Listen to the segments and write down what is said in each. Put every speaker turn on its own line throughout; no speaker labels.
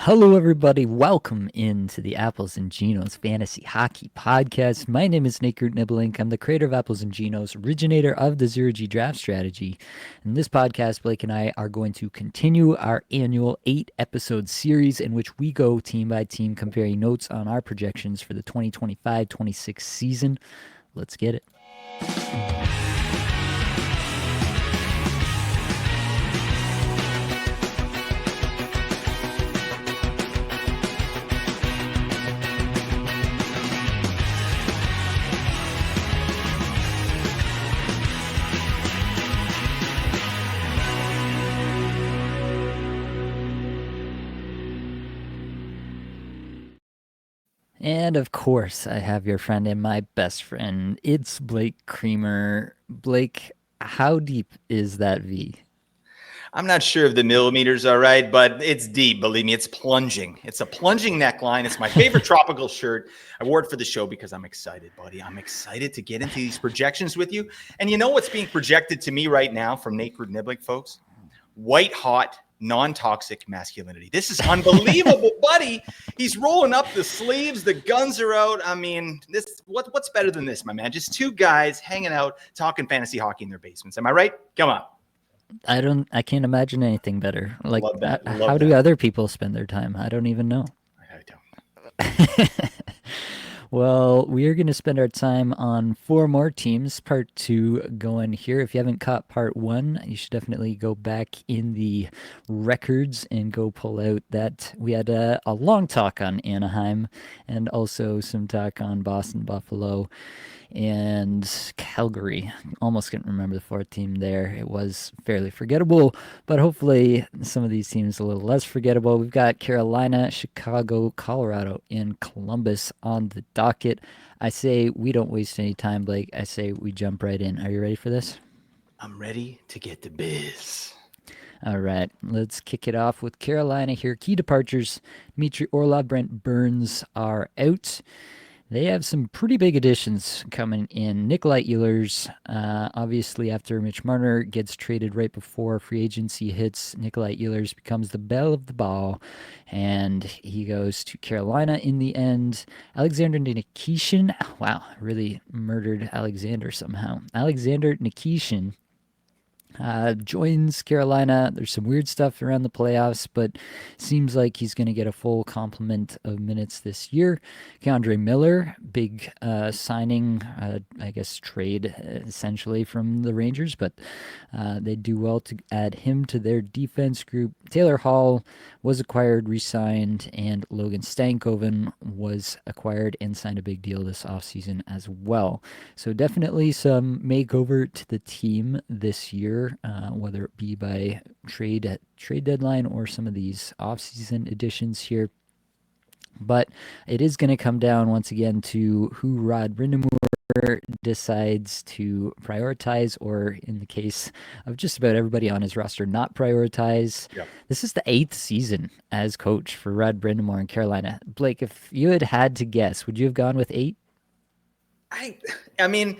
Hello, everybody. Welcome into the Apples and Ginos Fantasy Hockey Podcast. My name is Nibbelink. I'm the creator of Apples and Ginos, originator of the Zero G Draft Strategy. In this podcast, Blake and I are going to continue our annual 8-episode series in which we go team by team comparing notes on our projections for the 2025-26 season. Let's get it. And of course, I have your friend and my best friend. It's Blake Creamer. Blake, how deep is that V?
I'm not sure if the millimeters are right, but it's deep. Believe me, it's plunging. It's a plunging neckline. It's my favorite tropical shirt. I wore it for the show because I'm excited, buddy. I'm excited to get into these projections with you. And you know what's being projected to me right now from Nibbelink, folks? White hot, non-toxic masculinity. This is unbelievable, buddy. He's rolling up the sleeves. The guns are out. I mean, what's better than this, my man? Just two guys hanging out, talking fantasy hockey in their basements. Am I right? Come on.
I can't imagine anything better. Like,
Love that.
how do other people spend their time? I don't even know.
I don't.
Well, we are going to spend our time on 4 more teams. Part 2 going here. If you haven't caught part 1, you should definitely go back in the records and go pull out that. We had a long talk on Anaheim and also some talk on Boston, Buffalo, and Calgary. Almost couldn't remember the 4th team there. It was fairly forgettable, but hopefully some of these teams a little less forgettable. We've got Carolina, Chicago, Colorado, and Columbus on the docket. I say we don't waste any time, Blake. I say we jump right in. Are you ready for this?
I'm ready to get the biz.
All right, let's kick it off with Carolina here. Key departures: Dmitry Orlov, Brent Burns are out. They have some pretty big additions coming in. Nikolai Ehlers, obviously after Mitch Marner gets traded right before free agency hits, Nikolai Ehlers becomes the belle of the ball, and he goes to Carolina in the end. Alexander Nikishin, wow, really murdered Alexander somehow. Alexander Nikishin joins Carolina. There's some weird stuff around the playoffs, but seems like he's going to get a full complement of minutes this year. Keandre Miller, big signing, I guess trade essentially from the Rangers, but they do well to add him to their defense group. Taylor Hall was acquired, re-signed, and Logan Stankoven was acquired and signed a big deal this offseason as well. So definitely some makeover to the team this year. Whether it be by trade deadline or some of these offseason additions here. But it is going to come down once again to who Rod Brind'Amour decides to prioritize, or in the case of just about everybody on his roster, not prioritize.
Yep.
This is the 8th season as coach for Rod Brind'Amour in Carolina. Blake, if you had to guess, would you have gone with 8?
I mean,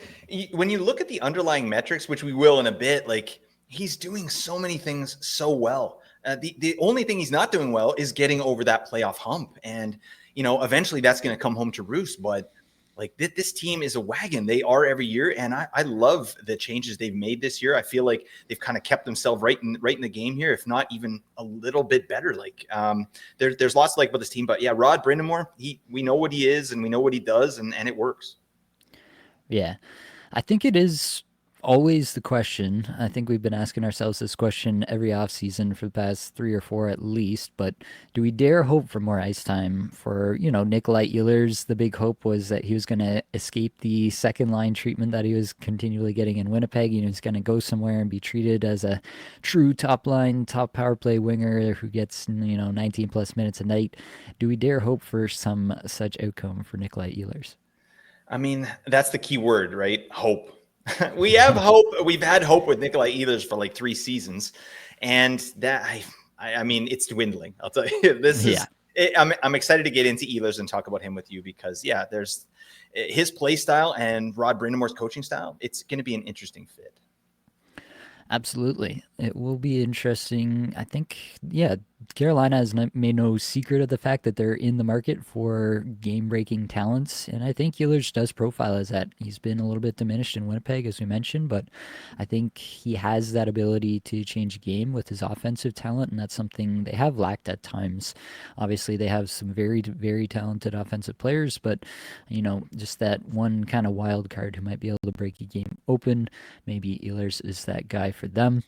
when you look at the underlying metrics, which we will in a bit, like he's doing so many things so well. The only thing he's not doing well is getting over that playoff hump. And, you know, eventually that's going to come home to roost. But like this team is a wagon. They are every year. And I love the changes they've made this year. I feel like they've kind of kept themselves right in the game here, if not even a little bit better. Like there's lots to like about this team. But yeah, Rod Brind'Amour, we know what he is and we know what he does, and it works.
Yeah, I think it is always the question. I think we've been asking ourselves this question every offseason for the past 3 or 4 at least, but do we dare hope for more ice time for, Nikolai Ehlers? The big hope was that he was going to escape the second line treatment that he was continually getting in Winnipeg. He's going to go somewhere and be treated as a true top line, top power play winger who gets, 19 plus minutes a night. Do we dare hope for some such outcome for Nikolai Ehlers?
I mean, that's the key word, right? Hope. We have hope. We've had hope with Nikolai Ehlers for like 3 seasons, and that I mean, it's dwindling. I'll tell you. I'm excited to get into Ehlers and talk about him with you because there's his play style and Rod Brind'Amour's coaching style. It's going to be an interesting fit.
Absolutely. It will be interesting. I think, yeah, Carolina has made no secret of the fact that they're in the market for game breaking talents. And I think Ehlers does profile as that. He's been a little bit diminished in Winnipeg, as we mentioned, but I think he has that ability to change a game with his offensive talent. And that's something they have lacked at times. Obviously, they have some very, very talented offensive players, but, just that one kind of wild card who might be able to break a game open. Maybe Ehlers is that guy for them.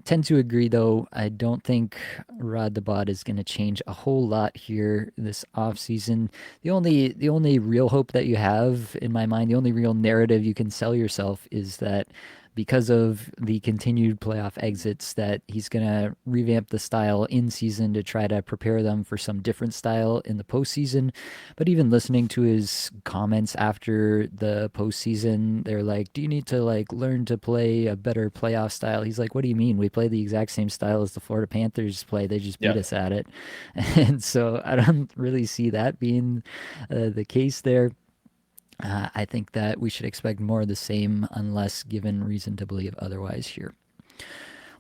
Tend to agree though. I don't think Rod the Bot is going to change a whole lot here this offseason. The only real hope that you have in my mind, the only real narrative you can sell yourself is that because of the continued playoff exits that he's going to revamp the style in season to try to prepare them for some different style in the postseason. But even listening to his comments after the postseason, they're like, "Do you need to like learn to play a better playoff style?" He's like, "What do you mean? We play the exact same style as the Florida Panthers play. They just beat
Yeah.
us at it." And so I don't really see that being the case there. I think that we should expect more of the same unless given reason to believe otherwise here.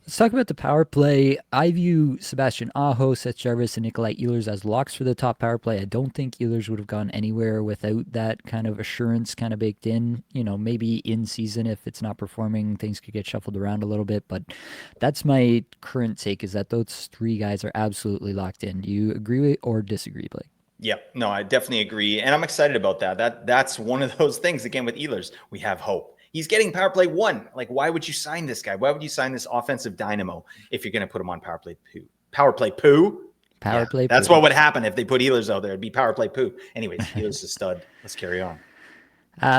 Let's talk about the power play. I view Sebastian Aho, Seth Jarvis, and Nikolai Ehlers as locks for the top power play. I don't think Ehlers would have gone anywhere without that kind of assurance kind of baked in. Maybe in season, if it's not performing, things could get shuffled around a little bit. But that's my current take, is that those three guys are absolutely locked in. Do you agree or disagree, Blake?
Yeah, no, I definitely agree. And I'm excited about that. That's one of those things, again, with Ehlers. We have hope. He's getting power play one. Like, why would you sign this guy? Why would you sign this offensive dynamo if you're going to put him on power play poo? Power play poo?
Power
Yeah,
play
that's
poo.
what would happen if they put Ehlers out there. It'd be power play poo. Anyways, Ehlers is a stud. Let's carry on.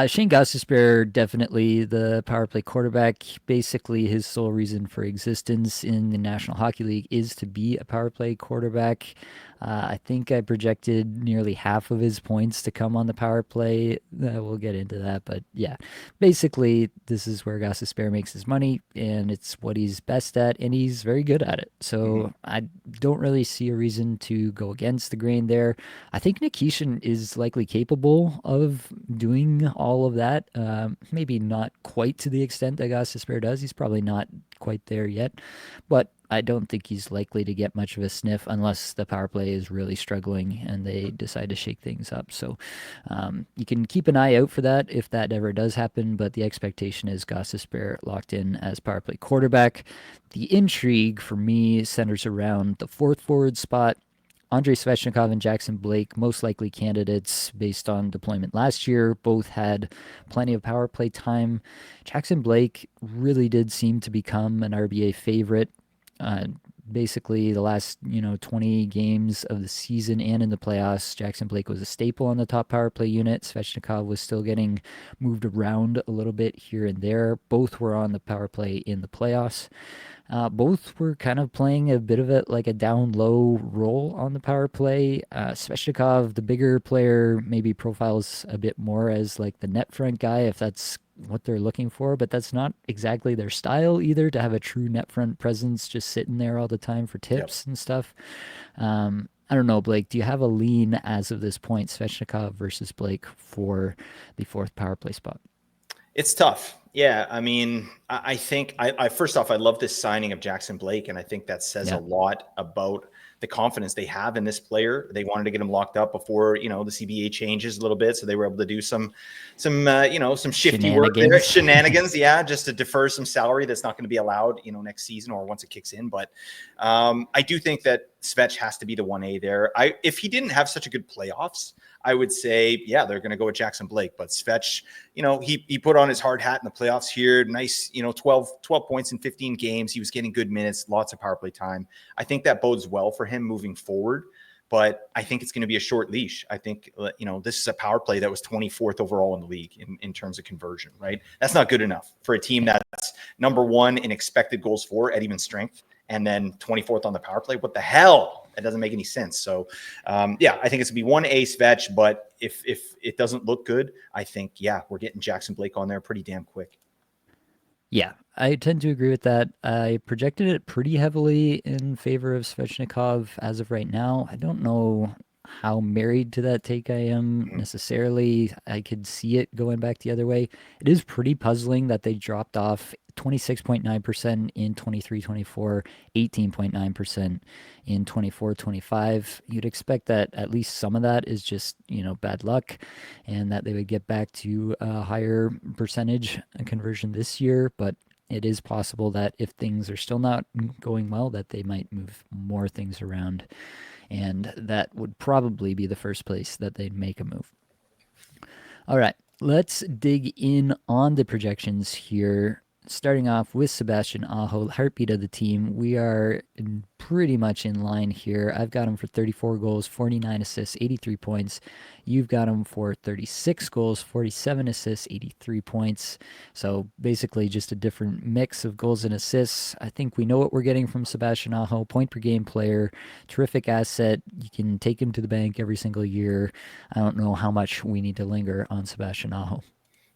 Shane Gostisbehere, definitely the power play quarterback. Basically, his sole reason for existence in the National Hockey League is to be a power play quarterback. I think I projected nearly half of his points to come on the power play. We'll get into that, but yeah, basically, this is where Gostisbehere makes his money, and it's what he's best at, and he's very good at it. So I don't really see a reason to go against the grain there. I think Nikishin is likely capable of doing all of that. Maybe not quite to the extent that Gostisbehere does. He's probably not quite there yet, but I don't think he's likely to get much of a sniff unless the power play is really struggling and they decide to shake things up. So you can keep an eye out for that if that ever does happen, but the expectation is Gostisbehere locked in as power play quarterback. The intrigue for me centers around the fourth forward spot. Andrei Svechnikov and Jackson Blake, most likely candidates based on deployment last year, both had plenty of power play time. Jackson Blake really did seem to become an RBA favorite. Uh, Basically, the last 20 games of the season and in the playoffs, Jackson Blake was a staple on the top power play unit. Svechnikov was still getting moved around a little bit here and there. Both were on the power play in the playoffs. Both were kind of playing a bit of a down low role on the power play. Sveshnikov, the bigger player, maybe profiles a bit more as like the net front guy, if that's what they're looking for, but that's not exactly their style either, to have a true net front presence just sitting there all the time for
Yep.
tips and stuff. I don't know, Blake, do you have a lean as of this point, Sveshnikov versus Blake, for the fourth power play spot?
It's tough. Yeah. I mean, I think I first off, I love this signing of Jackson Blake. And I think that says a
Yeah.
lot about the confidence they have in this player. They wanted to get him locked up before, the CBA changes a little bit. So they were able to do some shifty work there,
Shenanigans.
shenanigans. Yeah. Just to defer some salary that's not going to be allowed, next season or once it kicks in. But I do think that Svech has to be the 1A there. If he didn't have such a good playoffs, I would say, yeah, they're going to go with Jackson Blake. But Svech, he put on his hard hat in the playoffs here. Nice, 12 points in 15 games. He was getting good minutes, lots of power play time. I think that bodes well for him moving forward. But I think it's going to be a short leash. I think, this is a power play that was 24th overall in the league in terms of conversion, right? That's not good enough for a team that's number one in expected goals for at even strength, and then 24th on the power play. What the hell? That doesn't make any sense. So, yeah, I think it's going to be 1A Svech, but if it doesn't look good, I think, yeah, we're getting Jackson Blake on there pretty damn quick.
Yeah, I tend to agree with that. I projected it pretty heavily in favor of Svechnikov as of right now. I don't know how married to that take I am necessarily. I could see it going back the other way. It is pretty puzzling that they dropped off 26.9% in 23-24, 18.9% in 24-25. You'd expect that at least some of that is just, bad luck, and that they would get back to a higher percentage conversion this year, but it is possible that if things are still not going well, that they might move more things around, and that would probably be the first place that they'd make a move. All right, let's dig in on the projections here. Starting off with Sebastian Aho, heartbeat of the team. We are pretty much in line here. I've got him for 34 goals, 49 assists, 83 points. You've got him for 36 goals, 47 assists, 83 points. So basically just a different mix of goals and assists. I think we know what we're getting from Sebastian Aho. Point per game player, terrific asset. You can take him to the bank every single year. I don't know how much we need to linger on Sebastian Aho.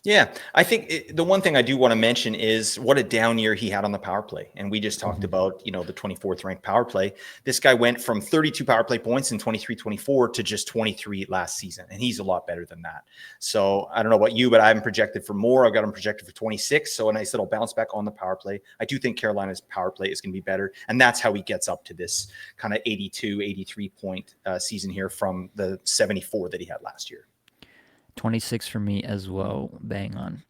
Yeah, I think the one thing I do want to mention is what a down year he had on the power play. And we just talked about, the 24th ranked power play. This guy went from 32 power play points in 23-24 to just 23 last season. And he's a lot better than that. So I don't know about you, but I haven't projected for more. I've got him projected for 26. So a nice little bounce back on the power play. I do think Carolina's power play is going to be better. And that's how he gets up to this kind of 82, 83 point season here from the 74 that he had last year.
26 for me as well. Bang on.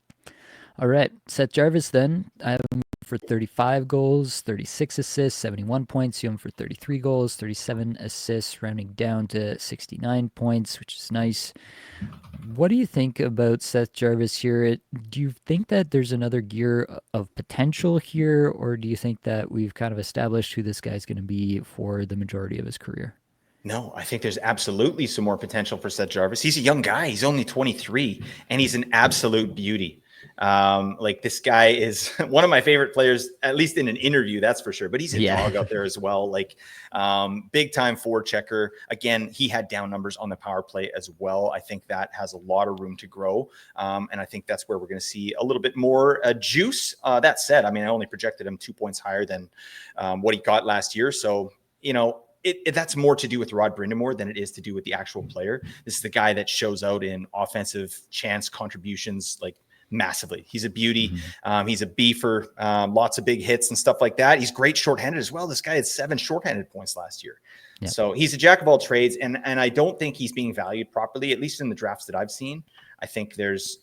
All right. Seth Jarvis then. I have him for 35 goals, 36 assists, 71 points. You have him for 33 goals, 37 assists, rounding down to 69 points, which is nice. What do you think about Seth Jarvis here? Do you think that there's another gear of potential here, or do you think that we've kind of established who this guy's going to be for the majority of his career?
No, I think there's absolutely some more potential for Seth Jarvis. He's a young guy. He's only 23, and he's an absolute beauty. Like this guy is one of my favorite players, at least in an interview, that's for sure. But he's a dog out there as well. Like big time forward checker. Again, he had down numbers on the power play as well. I think that has a lot of room to grow. And I think that's where we're going to see a little bit more juice. That said, I mean, I only projected him 2 points higher than what he got last year. So, that's more to do with Rod Brindamore than it is to do with the actual player. This is the guy that shows out in offensive chance contributions like massively. He's a beauty. He's a beefer, lots of big hits and stuff like that. He's great shorthanded as well. This guy had 7 shorthanded points last year. Yep. So he's a jack of all trades. And I don't think he's being valued properly, at least in the drafts that I've seen. I think there's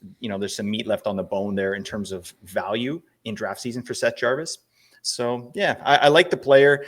some meat left on the bone there in terms of value in draft season for Seth Jarvis. So yeah, I like the player.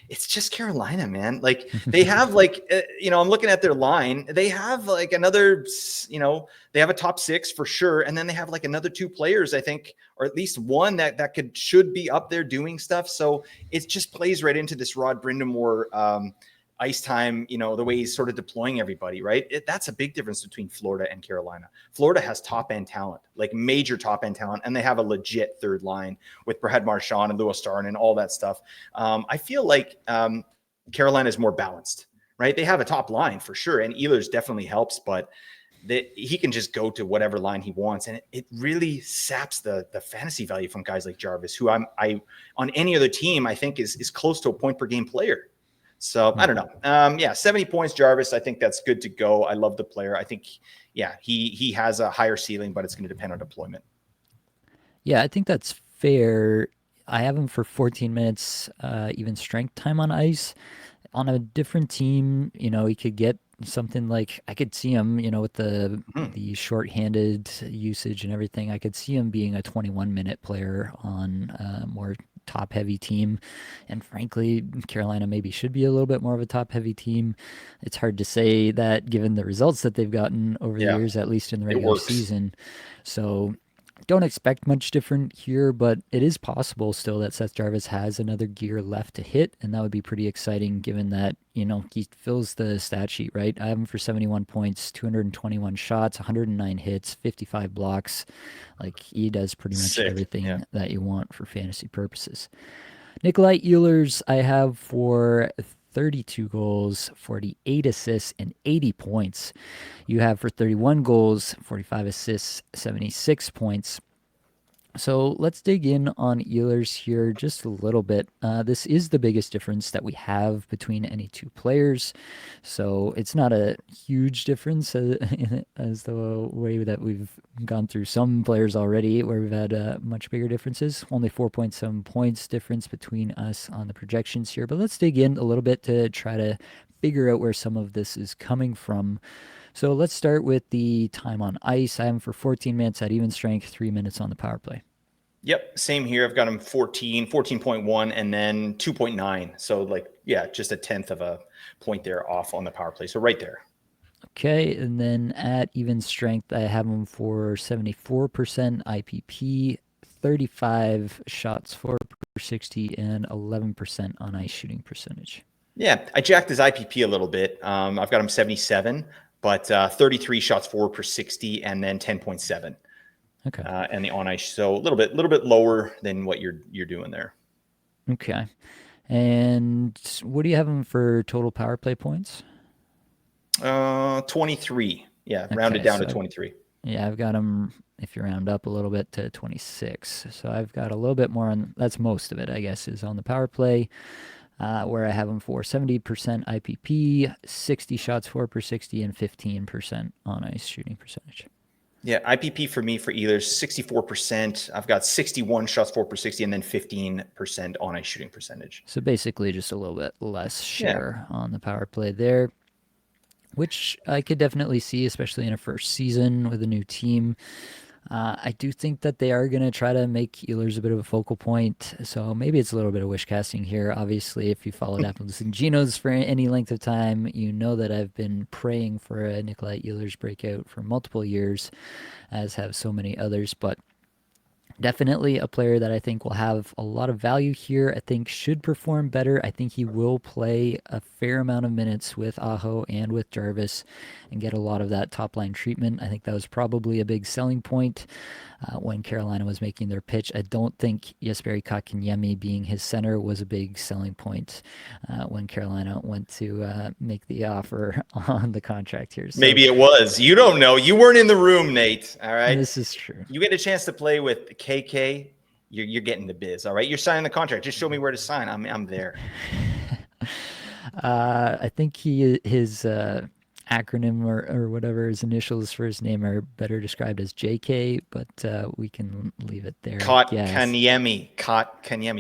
It's just Carolina, man. Like they have I'm looking at their line. They have like another, they have a top 6 for sure. And then they have like another 2 players, I think, or at least one that should be up there doing stuff. So it just plays right into this Rod Brindamore, ice time, the way he's sort of deploying everybody, right? That's a big difference between Florida and Carolina. Florida has top end talent, like major top end talent, and they have a legit third line with Brad Marchand and Louis Starn and all that stuff. I feel like Carolina is more balanced, right? They have a top line for sure, and Ehlers definitely helps, but he can just go to whatever line he wants, and it really saps the fantasy value from guys like Jarvis, who I on any other team I think is close to a point per game player. So I don't know. 70 points, Jarvis. I think that's good to go. I love the player. I think, he has a higher ceiling, but it's going to depend on deployment.
Yeah, I think that's fair. I have him for 14 minutes, even strength time on ice. On a different team, he could get something like, I could see him, with the shorthanded usage and everything. I could see him being a 21-minute player on a more top-heavy team. And frankly, Carolina maybe should be a little bit more of a top-heavy team. It's hard to say that given the results that they've gotten over the years, at least in the regular season. So don't expect much different here, but it is possible still that Seth Jarvis has another gear left to hit, and that would be pretty exciting given that, he fills the stat sheet, right? I have him for 71 points, 221 shots, 109 hits, 55 blocks. Like, he does pretty much everything that you want for fantasy purposes. Nikolai Ehlers, I have for 32 goals, 48 assists, and 80 points. You have for 31 goals, 45 assists, 76 points. So let's dig in on Ehlers here just a little bit. This is the biggest difference that we have between any two players. So it's not a huge difference as the way that we've gone through some players already where we've had much bigger differences. Only 4.7 points difference between us on the projections here. But let's dig in a little bit to try to figure out where some of this is coming from. So let's start with the time on ice. I have him for 14 minutes at even strength, 3 minutes on the power play.
Yep, same here. I've got him 14.1, and then 2.9. So just a tenth of a point there off on the power play. So right there.
Okay, and then at even strength, I have him for 74% IPP, 35 shots for per 60, and 11% on ice shooting percentage.
Yeah, I jacked his IPP a little bit. I've got him 77, but 33 shots for per 60, and then 10.7.
Okay.
And the on ice, so a little bit lower than what you're doing there.
Okay. And what do you have him for total power play points?
23. Yeah, rounded down to 23.
Yeah, I've got him, if you round up a little bit, to 26. So I've got a little bit more on, that's most of it, I guess, is on the power play, where I have him for 70% IPP, 60 shots for per 60, and 15% on ice shooting percentage.
Yeah, IPP for me for Ehlers 64%. I've got 61 shots for per 60, and then 15% on ice shooting percentage.
So basically just a little bit less share on the power play there, which I could definitely see, especially in a first season with a new team. I do think that they are going to try to make Ehlers a bit of a focal point, so maybe it's a little bit of wish casting here. Obviously, if you followed Apples and Ginos for any length of time, you know that I've been praying for a Nikolai Ehlers breakout for multiple years, as have so many others, but definitely a player that I think will have a lot of value here. I think should perform better. I think he will play a fair amount of minutes with Aho and with Jarvis and get a lot of that top line treatment. I think that was probably a big selling point when Carolina was making their pitch. I don't think Jesperi Kotkaniemi being his center was a big selling point when Carolina went to make the offer on the contract here. So,
maybe it was. You don't know. You weren't in the room, Nate. All right.
This is true.
You get a chance to play with KK. You're getting the biz. All right. You're signing the contract. Just show me where to sign. I'm there.
I think his acronym or whatever his initials for his name are better described as JK, but we can leave it there.
Kotkaniemi,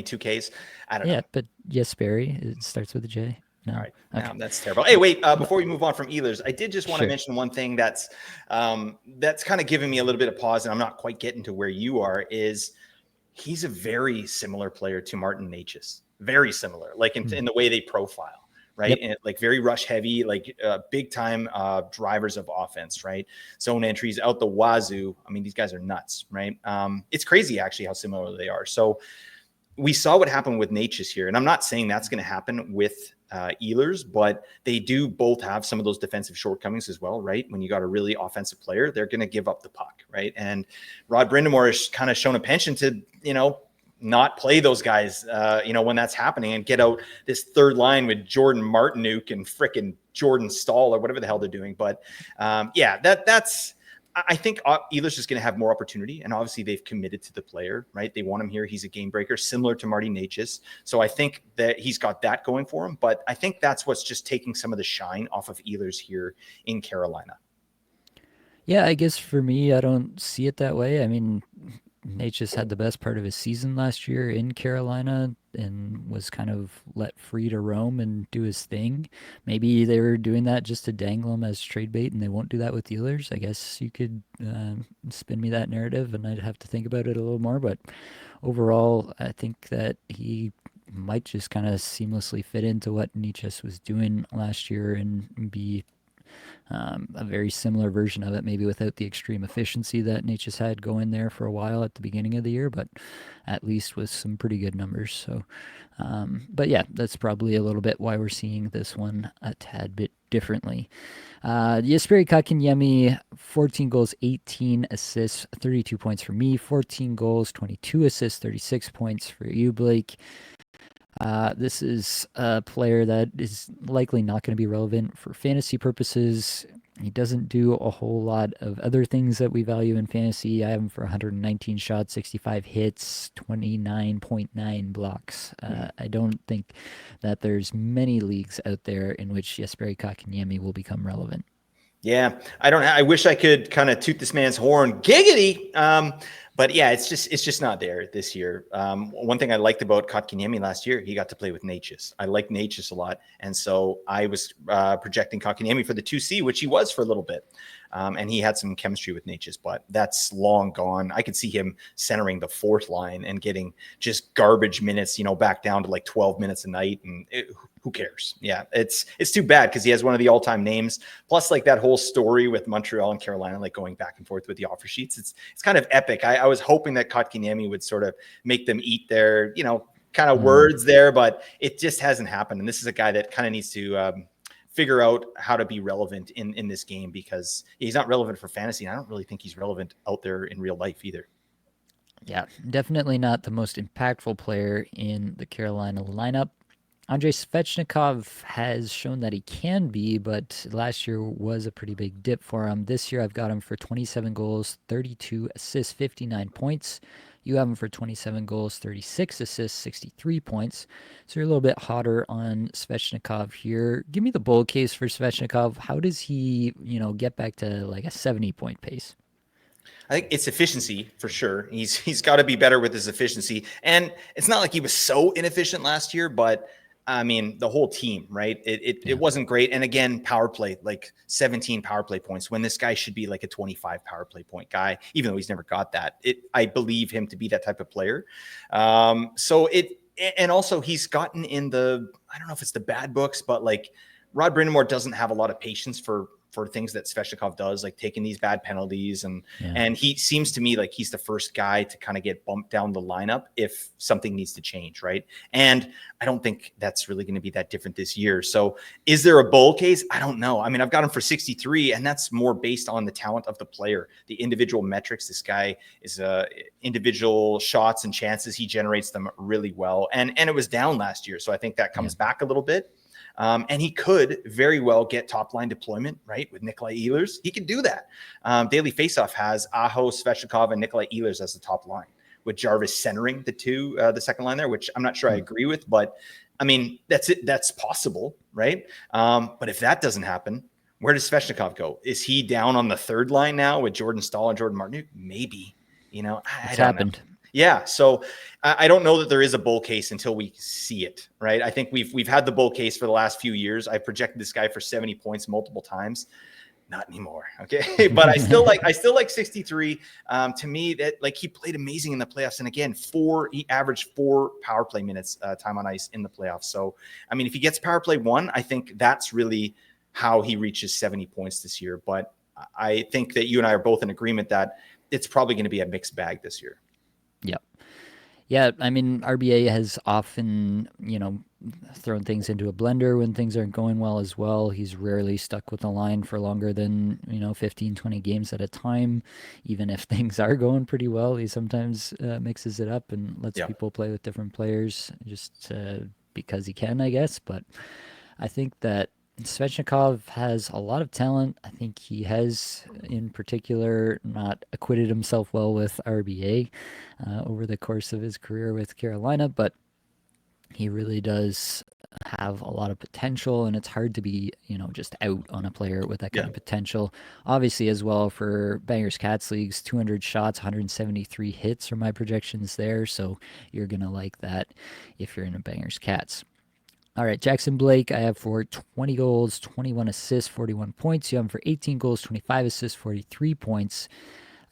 2 Ks. I don't know.
Yeah, but Jesperi, it starts with a J. No.
All right. Okay. No, that's terrible. Hey, wait, before we move on from Ehlers, I did just want to mention one thing that's kind of giving me a little bit of pause, and I'm not quite getting to where you are, is he's a very similar player to Marty Necas. Very similar, like in the way they profile. Right. Yep. And like very rush heavy, like big time drivers of offense, right? Zone entries out the wazoo. I mean, these guys are nuts, right? It's crazy actually how similar they are. So we saw what happened with Necas here. And I'm not saying that's going to happen with Ehlers, but they do both have some of those defensive shortcomings as well, right? When you got a really offensive player, they're going to give up the puck, right? And Rod Brind'Amour has kind of shown a penchant to, not play those guys, when that's happening, and get out this third line with Jordan Martinook and frickin' Jordan Stahl or whatever the hell they're doing. But that's I think Ehlers is going to have more opportunity, and obviously they've committed to the player, right? They want him here. He's a game breaker, similar to Marty Necas. So I think that he's got that going for him. But I think that's what's just taking some of the shine off of Ehlers here in Carolina.
Yeah, I guess for me, I don't see it that way. I mean, Necas had the best part of his season last year in Carolina and was kind of let free to roam and do his thing. Maybe they were doing that just to dangle him as trade bait, and they won't do that with Ehlers. I guess you could spin me that narrative, and I'd have to think about it a little more. But overall, I think that he might just kind of seamlessly fit into what Necas was doing last year and be a very similar version of it, maybe without the extreme efficiency that Necas had going there for a while at the beginning of the year, but at least with some pretty good numbers. So, but yeah, that's probably a little bit why we're seeing this one a tad bit differently. Jesperi Kotkaniemi, 14 goals, 18 assists, 32 points for me, 14 goals, 22 assists, 36 points for you, Blake. This is a player that is likely not going to be relevant for fantasy purposes. He doesn't do a whole lot of other things that we value in fantasy. I have him for 119 shots, 65 hits, 29.9 blocks. I don't think that there's many leagues out there in which Jesperi Kotkaniemi will become relevant.
Yeah, I don't. I wish I could kind of toot this man's horn, giggity. But yeah, it's just not there this year. One thing I liked about Kotkaniemi last year, he got to play with Necas. I like Necas a lot, and so I was projecting Kotkaniemi for the 2C, which he was for a little bit. And he had some chemistry with Necas, but that's long gone. I could see him centering the fourth line and getting just garbage minutes, back down to like 12 minutes a night. And who cares? Yeah, it's too bad because he has one of the all-time names. Plus, like that whole story with Montreal and Carolina, like going back and forth with the offer sheets. It's kind of epic. I was hoping that Kotkaniemi would sort of make them eat their, kind of words there, but it just hasn't happened. And this is a guy that kind of needs to figure out how to be relevant in this game because he's not relevant for fantasy. And I don't really think he's relevant out there in real life either.
Yeah, definitely not the most impactful player in the Carolina lineup. Andrei Svechnikov has shown that he can be, but last year was a pretty big dip for him. This year I've got him for 27 goals, 32 assists, 59 points. You have him for 27 goals, 36 assists, 63 points. So you're a little bit hotter on Svechnikov here. Give me the bull case for Svechnikov. How does he, get back to like a 70-point pace?
I think it's efficiency for sure. He's got to be better with his efficiency. And it's not like he was so inefficient last year, but I mean, the whole team, right? It wasn't great. And again, power play, like 17 power play points when this guy should be like a 25 power play point guy, even though he's never got that. I believe him to be that type of player. And also he's gotten in I don't know if it's the bad books, but like Rod Brindamore doesn't have a lot of patience for things that Svechnikov does, like taking these bad penalties. And he seems to me like he's the first guy to kind of get bumped down the lineup if something needs to change, right? And I don't think that's really going to be that different this year. So is there a bull case? I don't know. I mean, I've got him for 63, and that's more based on the talent of the player, the individual metrics. This guy is individual shots and chances. He generates them really well. And it was down last year. So I think that comes back a little bit. And he could very well get top line deployment, right? With Nikolai Ehlers. He could do that. Daily Faceoff has Aho, Svechnikov, and Nikolai Ehlers as the top line, with Jarvis centering the second line there, which I'm not sure I agree with, but I mean, that's it. That's possible, right? But if that doesn't happen, where does Svechnikov go? Is he down on the third line now with Jordan Staal and Jordan Martin? Maybe, I don't
happened.
know. Yeah. So I don't know that there is a bull case until we see it, right? I think we've had the bull case for the last few years. I projected this guy for 70 points multiple times. Not anymore. Okay. But I still like 63. To me, that like he played amazing in the playoffs. And again, he averaged 4 power play minutes time on ice in the playoffs. So, I mean, if he gets power play 1, I think that's really how he reaches 70 points this year. But I think that you and I are both in agreement that it's probably going to be a mixed bag this year.
Yep. Yeah, I mean, RBA has often, thrown things into a blender when things aren't going well as well. He's rarely stuck with the line for longer than, 15, 20 games at a time. Even if things are going pretty well, he sometimes mixes it up and lets people play with different players just because he can, I guess. But I think that Svechnikov has a lot of talent. I think he has, in particular, not acquitted himself well with RBA over the course of his career with Carolina, but he really does have a lot of potential, and it's hard to be, just out on a player with that kind of potential. Obviously, as well, for Bangers Cats Leagues, 200 shots, 173 hits are my projections there, so you're going to like that if you're in a Bangers Cats. All right, Jackson Blake, I have for 20 goals, 21 assists, 41 points. You have him for 18 goals, 25 assists, 43 points.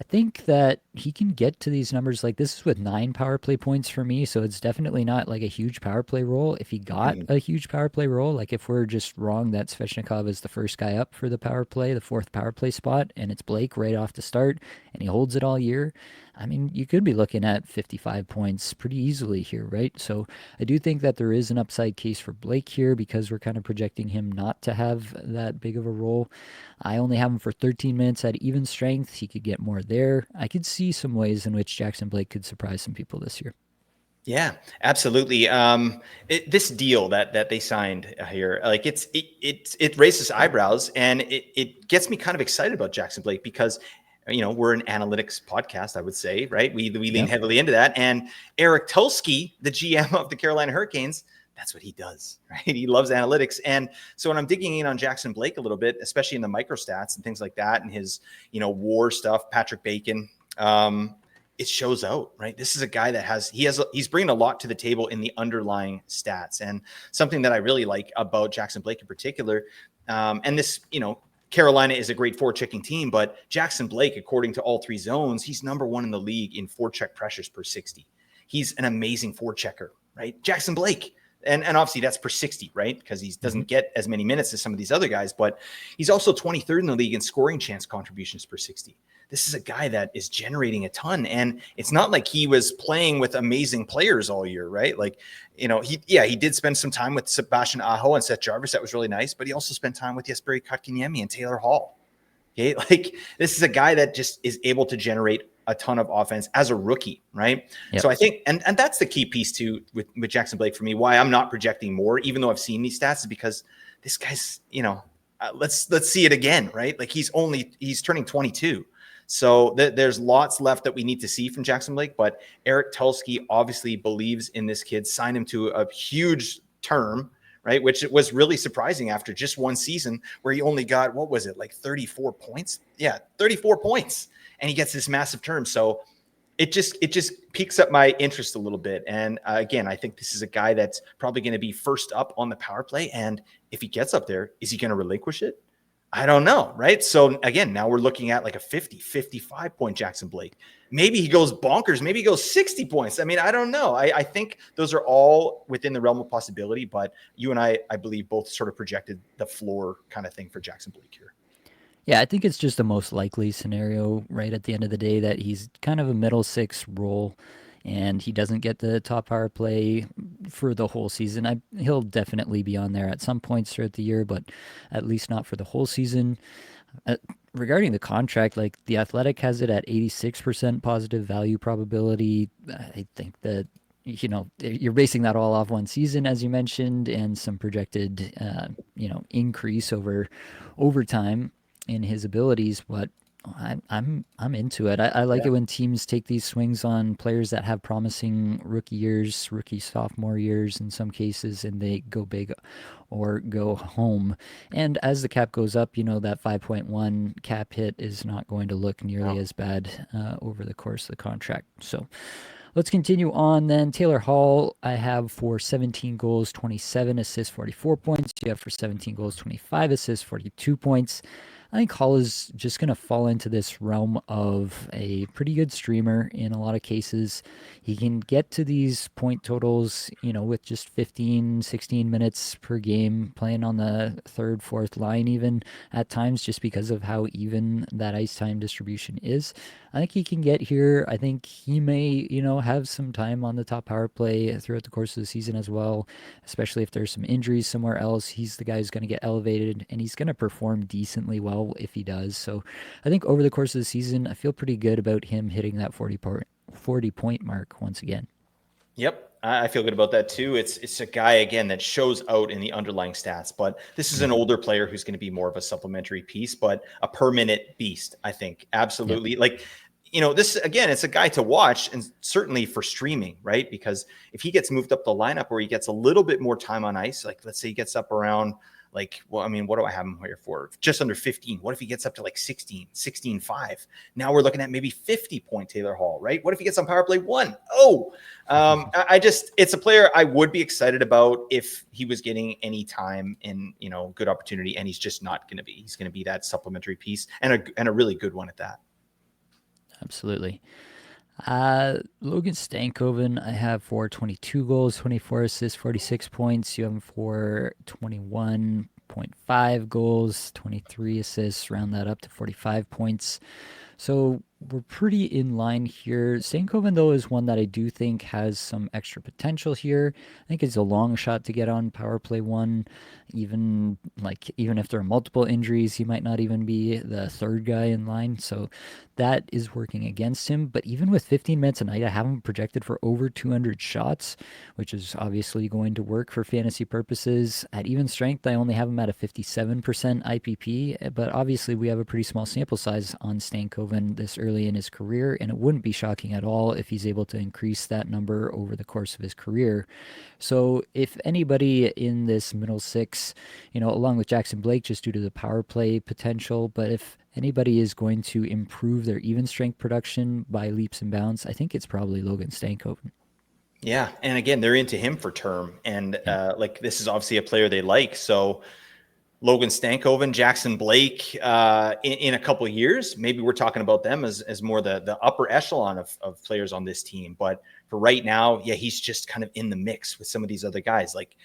I think that he can get to these numbers. Like, this is with 9 power play points for me, so it's definitely not like a huge power play role. If he got a huge power play role, like if we're just wrong that Svechnikov is the first guy up for the power play, the 4th power play spot, and it's Blake right off the start, and he holds it all year, I mean, you could be looking at 55 points pretty easily here, right? So I do think that there is an upside case for Blake here because we're kind of projecting him not to have that big of a role. I only have him for 13 minutes at even strength. He could get more there. I could see some ways in which Jackson Blake could surprise some people this year.
Yeah, absolutely. This deal that they signed here, like it raises eyebrows, and it gets me kind of excited about Jackson Blake because we're an analytics podcast, I would say, right? We lean
Yep.
heavily into that, and Eric Tulsky, the GM of the Carolina Hurricanes, that's what he does, right? He loves analytics, and so when I'm digging in on Jackson Blake a little bit, especially in the microstats and things like that, and his WAR stuff, Patrick Bacon. It shows out, right? This is a guy that he's bringing a lot to the table in the underlying stats, and something that I really like about Jackson Blake in particular. And this, Carolina is a great forechecking team, but Jackson Blake, according to all three zones, he's number one in the league in forecheck pressures per 60. He's an amazing forechecker, right? Jackson Blake. And obviously that's per 60, right? Because he doesn't get as many minutes as some of these other guys, but he's also 23rd in the league in scoring chance contributions per 60. This is a guy that is generating a ton. And it's not like he was playing with amazing players all year, right? Like, he did spend some time with Sebastian Aho and Seth Jarvis. That was really nice. But he also spent time with Jesperi Kotkaniemi and Taylor Hall. Okay. Like, this is a guy that just is able to generate a ton of offense as a rookie, right?
Yep.
So I think, and that's the key piece too with Jackson Blake for me, why I'm not projecting more, even though I've seen these stats, is because this guy's, let's see it again, right? Like he's turning 22. So there's lots left that we need to see from Jackson Blake, but Eric Tulsky obviously believes in this kid, signed him to a huge term, right? Which was really surprising after just one season where he only got, what was it, like 34 points? Yeah, 34 points. And he gets this massive term. So it just piques up my interest a little bit. And again, I think this is a guy that's probably going to be first up on the power play. And if he gets up there, is he going to relinquish it? I don't know, right? So again, now we're looking at like a 50, 55 point Jackson Blake. Maybe he goes bonkers. Maybe he goes 60 points. I mean, I don't know. I think those are all within the realm of possibility, but you and I believe both sort of projected the floor kind of thing for Jackson Blake here.
Yeah, I think it's just the most likely scenario, right? At the end of the day, that he's kind of a middle six role and he doesn't get the top power play for the whole season. He'll definitely be on there at some points throughout the year, but at least not for the whole season. Regarding the contract, like the Athletic has it at 86% positive value probability. I think that you're basing that all off one season, as you mentioned, and some projected increase over time in his abilities, but I'm into it. I like it when teams take these swings on players that have promising rookie sophomore years in some cases, and they go big or go home. And as the cap goes up, that 5.1 cap hit is not going to look nearly as bad over the course of the contract. So let's continue on then. Taylor Hall, I have for 17 goals, 27 assists, 44 points. You have for 17 goals, 25 assists, 42 points. I think Hall is just going to fall into this realm of a pretty good streamer in a lot of cases. He can get to these point totals, with just 15, 16 minutes per game, playing on the third, fourth line even at times, just because of how even that ice time distribution is. I think he can get here. I think he may, have some time on the top power play throughout the course of the season as well, especially if there's some injuries somewhere else. He's the guy who's going to get elevated, and he's going to perform decently well if he does. So I think over the course of the season, I feel pretty good about him hitting that 40 point mark once again.
Yep. I feel good about that too. It's a guy, again, that shows out in the underlying stats, but this is an older player who's going to be more of a supplementary piece, but a per minute beast, I think. Absolutely. Yep. Like, this, again, it's a guy to watch, and certainly for streaming, right? Because if he gets moved up the lineup where he gets a little bit more time on ice, like let's say he gets up around what do I have him here for? Just under 15. What if he gets up to like 16, 16.5? Now we're looking at maybe 50 point Taylor Hall, right? What if he gets on power play 1? It's a player I would be excited about if he was getting any time in, good opportunity, and he's just not going to be. He's going to be that supplementary piece, and a really good one at that.
Absolutely. Logan Stankoven, I have for 22 goals, 24 assists, 46 points. You have him for 21.5 25 goals, 23 assists, round that up to 45 points. So we're pretty in line here. Stankoven, though, is one that I do think has some extra potential here. I think it's a long shot to get on power play one. Even if there are multiple injuries, he might not even be the third guy in line. So that is working against him. But even with 15 minutes a night, I have him projected for over 200 shots, which is obviously going to work for fantasy purposes. At even strength, I only have him at a 57% IPP, but obviously we have a pretty small sample size on Stankoven this early in his career, and it wouldn't be shocking at all if he's able to increase that number over the course of his career. So if anybody in this middle six, along with Jackson Blake, just due to the power play potential, but if anybody is going to improve their even strength production by leaps and bounds, I think it's probably Logan Stankoven.
Yeah, and again, they're into him for term, and this is obviously a player they like. So Logan Stankoven, Jackson Blake, in a couple of years, maybe we're talking about them as more the upper echelon of players on this team. But for right now, yeah, he's just kind of in the mix with some of these other guys. Like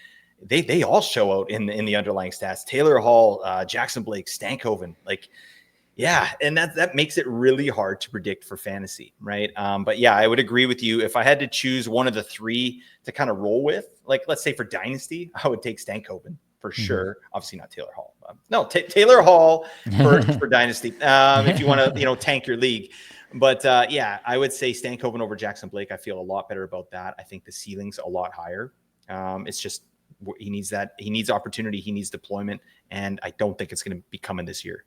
they all show out in the underlying stats. Taylor Hall, Jackson Blake, Stankoven, yeah, and that makes it really hard to predict for fantasy, right? But yeah, I would agree with you. If I had to choose one of the three to kind of roll with, let's say for Dynasty, I would take Stankoven for sure. Obviously not Taylor Hall. Taylor Hall for Dynasty. If you want to, tank your league. But yeah, I would say Stankoven over Jackson Blake. I feel a lot better about that. I think the ceiling's a lot higher. It's just he needs that. He needs opportunity. He needs deployment, and I don't think it's going to be coming this year.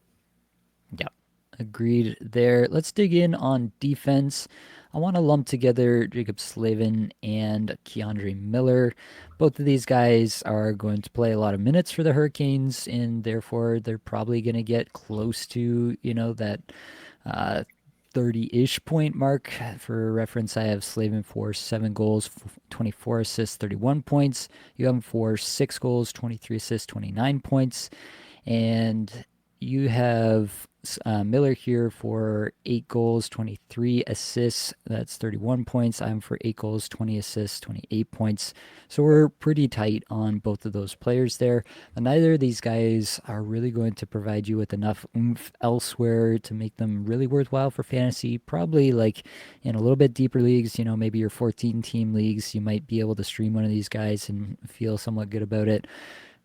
Yep. Agreed there. Let's dig in on defense. I want to lump together Jacob Slavin and Keandre Miller. Both of these guys are going to play a lot of minutes for the Hurricanes, and therefore they're probably going to get close to, that 30-ish point mark. For reference, I have Slavin for 7 goals, 24 assists, 31 points. You have him for 6 goals, 23 assists, 29 points. And you have Miller here for 8 goals, 23 assists. That's 31 points. I'm for 8 goals, 20 assists, 28 points. So we're pretty tight on both of those players there. But neither of these guys are really going to provide you with enough oomph elsewhere to make them really worthwhile for fantasy. Probably in a little bit deeper leagues, maybe your 14-team leagues, you might be able to stream one of these guys and feel somewhat good about it.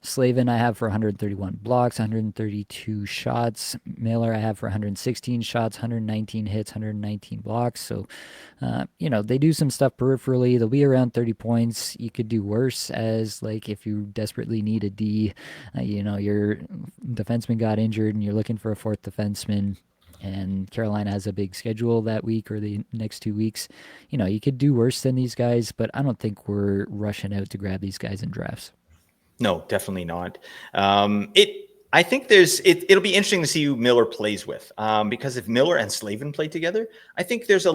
Slavin I have for 131 blocks, 132 shots. Miller I have for 116 shots, 119 hits, 119 blocks. So, they do some stuff peripherally. They'll be around 30 points. You could do worse as if you desperately need a D, your defenseman got injured and you're looking for a fourth defenseman, and Carolina has a big schedule that week or the next 2 weeks. You could do worse than these guys, but I don't think we're rushing out to grab these guys in drafts.
No, definitely not. I think it'll be interesting to see who Miller plays with, because if Miller and Slavin play together, I think there's a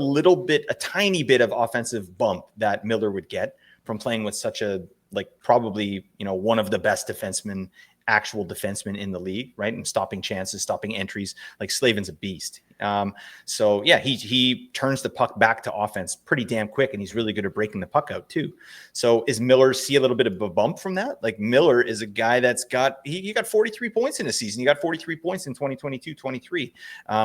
tiny bit of offensive bump that Miller would get from playing with such a probably one of the best actual defensemen in the league, right? And stopping chances, stopping entries. Slavin's a beast. So yeah, he turns the puck back to offense pretty damn quick, and he's really good at breaking the puck out too. So is Miller see a little bit of a bump from that? Miller is a guy that's got 43 points in a season. He got 43 points in 2022-23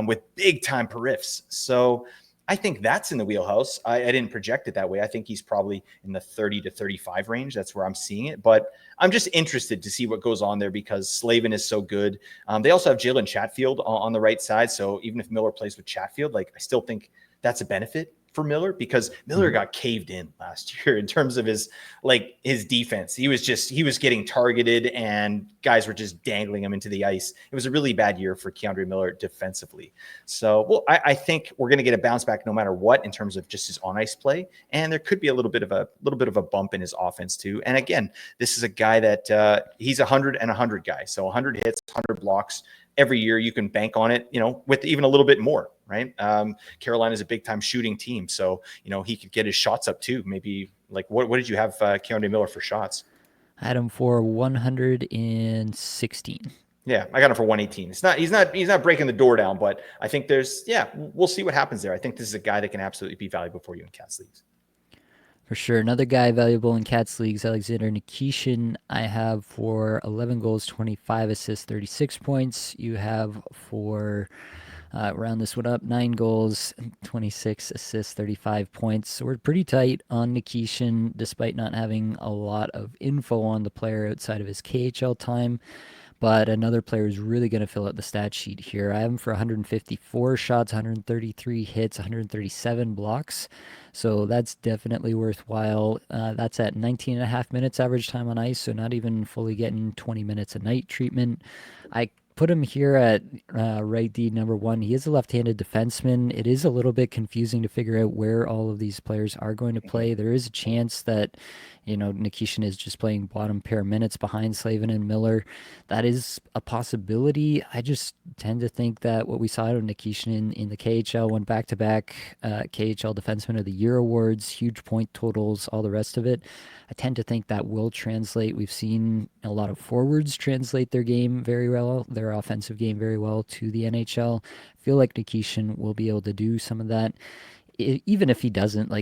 with big time periffs. So I think that's in the wheelhouse. I didn't project it that way. I think he's probably in the 30 to 35 range. That's where I'm seeing it. But I'm just interested to see what goes on there because Slavin is so good. They also have Jalen Chatfield on the right side. So even if Miller plays with Chatfield, I still think that's a benefit for Miller because Miller got caved in last year in terms of his defense. He was getting targeted and guys were just dangling him into the ice. It was a really bad year for Keandre Miller defensively. So, I think we're going to get a bounce back no matter what in terms of just his on ice play. And there could be a little bit of a bump in his offense too. And again, this is a guy that he's 100 and 100 guy. So 100 hits, 100 blocks every year. You can bank on it, with even a little bit more. Right. Carolina is a big time shooting team. So, he could get his shots up too. Maybe what did you have Keandre Miller for shots?
I had him for 116.
Yeah, I got him for 118. He's not breaking the door down, but I think we'll see what happens there. I think this is a guy that can absolutely be valuable for you in Cats leagues.
For sure. Another guy valuable in Cats leagues, Alexander Nikishin, I have for 11 goals, 25 assists, 36 points. You have for, round this one up, 9 goals, 26 assists, 35 points. So we're pretty tight on Nikishin, despite not having a lot of info on the player outside of his KHL time. But another player who's really going to fill out the stat sheet here. I have him for 154 shots, 133 hits, 137 blocks. So that's definitely worthwhile. That's at 19 and a half minutes average time on ice, so not even fully getting 20 minutes a night treatment. I put him here at right D number one. He is a left-handed defenseman. It is a little bit confusing to figure out where all of these players are going to play. There is a chance that, Nikishin is just playing bottom pair minutes behind Slavin and Miller. That is a possibility. I just tend to think that what we saw out of Nikishin in the KHL, went back-to-back KHL Defenseman of the Year awards, huge point totals, all the rest of it. I tend to think that will translate. We've seen a lot of forwards translate their game very well, their offensive game very well to the NHL. I feel like Nikishin will be able to do some of that. Even if he doesn't,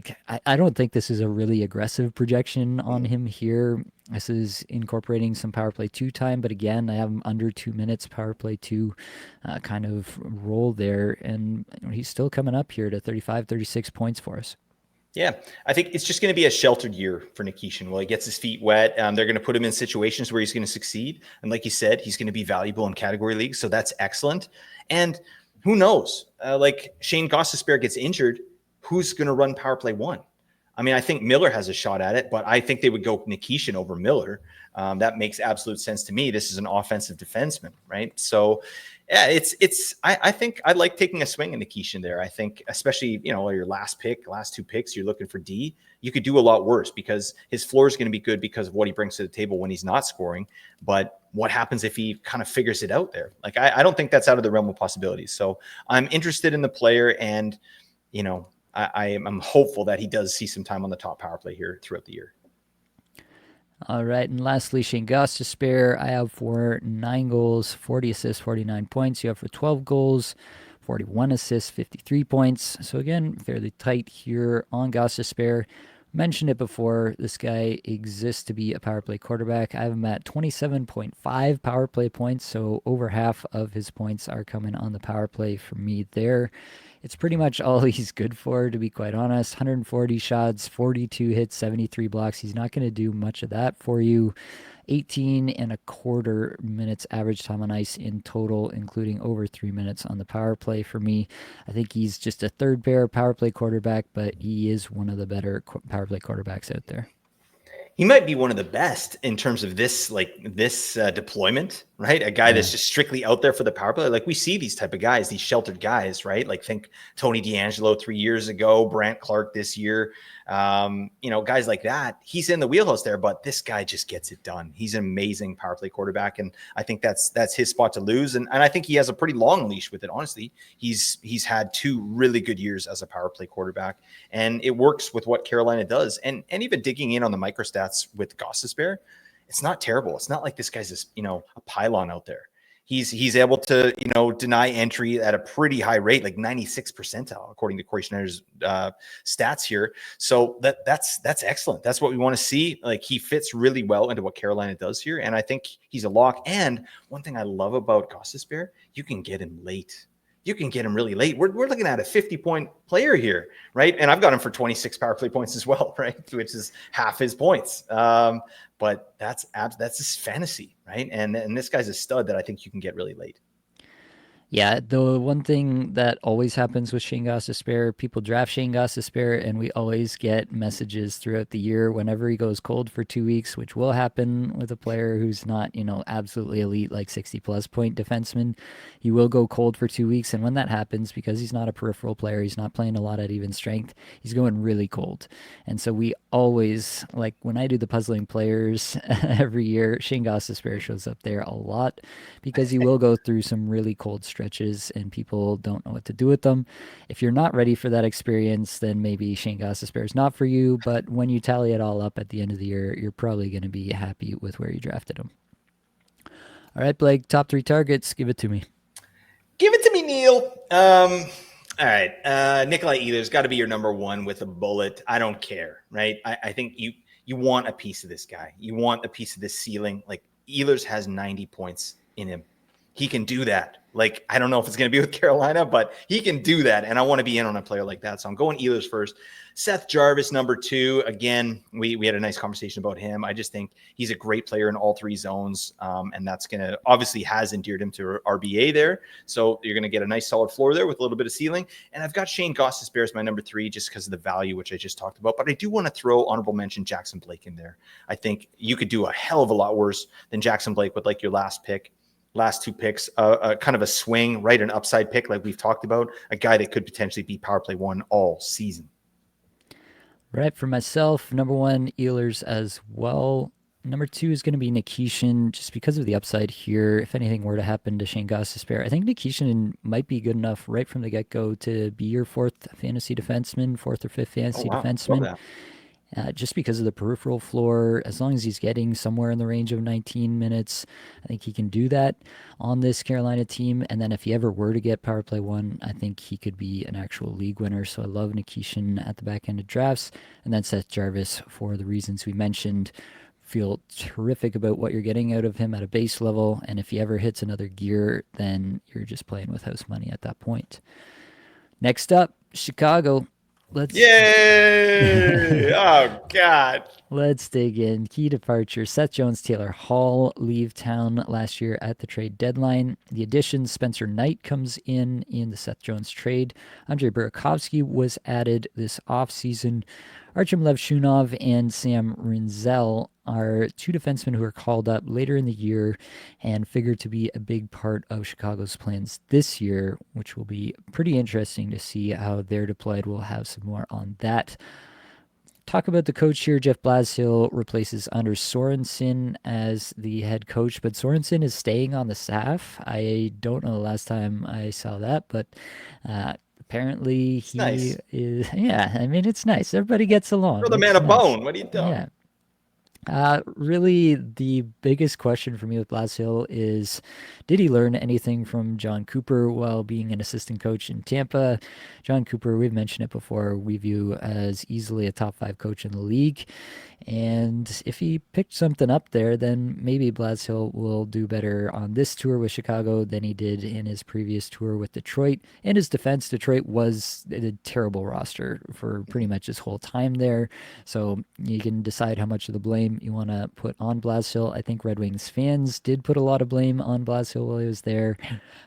I don't think this is a really aggressive projection on him here. This is incorporating some power play 2 time, but again, I have him under 2 minutes power play 2 kind of role there, and he's still coming up here to 35, 36 points for us.
Yeah, I think it's just going to be a sheltered year for Nikishin. While he gets his feet wet, they're going to put him in situations where he's going to succeed. And like you said, he's going to be valuable in category leagues. So that's excellent. And who knows? Like Shane Gostisbehere gets injured, who's going to run power play 1? I mean, I think Miller has a shot at it, but I think they would go Nikishin over Miller. That makes absolute sense to me. This is an offensive defenseman, right? So, yeah, I think I like taking a swing in Nikishin there. I think, especially, your last 2 picks, you're looking for D. You could do a lot worse because his floor is going to be good because of what he brings to the table when he's not scoring. But what happens if he kind of figures it out there? Like, I don't think that's out of the realm of possibilities. So I'm interested in the player, and, I'm hopeful that he does see some time on the top power play here throughout the year.
All right, and lastly, Shane Gostisbehere, I have for 9 goals, 40 assists, 49 points. You have for 12 goals, 41 assists, 53 points. So again, fairly tight here on Gostisbehere. Mentioned it before, this guy exists to be a power play quarterback. I have him at 27.5 power play points, so over half of his points are coming on the power play for me there. It's pretty much all he's good for, to be quite honest. 140 shots, 42 hits, 73 blocks. He's not going to do much of that for you. 18 and a quarter minutes average time on ice in total, including over 3 minutes on the power play for me. I think he's just a third pair power play quarterback, but he is one of the better power play quarterbacks out there.
He might be one of the best in terms of this deployment, right? A guy that's just strictly out there for the power play. Like, we see these type of guys, these sheltered guys, right? Like, think Tony DeAngelo 3 years ago, Brant Clark this year, guys like that. He's in the wheelhouse there, but this guy just gets it done. He's an amazing power play quarterback, and I think that's his spot to lose. And I think he has a pretty long leash with it, honestly. He's had 2 really good years as a power play quarterback, and it works with what Carolina does. And even digging in on the microstats with Gostisbehere, it's not terrible. It's not like this guy's a pylon out there. He's able to, deny entry at a pretty high rate, like 96 percentile, according to Corey Schneider's stats here. So that's excellent. That's what we want to see. Like, he fits really well into what Carolina does here. And I think he's a lock. And one thing I love about Gostisbehere, you can get him late. You can get him really late. We're looking at a 50-point player here, right? And I've got him for 26 power play points as well, right? Which is half his points. But that's his fantasy, right? And this guy's a stud that I think you can get really late.
Yeah, the one thing that always happens with Shane Gostisbehere, people draft Shane Gostisbehere, and we always get messages throughout the year whenever he goes cold for 2 weeks, which will happen with a player who's not, absolutely elite, like 60-plus point defenseman. He will go cold for 2 weeks, and when that happens, because he's not a peripheral player, he's not playing a lot at even strength, he's going really cold. And so we always, like when I do the puzzling players every year, Shane Gostisbehere shows up there a lot because he will go through some really cold stretches and people don't know what to do with them. If you're not ready for that experience, then maybe Shane Gostisbehere is not for you. But when you tally it all up at the end of the year, you're probably going to be happy with where you drafted him. All right, Blake, top 3 targets. Give it to me.
Give it to me, Neil. All right. Nikolai Ehlers got to be your number one with a bullet. I don't care, right? I think you want a piece of this guy. You want a piece of this ceiling. Like Ehlers has 90 points in him. He can do that. Like, I don't know if it's going to be with Carolina, but he can do that. And I want to be in on a player like that. So I'm going Ehlers first. Seth Jarvis, number two. Again, we had a nice conversation about him. I just think he's a great player in all three zones. And that's going to obviously has endeared him to RBA there. So you're going to get a nice solid floor there with a little bit of ceiling. And I've got Shane Gostisbehere as my number three just because of the value, which I just talked about. But I do want to throw honorable mention Jackson Blake in there. I think you could do a hell of a lot worse than Jackson Blake with like your last two picks, kind of a swing, right? An upside pick like we've talked about, a guy that could potentially be power play one all season.
Right, for myself, number one, Ehlers as well. Number two is going to be Nikishin, just because of the upside here. If anything were to happen to Shane Gostisbehere, I think Nikishin might be good enough right from the get-go to be your fourth fantasy defenseman, fourth or fifth fantasy defenseman. Just because of the peripheral floor, as long as he's getting somewhere in the range of 19 minutes, I think he can do that on this Carolina team. And then if he ever were to get power play one, I think he could be an actual league winner. So I love Nikishin at the back end of drafts. And then Seth Jarvis, for the reasons we mentioned, feel terrific about what you're getting out of him at a base level. And if he ever hits another gear, then you're just playing with house money at that point. Next up, Chicago.
Yay! Oh, God.
Let's dig in. Key departure. Seth Jones, Taylor Hall leave town last year at the trade deadline. The addition, Spencer Knight comes in the Seth Jones trade. Andrei Burakovsky was added this offseason. Artem Levshunov and Sam Rinzel are two defensemen who are called up later in the year and figure to be a big part of Chicago's plans this year, which will be pretty interesting to see how they're deployed. We'll have some more on that. Talk about the coach here. Jeff Blashill replaces Anders Sorensen as the head coach, but Sorensen is staying on the staff. I don't know the last time I saw that, but apparently he is. Yeah, I mean, it's nice. Everybody gets along.
Throw the man a bone. What are you doing?
Yeah. Really, the biggest question for me with Blashill is, did he learn anything from John Cooper while being an assistant coach in Tampa? John Cooper, we've mentioned it before, we view as easily a top 5 coach in the league. And if he picked something up there, then maybe Blashill will do better on this tour with Chicago than he did in his previous tour with Detroit. In his defense, Detroit was a terrible roster for pretty much his whole time there. So you can decide how much of the blame you want to put on Blashill. I think Red Wings fans did put a lot of blame on Blashill while he was there.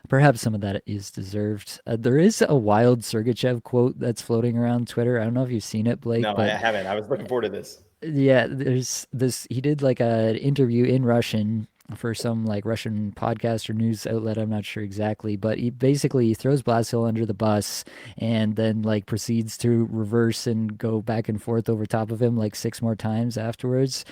Perhaps some of that is deserved. There is a wild Sergachev quote that's floating around Twitter. I don't know if you've seen it, Blake.
No, I haven't. I was looking forward to this.
Yeah, there's this. He did like an interview in Russian for some like Russian podcast or news outlet. I'm not sure exactly, but he basically throws Blashill under the bus and then like proceeds to reverse and go back and forth over top of him like 6 more times afterwards.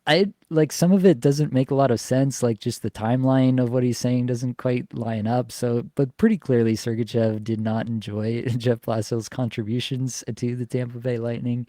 I like some of it doesn't make a lot of sense. Like just the timeline of what he's saying doesn't quite line up. So, but pretty clearly, Sergachev did not enjoy Jeff Blashill's contributions to the Tampa Bay Lightning.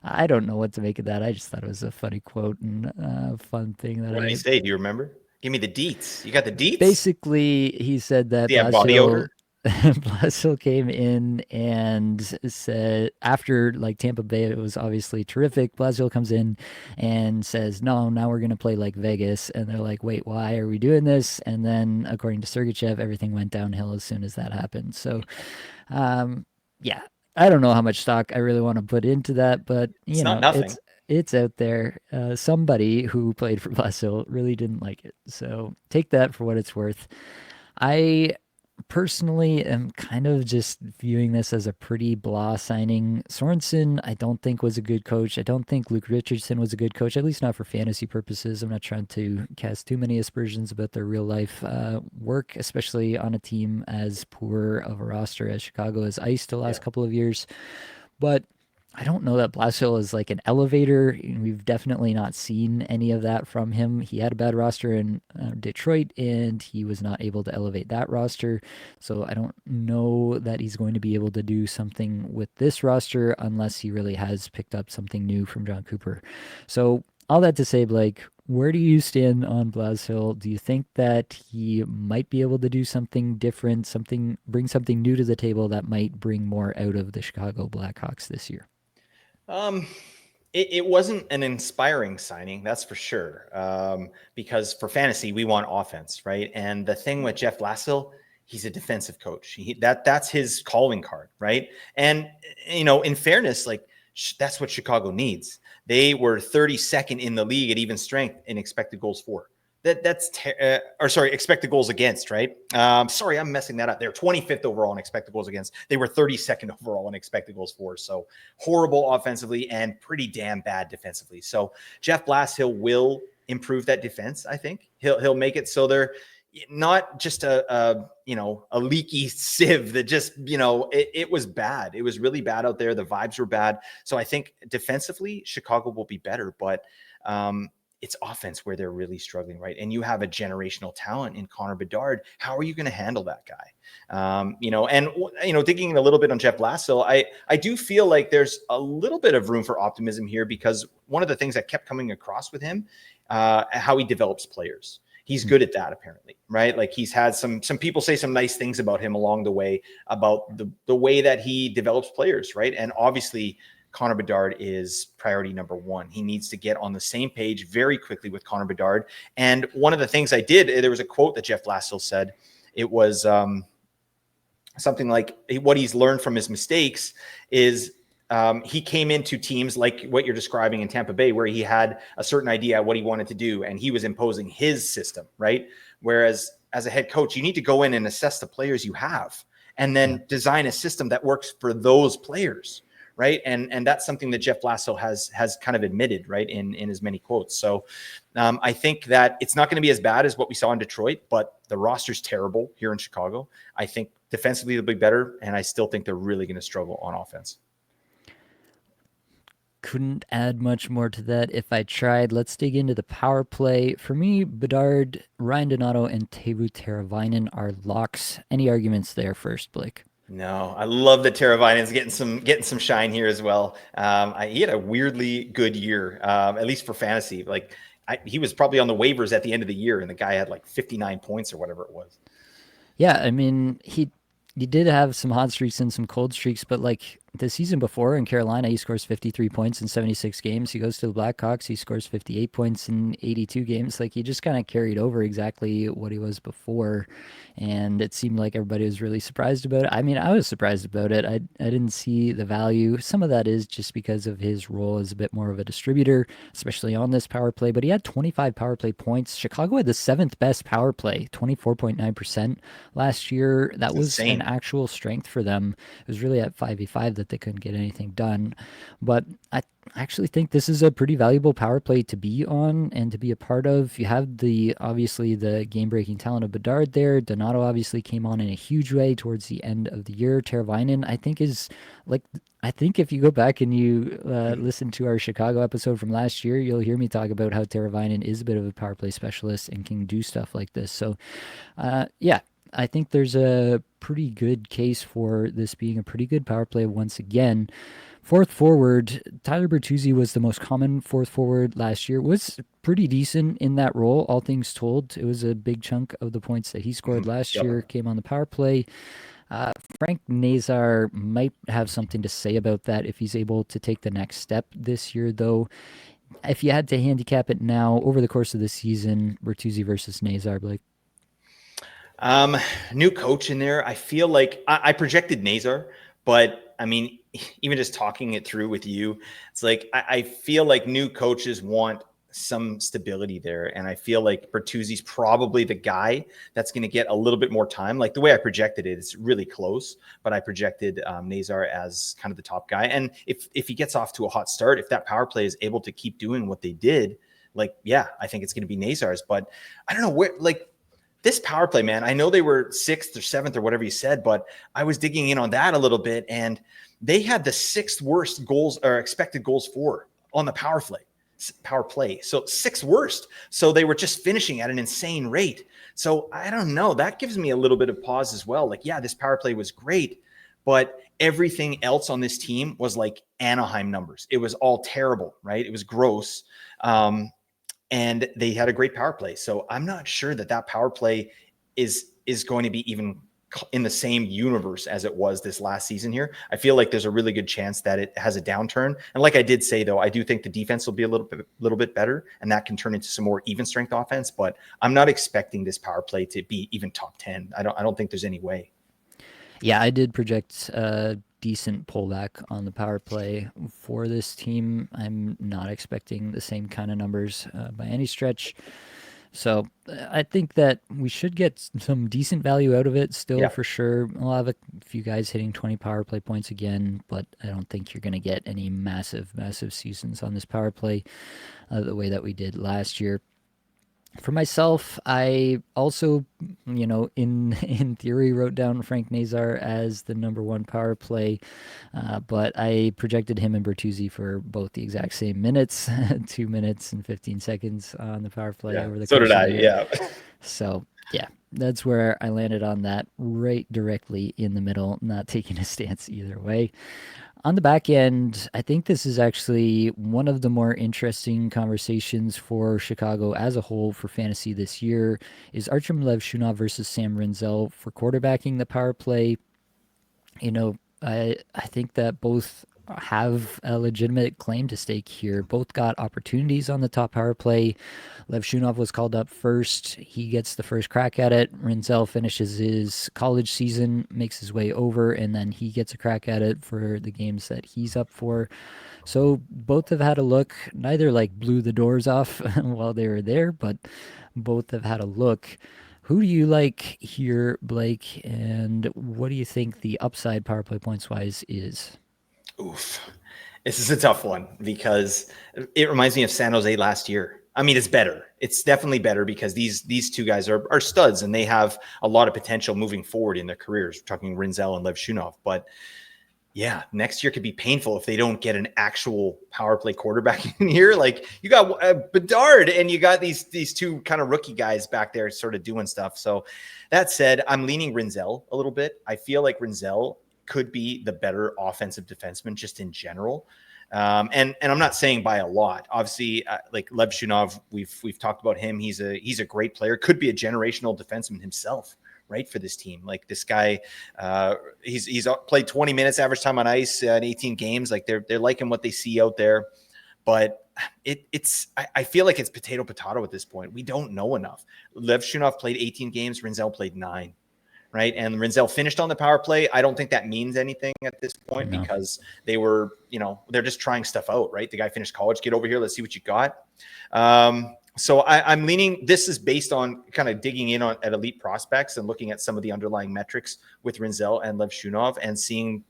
I don't know what to make of that. I just thought it was a funny quote and a fun thing that
What did he say? Do you remember? Give me the deets. You got the deets?
Basically, he said that
body odor?
Blashill came in and said, after like Tampa Bay, it was obviously terrific. Blashill comes in and says, no, now we're going to play like Vegas. And they're like, wait, why are we doing this? And then according to Sergachev, everything went downhill as soon as that happened. So, yeah, I don't know how much stock I really want to put into that, but you know, it's out there. Somebody who played for Blashill really didn't like it. So take that for what it's worth. I personally am kind of just viewing this as a pretty blah signing. Sorensen, I don't think was a good coach. I don't think Luke Richardson was a good coach, at least not for fantasy purposes. I'm not trying to cast too many aspersions about their real life work, especially on a team as poor of a roster as Chicago has iced the last couple of years. But I don't know that Blashill is like an elevator. We've definitely not seen any of that from him. He had a bad roster in Detroit, and he was not able to elevate that roster. So I don't know that he's going to be able to do something with this roster unless he really has picked up something new from John Cooper. So all that to say, Blake, Where do you stand on Blashill? Do you think that he might be able to do something different, bring something new to the table that might bring more out of the Chicago Blackhawks this year?
Um, it wasn't an inspiring signing, that's for sure. Because for fantasy, we want offense, right? And the thing with Jeff Blashill, he's a defensive coach. That's his calling card, right? And in fairness, like that's what Chicago needs. They were 32nd in the league at even strength in expected goals for. Expected goals against, right? Sorry, I'm messing that up. They're 25th overall in expected goals against. They were 32nd overall in expected goals for. So horrible offensively and pretty damn bad defensively. So Jeff Blashill will improve that defense. I think he'll make it so they're not just a leaky sieve that just, it was bad. It was really bad out there. The vibes were bad. So I think defensively, Chicago will be better, but it's offense where they're really struggling, right? And you have a generational talent in Connor Bedard. How are you going to handle that guy? Digging in a little bit on Jeff Blashill, I do feel like there's a little bit of room for optimism here, because one of the things that kept coming across with him, how he develops players. He's good at that, apparently, right? Like he's had some people say some nice things about him along the way, about the way that he develops players, right? And obviously, Connor Bedard is priority number one. He needs to get on the same page very quickly with Connor Bedard. And one of the things I did, there was a quote that Jeff Blashill said. It was something like, what he's learned from his mistakes is he came into teams like what you're describing in Tampa Bay, where he had a certain idea what he wanted to do, and he was imposing his system, right? Whereas as a head coach, you need to go in and assess the players you have and then design a system that works for those players. Right. And that's something that Jeff Blashill has kind of admitted, right, in his many quotes. So I think that it's not going to be as bad as what we saw in Detroit, but the roster's terrible here in Chicago. I think defensively they'll be better, and I still think they're really going to struggle on offense.
Couldn't add much more to that if I tried. Let's dig into the power play. For me, Bedard, Ryan Donato, and Teuvo Teravainen are locks. Any arguments there first, Blake?
No, I love that Teravainen's getting some shine here as well. He had a weirdly good year, at least for fantasy. Like he was probably on the waivers at the end of the year, and the guy had like 59 points or whatever it was.
Yeah, I mean, he did have some hot streaks and some cold streaks, but like the season before in Carolina, he scores 53 points in 76 games. He goes to the Blackhawks, he scores 58 points in 82 games. Like he just kind of carried over exactly what he was before, and it seemed like everybody was really surprised about it. I mean, I was surprised about it. I didn't see the value. Some of that is just because of his role as a bit more of a distributor, especially on this power play, but he had 25 power play points. Chicago had the seventh best power play, 24.9% last year. That was an actual strength for them. It was really at 5v5 that they couldn't get anything done. But I actually think this is a pretty valuable power play to be on and to be a part of. You have obviously the game-breaking talent of Bedard there. Donato obviously came on in a huge way towards the end of the year. Teravainen, I think if you go back and you listen to our Chicago episode from last year, you'll hear me talk about how Teravainen is a bit of a power play specialist and can do stuff like this. So, I think there's a pretty good case for this being a pretty good power play once again. Fourth forward, Tyler Bertuzzi was the most common fourth forward last year. Was pretty decent in that role, all things told. It was a big chunk of the points that he scored last year came on the power play. Frank Nazar might have something to say about that if he's able to take the next step this year, though. If you had to handicap it now over the course of the season, Bertuzzi versus Nazar, Blake.
New coach in there. I feel like I projected Nazar, but I mean, even just talking it through with you, it's like I feel like new coaches want some stability there, and I feel like Bertuzzi's probably the guy that's going to get a little bit more time. Like the way I projected it, it's really close, but I projected Nazar as kind of the top guy. And if he gets off to a hot start, if that power play is able to keep doing what they did, like I think it's going to be Nazar's. But I don't know where this power play, man, I know they were sixth or seventh or whatever you said, but I was digging in on that a little bit, and they had the sixth worst goals or expected goals for on the power play. So sixth worst. So they were just finishing at an insane rate. So I don't know. That gives me a little bit of pause as well. Like, this power play was great, but everything else on this team was like Anaheim numbers. It was all terrible, right? It was gross. and they had a great power play. So I'm not sure that power play is going to be even in the same universe as it was this last season here. I feel like there's a really good chance that it has a downturn. And like I did say, though, I do think the defense will be a little bit better, and that can turn into some more even strength offense. But I'm not expecting this power play to be even top 10. I don't think there's any way.
Yeah, I did project a decent pullback on the power play for this team. I'm not expecting the same kind of numbers by any stretch. So I think that we should get some decent value out of it still,
Yeah.
for sure. We'll have a few guys hitting 20 power play points again, but I don't think you're going to get any massive seasons on this power play the way that we did last year. For myself, I also, in in theory, wrote down Frank Nazar as the number one power play, but I projected him and Bertuzzi for both the exact same minutes, 2 minutes and 15 seconds on the power play over the
So
course
did
of
I.
the year.
Yeah.
So yeah, that's where I landed on that, right directly in the middle, not taking a stance either way. On the back end, I think this is actually one of the more interesting conversations for Chicago as a whole for fantasy this year is Artem Levshunov versus Sam Rinzel for quarterbacking the power play. I think that both have a legitimate claim to stake here. Both got opportunities on the top power play. Lev Shunov was called up first. He gets the first crack at it. Rinzel finishes his college season, makes his way over, and then he gets a crack at it for the games that he's up for. So both have had a look. Neither blew the doors off while they were there, but both have had a look. Who do you like here, Blake? And what do you think the upside power play points wise is?
Oof. This is a tough one because it reminds me of San Jose last year. I mean, it's better. It's definitely better because these two guys are studs and they have a lot of potential moving forward in their careers. We're talking Rinzel and Lev Shunov. But yeah, next year could be painful if they don't get an actual power play quarterback in here. Like you got Bedard and you got these two kind of rookie guys back there sort of doing stuff. So that said, I'm leaning Rinzel a little bit. I feel like Rinzel could be the better offensive defenseman just in general. And I'm not saying by a lot. Obviously, like Lev Shunov, we've talked about him. He's a great player. Could be a generational defenseman himself, right, for this team. Like this guy, he's played 20 minutes average time on ice in 18 games. Like they're liking what they see out there. But I feel like it's potato at this point. We don't know enough. Lev Shunov played 18 games. Rinzel played 9. Right. And Rinzel finished on the power play. I don't think that means anything at this point because they were, they're just trying stuff out. Right. The guy finished college. Get over here. Let's see what you got. So I'm leaning. This is based on kind of digging in at elite prospects and looking at some of the underlying metrics with Rinzel and Lev Shunov and seeing,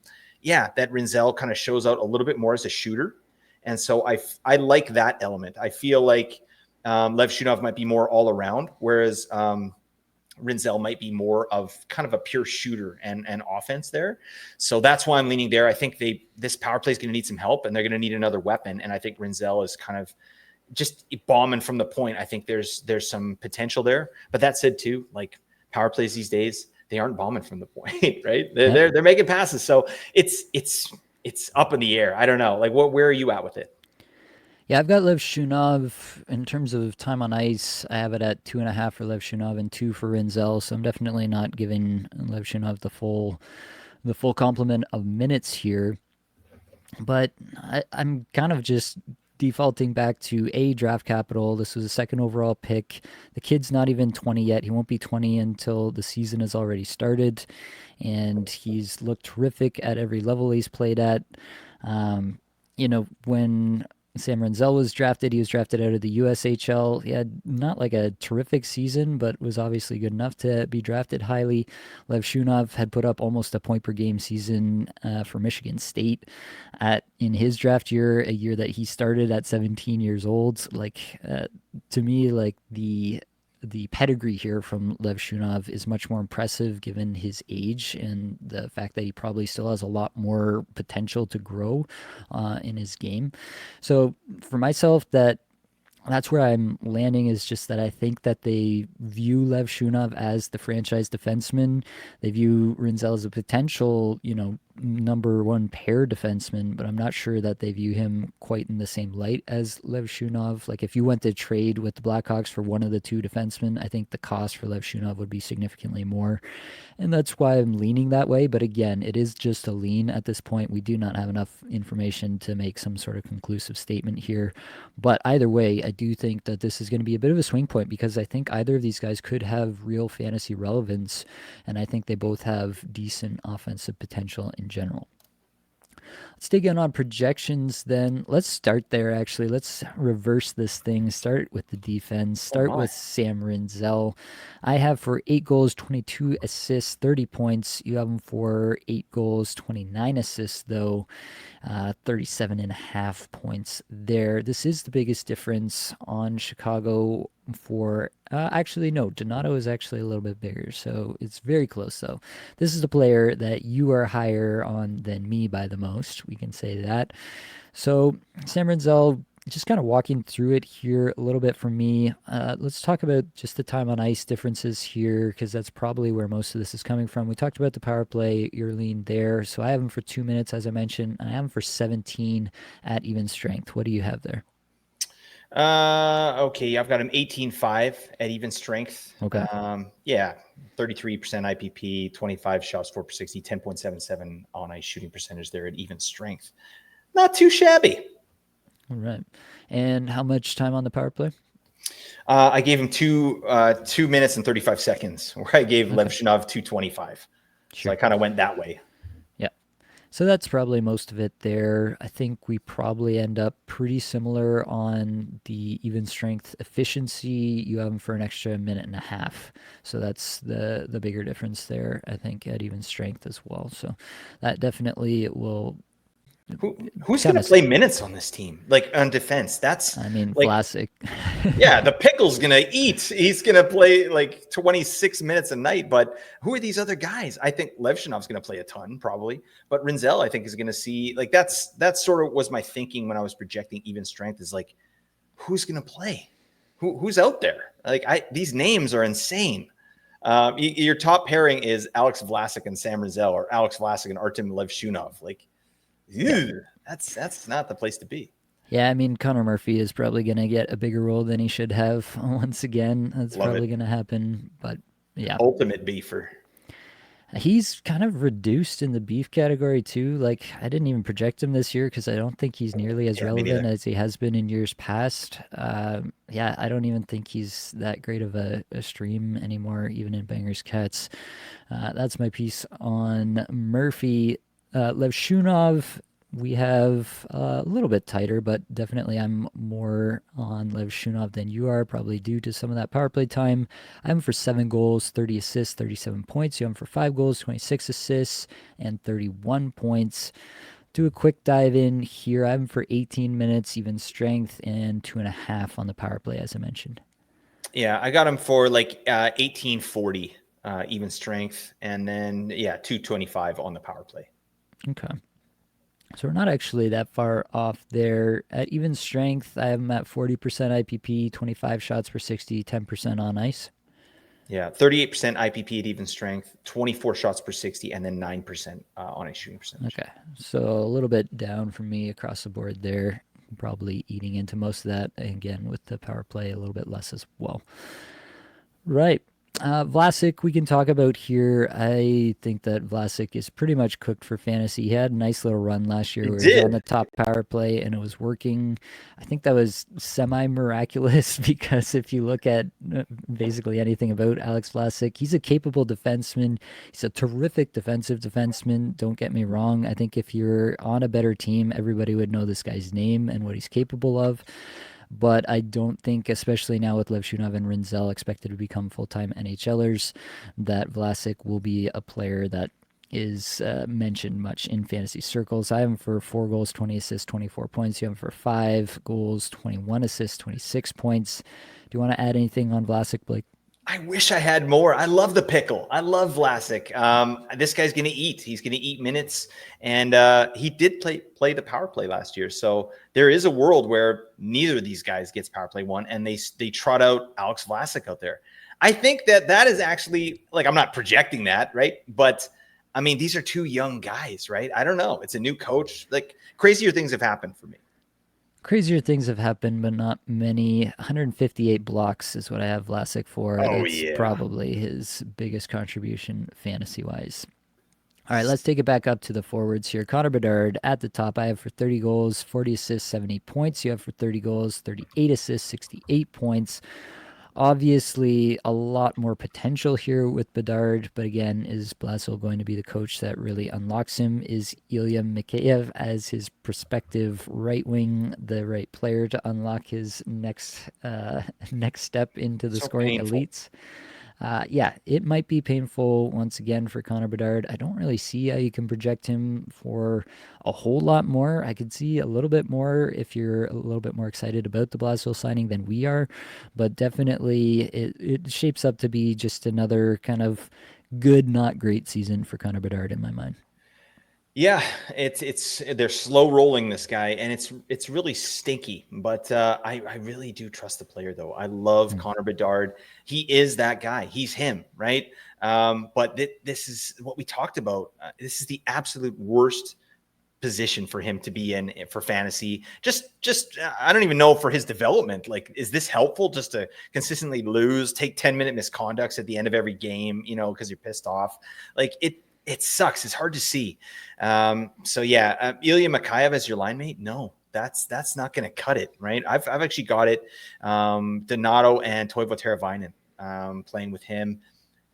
that Rinzel kind of shows out a little bit more as a shooter. And so I like that element. I feel like Lev Shunov might be more all around, whereas Rinzel might be more of kind of a pure shooter and offense there. So that's why I'm leaning there. I think this power play is going to need some help and they're going to need another weapon. And I think Rinzel is kind of just bombing from the point. I think there's some potential there. But that said too, like power plays these days, they aren't bombing from the point, right? They're making passes. So it's up in the air. I don't know. Like where are you at with it?
Yeah, I've got Lev Shunov in terms of time on ice. I have it at 2.5 for Lev Shunov and 2 for Rinzel. So I'm definitely not giving Lev Shunov the full complement of minutes here. But I'm kind of just defaulting back to draft capital. This was a second overall pick. The kid's not even 20 yet. He won't be 20 until the season has already started. And he's looked terrific at every level he's played at. When Sam Rinzel was drafted, he was drafted out of the USHL. He had not like a terrific season, but was obviously good enough to be drafted highly. Lev Shunov had put up almost a point per game season for Michigan State in his draft year, a year that he started at 17 years old. To me, the pedigree here from Lev Shunov is much more impressive given his age and the fact that he probably still has a lot more potential to grow in his game. So for myself, that's where I'm landing, is just that I think that they view Lev Shunov as the franchise defenseman. They view Rinzel as a potential, number one pair defenseman, but I'm not sure that they view him quite in the same light as Lev Shunov. Like if you went to trade with the Blackhawks for one of the two defensemen, I think the cost for Lev Shunov would be significantly more. And that's why I'm leaning that way. But again, it is just a lean at this point. We do not have enough information to make some sort of conclusive statement here. But either way, I do think that this is going to be a bit of a swing point because I think either of these guys could have real fantasy relevance. And I think they both have decent offensive potential in general. Let's dig in on projections then. Let's start there, actually. Let's reverse this thing. Start with the defense. Start with Sam Rinzel. I have for 8 goals, 22 assists, 30 points. You have him for 8 goals, 29 assists, though. 37.5 points there. This is the biggest difference on Chicago for actually no, Donato is actually a little bit bigger, so it's very close though. This is the player that you are higher on than me by the most, we can say that. So Sam Rinzel, just kind of walking through it here a little bit for me. Let's talk about just the time on ice differences here, because that's probably where most of this is coming from. We talked about the power play, your lean there. So I have him for 2 minutes, as I mentioned. I have him for 17 at even strength. What do you have there?
Okay, I've got him 18.5 at even strength.
Okay.
33% IPP, 25 shots, 4 per 60, 10.77 on ice shooting percentage there at even strength. Not too shabby.
All right. And how much time on the power play?
I gave him 2 minutes and 35 seconds, where I gave Lev Shunov 2:25. Sure. So I kind of went that way.
Yeah. So that's probably most of it there. I think we probably end up pretty similar on the even strength efficiency. You have him for an extra minute and a half. So that's the bigger difference there, I think, at even strength as well. So that definitely will...
Who's going to play minutes on this team? Like on defense? That's,
I mean,
like,
Vlasic.
Yeah, the pickle's going to eat. He's going to play like 26 minutes a night. But who are these other guys? I think Lev Shinov's going to play a ton, probably. But Rinzel, I think, is going to see, like, that sort of was my thinking when I was projecting even strength, is like, who's going to play? Who's out there? Like, these names are insane. Your top pairing is Alex Vlasic and Sam Rinzel, or Alex Vlasic and Artem Levshunov. Like, ew, that's not the place to be.
Yeah, I mean, Connor Murphy is probably going to get a bigger role than he should have once again. That's probably going to happen, but yeah.
Ultimate beefer.
He's kind of reduced in the beef category too. Like, I didn't even project him this year because I don't think he's nearly as relevant as he has been in years past. Yeah, I don't even think he's that great of a stream anymore, even in Bangers Cats. That's my piece on Murphy. Levshunov, we have a little bit tighter, but definitely I'm more on Levshunov than you are, probably due to some of that power play time. I'm for 7 goals, 30 assists, 37 points. You have him for 5 goals, 26 assists, and 31 points. Do a quick dive in here. I'm for 18 minutes, even strength, and 2.5 on the power play, as I mentioned.
Yeah, I got him for like 1840 even strength, and then 225 on the power play.
Okay. So we're not actually that far off there. At even strength, I have him at 40% IPP, 25 shots per 60, 10% on ice.
Yeah, 38% IPP at even strength, 24 shots per 60, and then 9% on ice shooting percentage.
Okay, so a little bit down from me across the board there. Probably eating into most of that. Again, with the power play, a little bit less as well. Right. Vlasic, we can talk about here. I think that Vlasic is pretty much cooked for fantasy. He had a nice little run last year where he was on the top power play and it was working. I think that was semi-miraculous because if you look at basically anything about Alex Vlasic, he's a capable defenseman. He's a terrific defensive defenseman. Don't get me wrong. I think if you're on a better team, everybody would know this guy's name and what he's capable of. But I don't think, especially now with Levshunov and Rinzel expected to become full-time NHLers, that Vlasic will be a player that is mentioned much in fantasy circles. I have him for 4 goals, 20 assists, 24 points. You have him for 5 goals, 21 assists, 26 points. Do you want to add anything on Vlasic, Blake?
I wish I had more. I love the pickle. I love Vlasic. This guy's going to eat. He's going to eat minutes. And he did play the power play last year. So there is a world where neither of these guys gets power play one, and they trot out Alex Vlasic out there. I think that is actually, like, I'm not projecting that, right? But I mean, these are two young guys, right? I don't know. It's a new coach. Like, crazier things have happened for me.
Crazier things have happened, but not many. 158 blocks is what I have Vlasic for.
Oh,
That's
yeah.
probably his biggest contribution fantasy-wise. All right, let's take it back up to the forwards here. Connor Bedard at the top. I have for 30 goals, 40 assists, 70 points. You have for 30 goals, 38 assists, 68 points. Obviously, a lot more potential here with Bedard, but again, is Blasel going to be the coach that really unlocks him? Is Ilya Mikheyev as his prospective right wing the right player to unlock his next step into the
So
scoring
painful.
elites? Yeah, it might be painful once again for Connor Bedard. I don't really see how you can project him for a whole lot more. I could see a little bit more if you're a little bit more excited about the Blaswell signing than we are, but definitely it shapes up to be just another kind of good, not great season for Connor Bedard in my mind.
Yeah, it's they're slow rolling this guy, and it's really stinky. But I really do trust the player, though. I love Connor Bedard. He is that guy. He's him, right? But this is what we talked about. This is the absolute worst position for him to be in for fantasy. Just I don't even know for his development. Like, is this helpful just to consistently lose, take 10-minute misconducts at the end of every game, because you're pissed off? Like, it sucks. It's hard to see. So yeah, Ilya Mikheyev as your line mate? No, that's not going to cut it, right? I've actually got it. Donato and Toivo Teravainen, playing with him.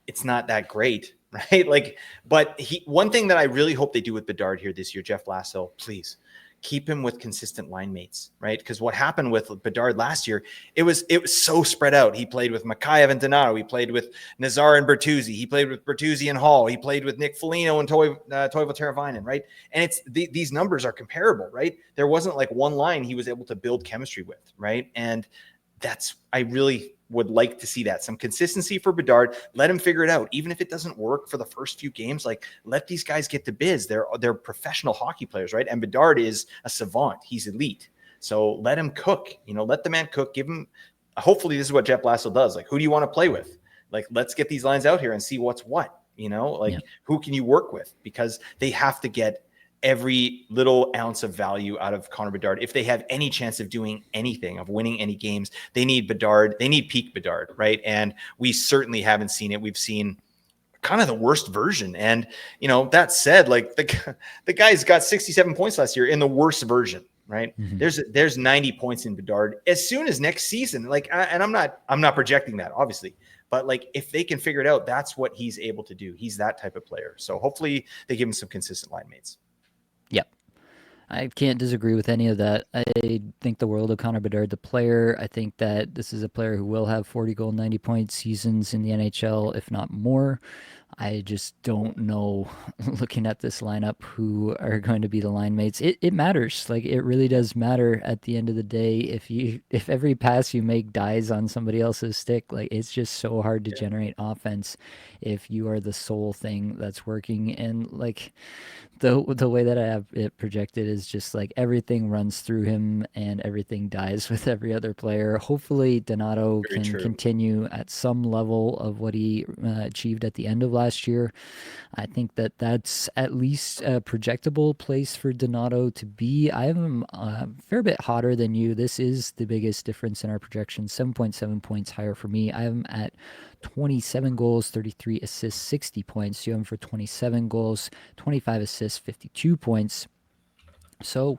It's not that great, right? Like, but one thing that I really hope they do with Bedard here this year, Jeff Lasso, please keep him with consistent line mates, right? Because what happened with Bedard last year, it was so spread out. He played with Mikheyev and Donato. He played with Nazar and Bertuzzi. He played with Bertuzzi and Hall. He played with Nick Foligno and Toivo Teravainen, right? And these numbers are comparable, right? There wasn't like one line he was able to build chemistry with, right? And I really would like to see that. Some consistency for Bedard. Let him figure it out. Even if it doesn't work for the first few games, like, let these guys get to biz. They're professional hockey players, right? And Bedard is a savant. He's elite. So let him cook. Let the man cook. Give him. Hopefully, this is what Jeff Blasel does. Like, who do you want to play with? Like, let's get these lines out here and see what's what.
Yeah.
Who can you work with? Because they have to get every little ounce of value out of Connor Bedard. If they have any chance of doing anything, of winning any games, they need Bedard. They need peak Bedard, right? And we certainly haven't seen it. We've seen kind of the worst version. And, that said, like, the guy's got 67 points last year in the worst version, right?
Mm-hmm.
There's 90 points in Bedard as soon as next season. Like, and I'm not projecting that, obviously. But, like, if they can figure it out, that's what he's able to do. He's that type of player. So hopefully they give him some consistent line mates.
Yep. I can't disagree with any of that. I think the world of Connor Bedard, the player. I think that this is a player who will have 40 goal, 90 point seasons in the NHL, if not more. I just don't know, looking at this lineup, who are going to be the line mates. It matters. Like, it really does matter at the end of the day. If every pass you make dies on somebody else's stick, like, it's just so hard to generate offense if you are the sole thing that's working. And, like, the way that I have it projected is just like everything runs through him and everything dies with every other player. Hopefully, Donato
Very
can
true.
continue at some level of what he achieved at the end of last year. I think that that's at least a projectable place for Donato to be. I have him a fair bit hotter than you. This is the biggest difference in our projection. 7.7 points higher for me. I have him at 27 goals, 33 assists, 60 points. You have him for 27 goals, 25 assists, 52 points. So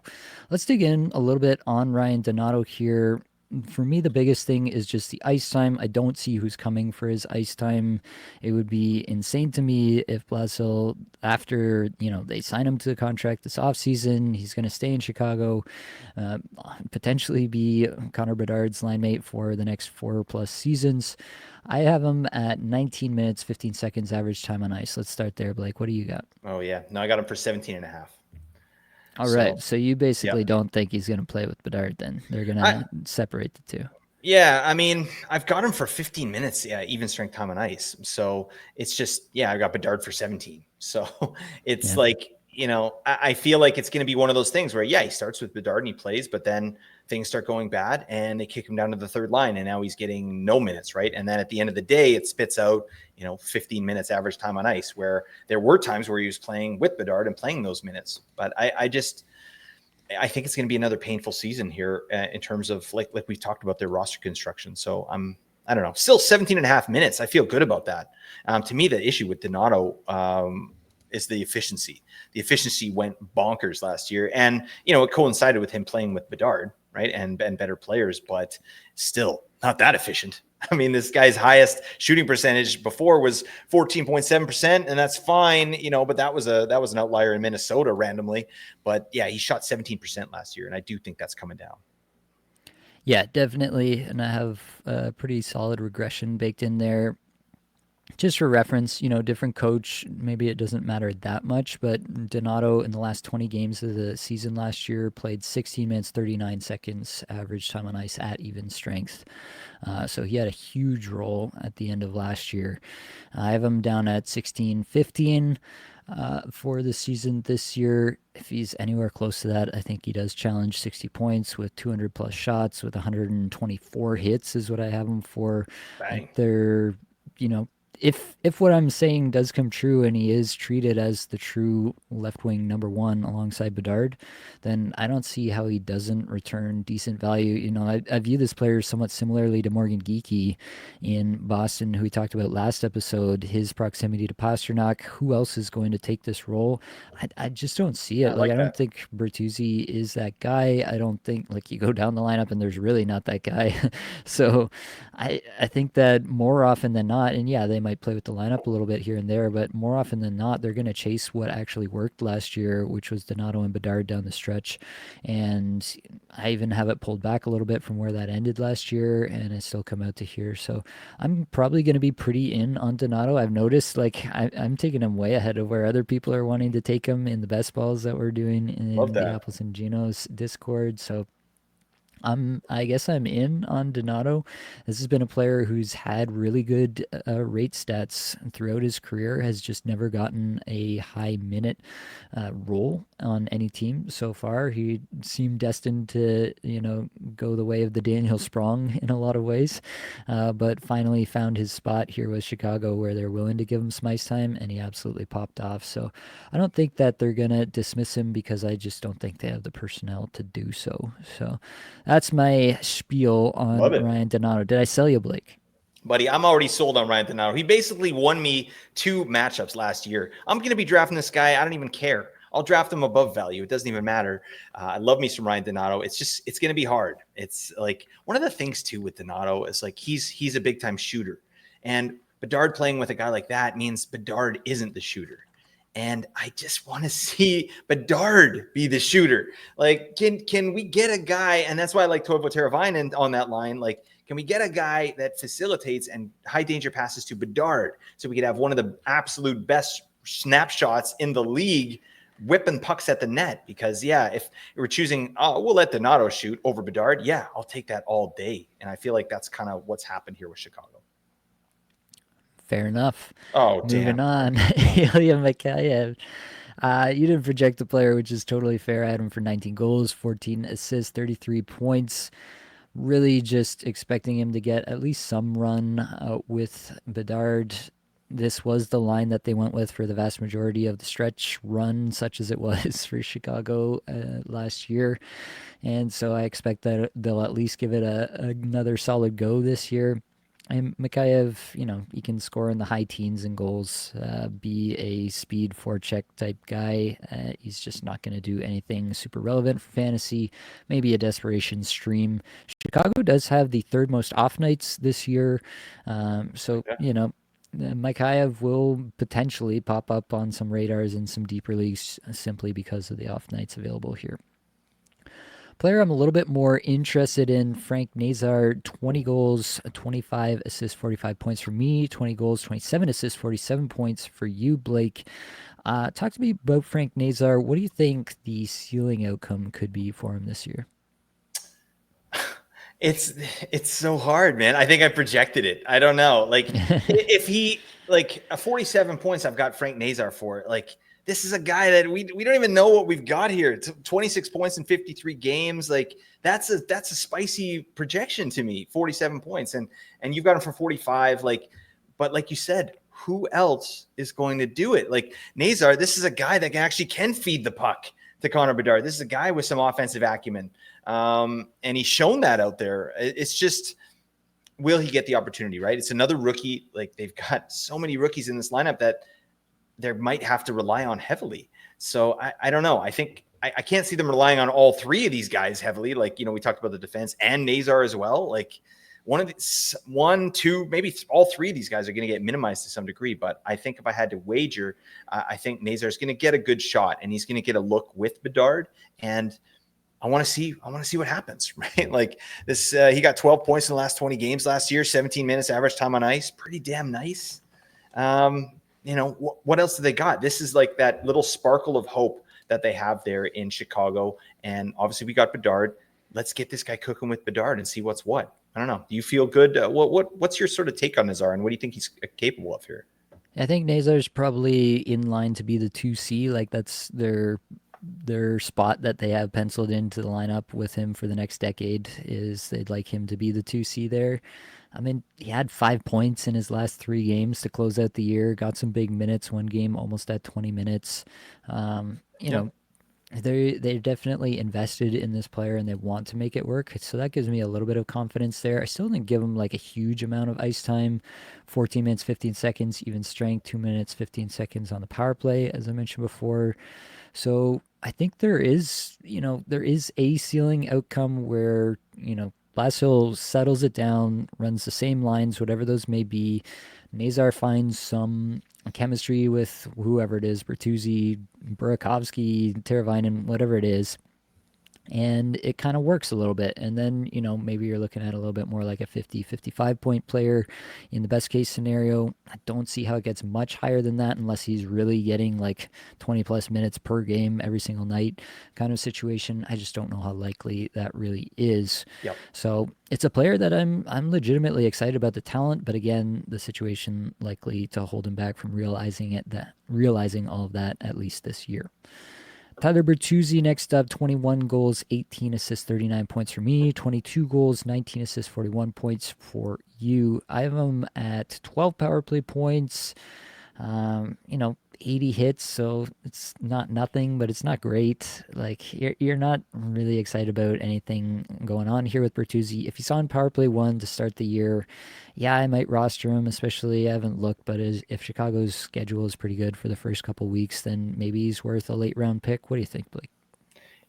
let's dig in a little bit on Ryan Donato here. For me, the biggest thing is just the ice time. I don't see who's coming for his ice time. It would be insane to me if Blasel, after they sign him to the contract this offseason, he's going to stay in Chicago, uh, potentially be Connor Bedard's line mate for the next 4+ seasons. I have him at 19 minutes, 15 seconds average time on ice. Let's start there, Blake. What do you got?
Oh, yeah. No, I got him for 17 and a half.
All right.
So,
So you
yeah.
basically don't think he's going to play with Bedard then. They're going
I,
to separate the two.
Yeah, I mean, I've got him for 15 minutes, even strength time on ice. So it's just, I got Bedard for 17. So it's
Yeah.
like, I feel like it's going to be one of those things where, yeah, he starts with Bedard and he plays, but then things start going bad and they kick him down to the third line and now he's getting no minutes, right? And then at the end of the day, it spits out, 15 minutes average time on ice, where there were times where he was playing with Bedard and playing those minutes. But I think it's going to be another painful season here in terms of like we've talked about their roster construction. So I don't know, still 17 and a half minutes. I feel good about that. To me, the issue with Donato is the efficiency. The efficiency went bonkers last year. And, it coincided with him playing with Bedard, right? And better players, but still not that efficient. I mean, this guy's highest shooting percentage before was 14.7%, and that's fine, but that was an outlier in Minnesota randomly. But yeah, he shot 17% last year, and I do think that's coming down.
Yeah, definitely. And I have a pretty solid regression baked in there. Just for reference, different coach, maybe it doesn't matter that much, but Donato in the last 20 games of the season last year played 16 minutes, 39 seconds average time on ice at even strength. So he had a huge role at the end of last year. I have him down at 16-15 for the season this year. If he's anywhere close to that, I think he does challenge 60 points with 200 plus shots with 124 hits is what I have him for.
Bang.
They're, if what I'm saying does come true and he is treated as the true left wing number one alongside Bedard, then I don't see how he doesn't return decent value. I view this player somewhat similarly to Morgan Geekie in Boston, who we talked about last episode, his proximity to Pasternak. Who else is going to take this role? I just don't see it. I don't think Bertuzzi is that guy. I don't think, you go down the lineup and there's really not that guy. So I think that more often than not, and yeah, they might play with the lineup a little bit here and there, but more often than not, they're going to chase what actually worked last year, which was Donato and Bedard down the stretch. And I even have it pulled back a little bit from where that ended last year, and I still come out to here. So I'm probably going to be pretty in on Donato. I've noticed I'm taking him way ahead of where other people are wanting to take him in the best balls that we're doing in the Apples and Ginos Discord. So I guess I'm in on Donato. This has been a player who's had really good rate stats throughout his career, has just never gotten a high minute role on any team so far. He seemed destined to, go the way of the Daniel Sprong in a lot of ways, but finally found his spot here with Chicago where they're willing to give him some ice time, and he absolutely popped off. So I don't think that they're going to dismiss him because I just don't think they have the personnel to do so. So that's my spiel on Ryan Donato. Did I sell you, Blake?
Buddy, I'm already sold on Ryan Donato. He basically won me 2 matchups last year. I'm going to be drafting this guy. I don't even care. I'll draft him above value. It doesn't even matter. I love me some Ryan Donato. It's going to be hard. It's one of the things too with Donato is he's a big time shooter, and Bedard playing with a guy like that means Bedard isn't the shooter. And I just want to see Bedard be the shooter. Can we get a guy? And that's why I like Toivo Teravainen on that line. Can we get a guy that facilitates and high danger passes to Bedard so we could have one of the absolute best snapshots in the league, whipping pucks at the net? Because if we're choosing, we'll let Donato shoot over Bedard. Yeah, I'll take that all day. And I feel like that's kind of what's happened here with Chicago.
Fair enough.
Oh,
moving on. Ilya Mikheyev. You didn't project the player, which is totally fair. I had him for 19 goals, 14 assists, 33 points. Really just expecting him to get at least some run with Bedard. This was the line that they went with for the vast majority of the stretch run, such as it was for Chicago last year. And so I expect that they'll at least give it another solid go this year. And Mikheyev, he can score in the high teens in goals, be a speed forecheck type guy. He's just not going to do anything super relevant for fantasy, maybe a desperation stream. Chicago does have the third most off nights this year. Mikheyev will potentially pop up on some radars in some deeper leagues simply because of the off nights available here. Player I'm a little bit more interested in, Frank Nazar, 20 goals, 25 assists, 45 points for me, 20 goals, 27 assists, 47 points for you, Blake. Talk to me about Frank Nazar. What do you think the ceiling outcome could be for him this year?
It's so hard, man. I think I projected it. I don't know. If he a 47 points, I've got Frank Nazar for it. this is a guy that we don't even know what we've got here. It's 26 points in 53 games. Like that's a spicy projection to me, 47 points. And you've got him for 45. But like you said, who else is going to do it? Like Nazar, this is a guy that actually can feed the puck to Connor Bedard. This is a guy with some offensive acumen. And he's shown that out there. It's just, will he get the opportunity, right? It's another rookie. Like they've got so many rookies in this lineup that they might have to rely on heavily. So I don't know. I think I can't see them relying on all three of these guys heavily. Like, we talked about the defense and Nazar as well. Like one, two, maybe all three of these guys are going to get minimized to some degree. But I think if I had to wager, I think Nazar is going to get a good shot and he's going to get a look with Bedard. And I want to see what happens, right? Like this, he got 12 points in the last 20 games last year, 17 minutes average time on ice. Pretty damn nice. What else do they got? This is like that little sparkle of hope that they have there in Chicago. And obviously we got Bedard. Let's get this guy cooking with Bedard and see what's what. I don't know. Do you feel good? What's your sort of take on Nazar and what do you think he's capable of here?
I think Nazar's probably in line to be the 2C. Like that's their spot that they have penciled into the lineup with him for the next decade is they'd like him to be the 2C there. I mean, he had 5 points in his last 3 games to close out the year, got some big minutes, one game almost at 20 minutes. You know, they're definitely invested in this player and they want to make it work. So that gives me a little bit of confidence there. I still didn't give him like a huge amount of ice time, 14 minutes, 15 seconds, even strength, 2 minutes, 15 seconds on the power play, as I mentioned before. So I think there is a ceiling outcome where, Blashill settles it down, runs the same lines, whatever those may be. Nazar finds some chemistry with whoever it is, Bertuzzi, Burakovsky, Teravainen, whatever it is. And it kind of works a little bit. And then, maybe you're looking at a little bit more like a 50, 55 point player in the best case scenario. I don't see how it gets much higher than that unless he's really getting like 20 plus minutes per game every single night kind of situation. I just don't know how likely that really is.
Yep.
So it's a player that I'm legitimately excited about the talent, but again, the situation likely to hold him back from realizing all of that at least this year. Tyler Bertuzzi next up, 21 goals, 18 assists, 39 points for me, 22 goals, 19 assists, 41 points for you. I have him at 12 power play points, 80 hits, so it's not nothing, but it's not great. Like, you're not really excited about anything going on here with Bertuzzi. If he's on power play 1 to start the year, yeah, I might roster him, especially I haven't looked, but if Chicago's schedule is pretty good for the first couple weeks, then maybe he's worth a late round pick. What do you think, Blake?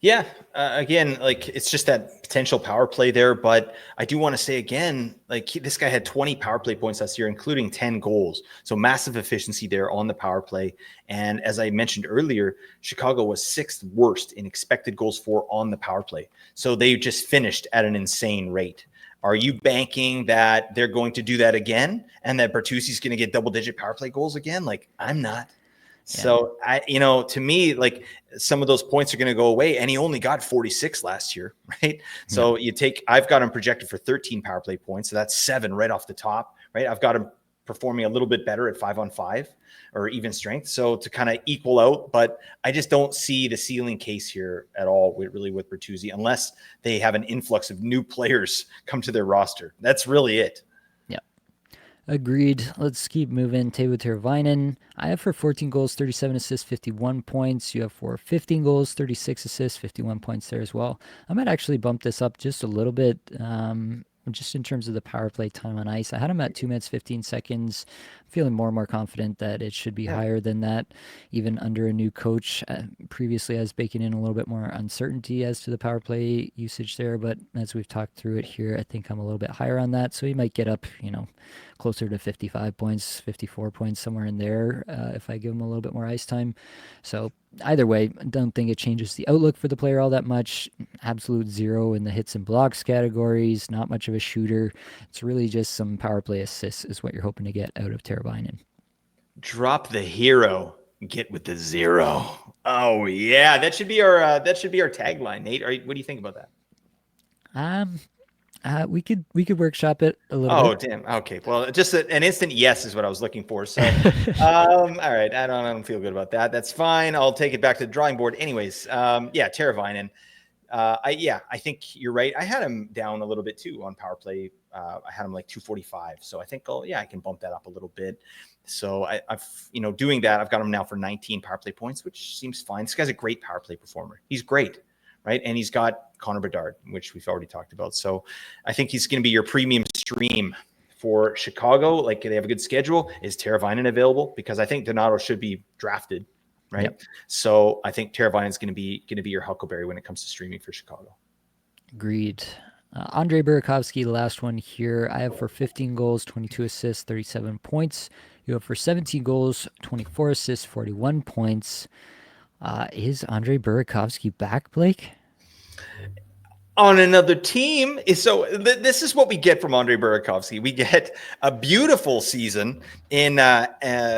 Yeah, again, like it's just that potential power play there. But I do want to say again, like this guy had 20 power play points last year, including 10 goals. So massive efficiency there on the power play. And as I mentioned earlier, Chicago was 6th worst in expected goals for on the power play. So they just finished at an insane rate. Are you banking that they're going to do that again and that Bertuzzi's going to get double-digit power play goals again? Like, I'm not. So to me, like some of those points are going to go away, and he only got 46 last year, right? So I've got him projected for 13 power play points, so that's 7 right off the top, right? I've got him performing a little bit better at 5-on-5 or even strength, so to kind of equal out. But I just don't see the ceiling case here at all, with Bertuzzi, unless they have an influx of new players come to their roster. That's really it.
Agreed. Let's keep moving. Teuvo Teravainen. I have for 14 goals, 37 assists, 51 points. You have for 15 goals, 36 assists, 51 points there as well. I might actually bump this up just a little bit, just in terms of the power play time on ice. I had him at 2 minutes, 15 seconds. I'm feeling more and more confident that it should be higher than that, even under a new coach. Previously, I was baking in a little bit more uncertainty as to the power play usage there, but as we've talked through it here, I think I'm a little bit higher on that. So he might get up, closer to 55 points, 54 points, somewhere in there, if I give him a little bit more ice time. So either way, I don't think it changes the outlook for the player all that much. Absolute 0 in the hits and blocks categories, not much of a shooter. It's really just some power play assists is what you're hoping to get out of Teravainen.
Drop the hero, get with the 0. Oh yeah, that should be our tagline, Nate. What do you think about that?
We could workshop it a little
Oh,
bit.
damn. Okay. Well, just an instant yes is what I was looking for. So, all right. I don't feel good about that. That's fine. I'll take it back to the drawing board. Anyways, yeah, Teravainen. I think you're right. I had him down a little bit too on power play. I had him like 245. So I think, I can bump that up a little bit. So I've, doing that, I've got him now for 19 power play points, which seems fine. This guy's a great power play performer. He's great, right? And he's got Connor Bedard, which we've already talked about. So I think he's going to be your premium stream for Chicago. Like, they have a good schedule. Is Teravainen available? Because I think Donato should be drafted, right?
Yep.
So I think Teravainen is going to be your Huckleberry when it comes to streaming for Chicago.
Agreed. Andre Burakovsky, the last one here. I have for 15 goals, 22 assists, 37 points. You have for 17 goals, 24 assists, 41 points. Is Andre Burakovsky back, Blake?
On another team. So this is what we get from Andre Burakovsky. We get a beautiful season in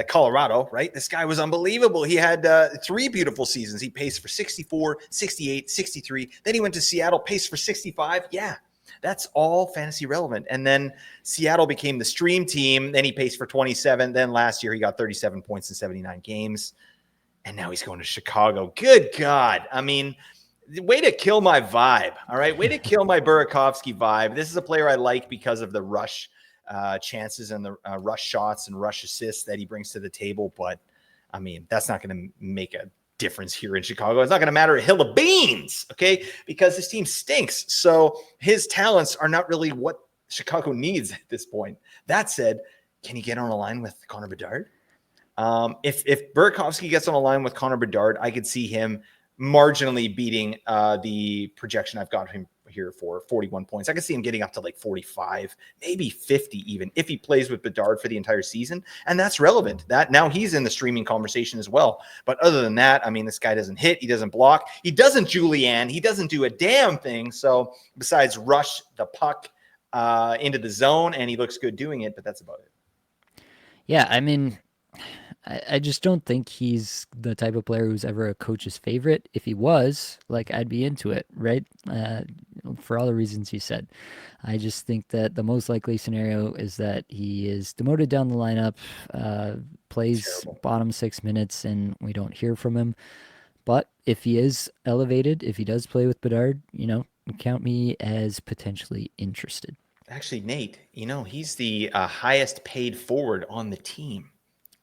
Colorado, right? This guy was unbelievable. He had 3 beautiful seasons. He paced for 64, 68, 63. Then he went to Seattle, paced for 65. Yeah, that's all fantasy relevant. And then Seattle became the stream team. Then he paced for 27. Then last year he got 37 points in 79 games. And now he's going to Chicago. Good God. I mean, way to kill my vibe. All right. Way to kill my Burakovsky vibe. This is a player I like because of the rush chances and the rush shots and rush assists that he brings to the table. But I mean, that's not going to make a difference here in Chicago. It's not going to matter a hill of beans. Okay. Because this team stinks. So his talents are not really what Chicago needs at this point. That said, can he get on a line with Connor Bedard? If Burakovsky gets on a line with Connor Bedard, I could see him marginally beating the projection I've got him here for 41 points. I can see him getting up to like 45, maybe 50 even, if he plays with Bedard for the entire season. And that's relevant. That now he's in the streaming conversation as well. But other than that, I mean, this guy doesn't hit, he doesn't block, he doesn't Julianne, he doesn't do a damn thing. So besides rush the puck into the zone, and he looks good doing it, but that's about it.
Yeah, I mean, I just don't think he's the type of player who's ever a coach's favorite. If he was, like, I'd be into it, right? For all the reasons you said. I just think that the most likely scenario is that he is demoted down the lineup, plays
Terrible.
bottom 6 minutes, and we don't hear from him. But if he is elevated, if he does play with Bedard, count me as potentially interested.
Actually, Nate, he's the highest paid forward on the team.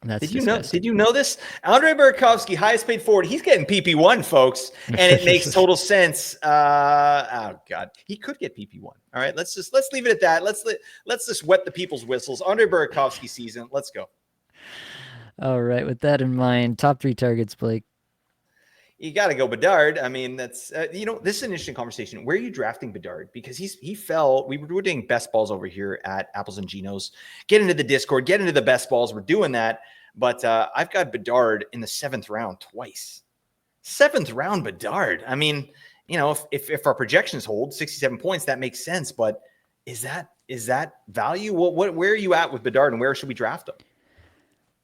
That's
Did
disgusting.
you know this? Andre Burakovsky, highest paid forward. He's getting PP1, folks, and it makes total sense. Oh God, he could get PP1. All right, let's leave it at that. Let's just wet the people's whistles. Andre Burakovsky season. Let's go.
All right, with that in mind, top 3 targets, Blake.
You got to go Bedard. I mean, that's this is an interesting conversation. Where are you drafting Bedard? Because he fell. We were doing best balls over here at Apples and Ginos. Get into the Discord. Get into the best balls. We're doing that. But I've got Bedard in the 7th round twice. 7th round Bedard. I mean, if our projections hold 67 points, that makes sense. But is that value? Where are you at with Bedard, and where should we draft him?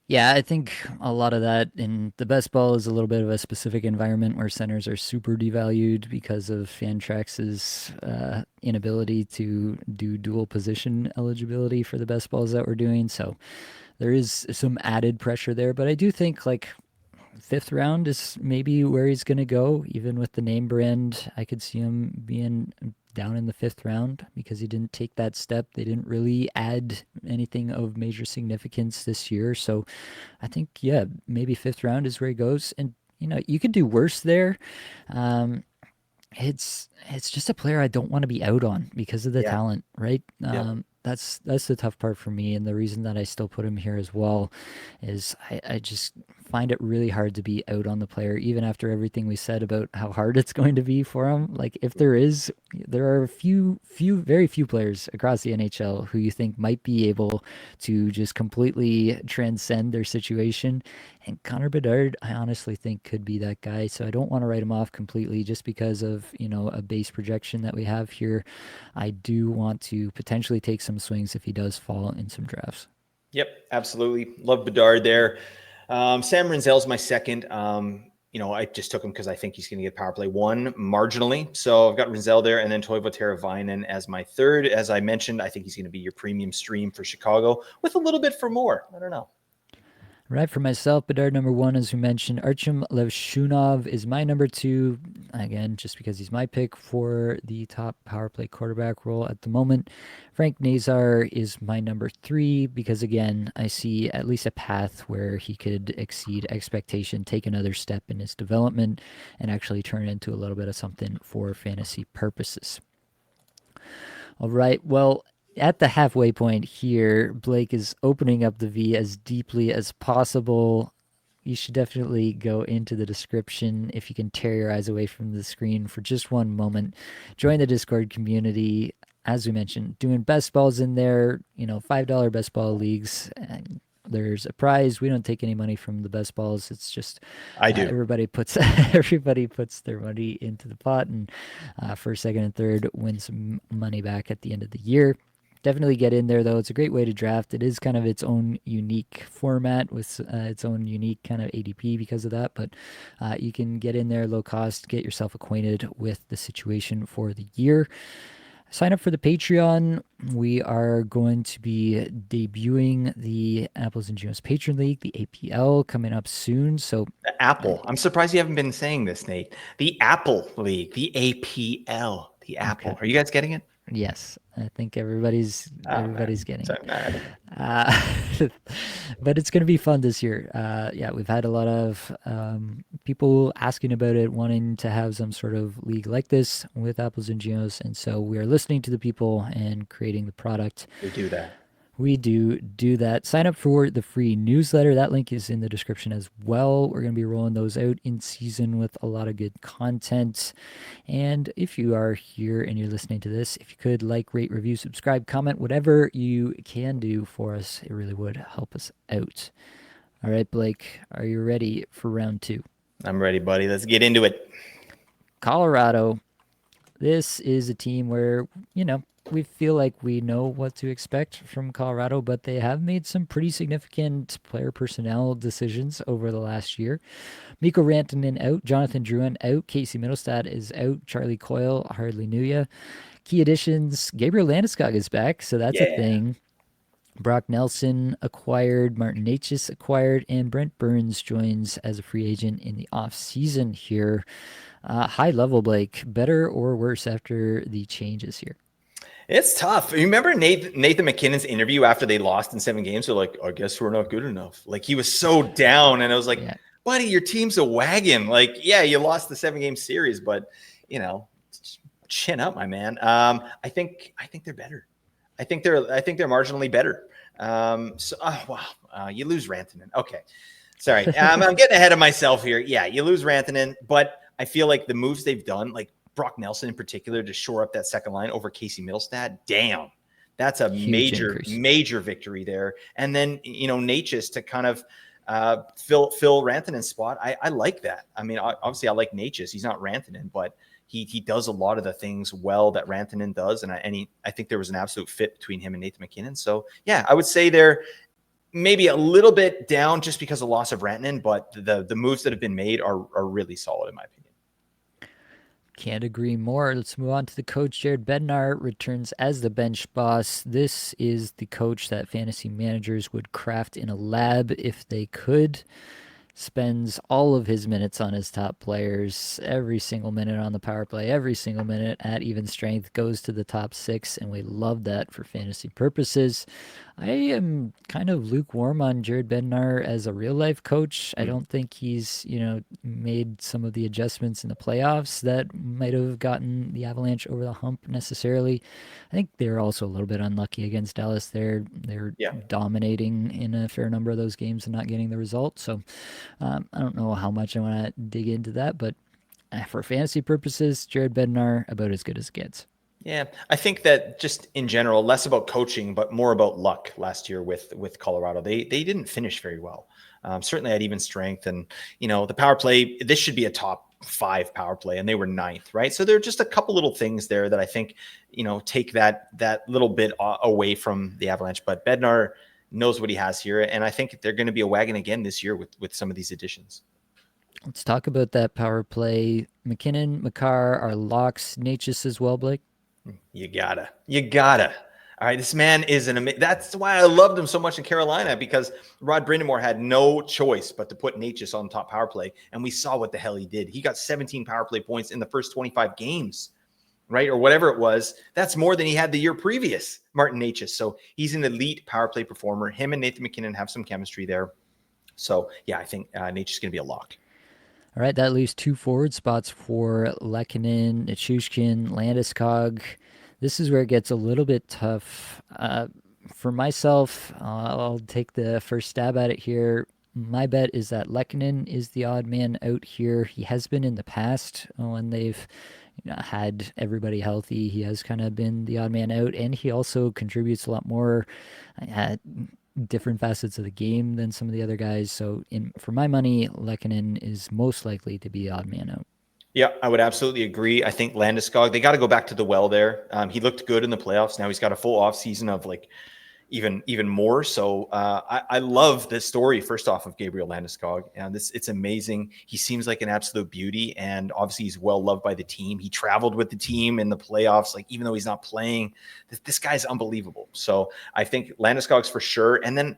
Yeah, I think a lot of that in the best ball is a little bit of a specific environment where centers are super devalued because of Fantrax's inability to do dual position eligibility for the best balls that we're doing. So there is some added pressure there, but I do think like 5th round is maybe where he's going to go. Even with the name brand, I could see him being down in the 5th round because he didn't take that step. They didn't really add anything of major significance this year. So I think, yeah, maybe 5th round is where he goes. And, you could do worse there. It's just a player I don't want to be out on because of the talent, right? That's the tough part for me, and the reason that I still put him here as well is I just find it really hard to be out on the player, even after everything we said about how hard it's going to be for him. Like, if there are very few players across the NHL who you think might be able to just completely transcend their situation, and Connor Bedard, I honestly think could be that guy. So I don't want to write him off completely just because of, a base projection that we have here. I do want to potentially take some swings if he does fall in some drafts.
Yep, absolutely. Love Bedard there. Sam Rinzel's my second. I just took him because I think he's going to get power play 1 marginally. So I've got Rinzel there, and then Toivo Teravainen as my third. As I mentioned, I think he's going to be your premium stream for Chicago with a little bit for more. I don't know.
Right, for myself, Bedard number 1, as we mentioned. Artyom Levshunov is my number 2, again, just because he's my pick for the top power play quarterback role at the moment. Frank Nazar is my number 3 because, again, I see at least a path where he could exceed expectation, take another step in his development, and actually turn into a little bit of something for fantasy purposes. All right, well, at the halfway point here, Blake is opening up the V as deeply as possible. You should definitely go into the description if you can tear your eyes away from the screen for just one moment. Join the Discord community. As we mentioned, doing best balls in there, $5 best ball leagues. And there's a prize. We don't take any money from the best balls. It's just
I do.
everybody puts their money into the pot, and first, second, and third win some money back at the end of the year. Definitely get in there, though. It's a great way to draft. It is kind of its own unique format with its own unique kind of ADP because of that. But you can get in there low cost, get yourself acquainted with the situation for the year. Sign up for the Patreon. We are going to be debuting the Apples and Ginos Patron League, the APL, coming up soon. So
the Apple. I'm surprised you haven't been saying this, Nate. The Apple League, the APL, the Apple. Okay. Are you guys getting it?
Yes, I think everybody's getting it. But it's going to be fun this year. We've had a lot of people asking about it, wanting to have some sort of league like this with Apples and Ginos, and so we are listening to the people and creating the product.
We do that.
We do that. Sign up for the free newsletter. That link is in the description as well. We're going to be rolling those out in season with a lot of good content. And if you are here and you're listening to this, if you could like, rate, review, subscribe, comment, whatever you can do for us, it really would help us out. All right, Blake, are you ready for round 2?
I'm ready, buddy. Let's get into it.
Colorado. This is a team where, we feel like we know what to expect from Colorado, but they have made some pretty significant player personnel decisions over the last year. Mikko Rantanen out, Jonathan Drouin out, Casey Middlestad is out, Charlie Coyle hardly knew ya. Key additions, Gabriel Landeskog is back, so that's a thing. Brock Nelson acquired, Martin Necas acquired, and Brent Burns joins as a free agent in the offseason here. High level, Blake, better or worse after the changes here?
It's tough. You remember Nathan McKinnon's interview after they lost in 7 games? They're like, I guess we're not good enough. Like, he was so down, and I was like, buddy, your team's a wagon. Like, yeah, you lost the 7-game series, but chin up, my man. I think they're better. I think they're marginally better. You lose Rantanen. Okay, sorry, I'm getting ahead of myself here. Yeah, you lose Rantanen, but I feel like the moves they've done, like Brock Nelson in particular, to shore up that second line over Casey Middlestad. Damn, that's a major victory there. And then Necas to kind of fill Rantanen's spot. I like that. I mean, obviously I like Necas. He's not Rantanen, but he does a lot of the things well that Rantanen does, and I think there was an absolute fit between him and Nathan McKinnon. So yeah, I would say they're maybe a little bit down just because of loss of Rantanen, but the moves that have been made are really solid in my opinion.
Can't agree more. Let's move on to the coach. Jared Bednar returns as the bench boss. This is the coach that fantasy managers would craft in a lab if they could. Spends all of his minutes on his top players, every single minute on the power play, every single minute at even strength, goes to the top 6, and we love that for fantasy purposes. I am kind of lukewarm on Jared Bednar as a real-life coach. I don't think he's, made some of the adjustments in the playoffs that might have gotten the Avalanche over the hump necessarily. I think they're also a little bit unlucky against Dallas. They're dominating in a fair number of those games and not getting the result. So I don't know how much I want to dig into that, but for fantasy purposes, Jared Bednar, about as good as it gets.
Yeah, I think that just in general, less about coaching, but more about luck last year with Colorado. They didn't finish very well. Certainly at even strength, and the power play. This should be a top 5 power play, and they were 9th, right? So there are just a couple little things there that I think take that little bit away from the Avalanche. But Bednar knows what he has here, and I think they're going to be a wagon again this year with some of these additions.
Let's talk about that power play. McKinnon, Makar are locks. Necas as well, Blake.
You gotta. All right, this man is that's why I loved him so much in Carolina, because Rod Brindamore had no choice but to put Necas on top power play, and we saw what the hell he did. He got 17 power play points in the first 25 games, right, or whatever it was. That's more than he had the year previous, Martin Necas. So he's an elite power play performer. Him and Nathan McKinnon have some chemistry there. So yeah, I think Necas is going to be a lock.
All right, that leaves 2 forward spots for Lehkonen, Nichushkin, Landeskog. This is where it gets a little bit tough. For myself, I'll take the first stab at it here. My bet is that Lehkonen is the odd man out here. He has been in the past when they've had everybody healthy. He has kind of been the odd man out, and he also contributes a lot more at different facets of the game than some of the other guys. So, for my money, Lehkonen is most likely to be the odd man out.
Yeah, I would absolutely agree. I think Landeskog, they got to go back to the well there. He looked good in the playoffs. Now he's got a full off season of like even more. So I love this story, first off, of Gabriel Landeskog. And it's amazing. He seems like an absolute beauty. And obviously he's well loved by the team. He traveled with the team in the playoffs. Like, even though he's not playing, this guy's unbelievable. So I think Landeskog's for sure. And then,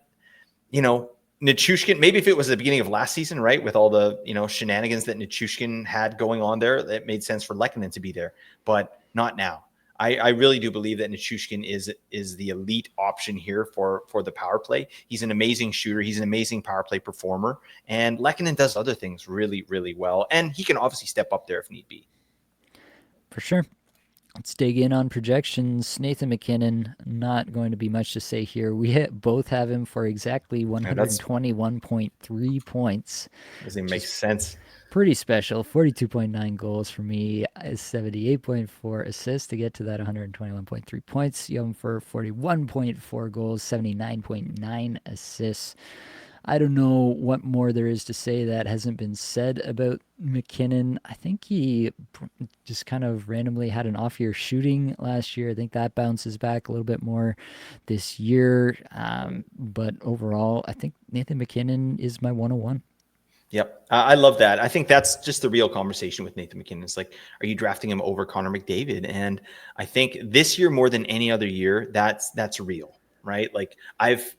Nichushkin, maybe if it was the beginning of last season, right, with all the shenanigans that Nichushkin had going on there, that made sense for Lehkonen to be there, but not now. I really do believe that Nichushkin is the elite option here for the power play. He's an amazing shooter. He's an amazing power play performer, and Lehkonen does other things really, really well, and he can obviously step up there if need be.
For sure. Let's dig in on projections. Nathan McKinnon, not going to be much to say here. We both have him for exactly
Yeah, that's
121.3 points.
doesn't make sense.
Pretty special. 42.9 goals for me, 78.4 assists to get to that 121.3 points. You have him for 41.4 goals, 79.9 assists. I don't know what more there is to say that hasn't been said about McKinnon. I think he just kind of randomly had an off year shooting last year. I think that bounces back a little bit more this year. But overall, I think Nathan McKinnon is my 101.
Yep. I love that. I think that's just the real conversation with Nathan McKinnon. It's like, are you drafting him over Connor McDavid? And I think this year, more than any other year, that's real, right? Like, I've,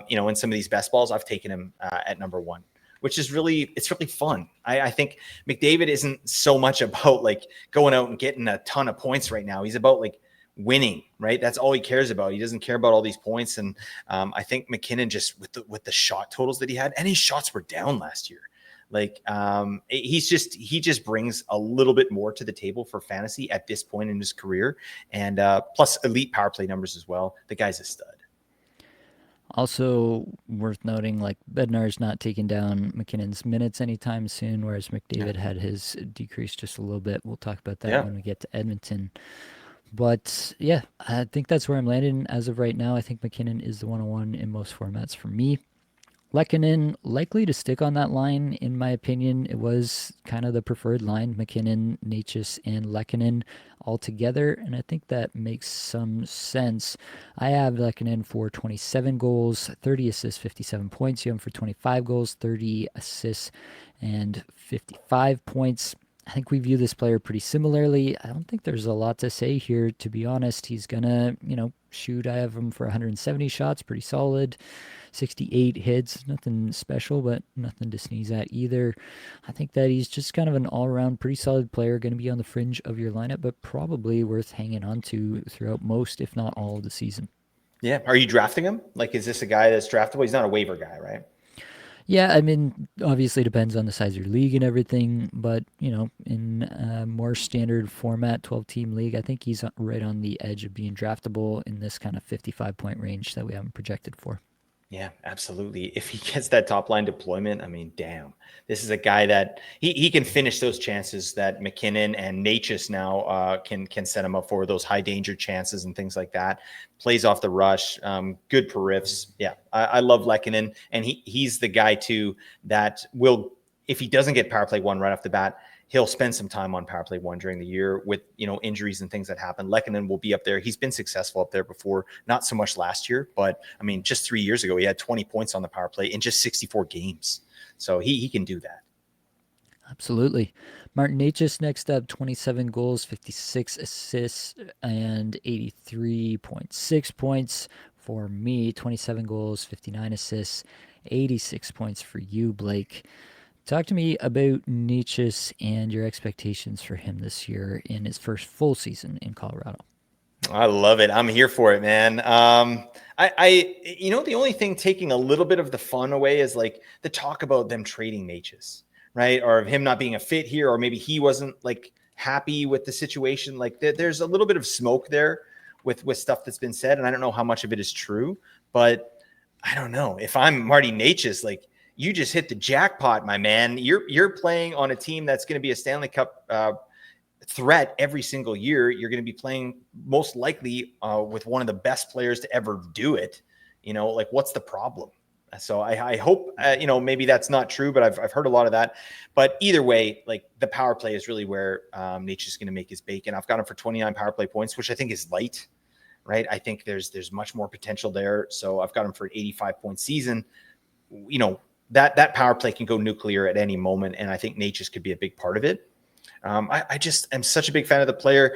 in some of these best balls, I've taken him at number 1, which is it's really fun. I think McDavid isn't so much about like going out and getting a ton of points right now. He's about like winning, right? That's all he cares about. He doesn't care about all these points. And I think McKinnon, just with the shot totals that he had, and his shots were down last year. Like, he just brings a little bit more to the table for fantasy at this point in his career, and plus elite power play numbers as well. The guy's a stud.
Also worth noting, like, Bednar's not taking down McKinnon's minutes anytime soon, whereas McDavid had his decrease just a little bit. We'll talk about that when we get to Edmonton. But yeah, I think that's where I'm landing as of right now. I think McKinnon is the 101 in most formats for me. Lehkonen likely to stick on that line, in my opinion. It was kind of the preferred line, McKinnon, Necas, and Lehkonen all together, and I think that makes some sense. I have Lehkonen for 27 goals, 30 assists, 57 points. You have him for 25 goals, 30 assists, and 55 points. I think we view this player pretty similarly. I don't think there's a lot to say here, to be honest. He's going to, shoot. I have him for 170 shots, pretty solid. 68 hits, nothing special, but nothing to sneeze at either. I think that he's just kind of an all-around pretty solid player, going to be on the fringe of your lineup, but probably worth hanging on to throughout most, if not all, of the season.
Yeah. Are you drafting him? Like, is this a guy that's draftable? He's not a waiver guy, right?
Yeah, I mean, obviously depends on the size of your league and everything, but, in a more standard format, 12-team league, I think he's right on the edge of being draftable in this kind of 55-point range that we haven't projected for.
Yeah, absolutely. If he gets that top line deployment, I mean, damn, this is a guy that he can finish those chances that McKinnon and Necas now can set him up for, those high danger chances and things like that. Plays off the rush, good per riffs. Yeah, I love Lehkonen, and he's the guy too that will, if he doesn't get power play 1 right off the bat, he'll spend some time on power play 1 during the year with, injuries and things that happen. Lehkonen will be up there. He's been successful up there before, not so much last year, but I mean, just 3 years ago, he had 20 points on the power play in just 64 games. So he can do that.
Absolutely. Martin Necas next up, 27 goals, 56 assists, and 83.6 points for me. 27 goals, 59 assists, 86 points for you, Blake. Talk to me about Necas and your expectations for him this year in his first full season in Colorado.
I love it. I'm here for it, man. The only thing taking a little bit of the fun away is like the talk about them trading Necas, right? Or of him not being a fit here, or maybe he wasn't like happy with the situation. Like there's a little bit of smoke there with stuff that's been said, and I don't know how much of it is true, but I don't know. If I'm Marty Necas, like you just hit the jackpot, my man. You're playing on a team that's going to be a Stanley Cup threat every single year. You're going to be playing most likely with one of the best players to ever do it. Like what's the problem? So I hope, maybe that's not true, but I've heard a lot of that. But either way, like the power play is really where Nature's going to make his bacon. I've got him for 29 power play points, which I think is light, right? I think there's much more potential there. So I've got him for an 85-point season. That power play can go nuclear at any moment, and I think Nature's could be a big part of it. I just am such a big fan of the player.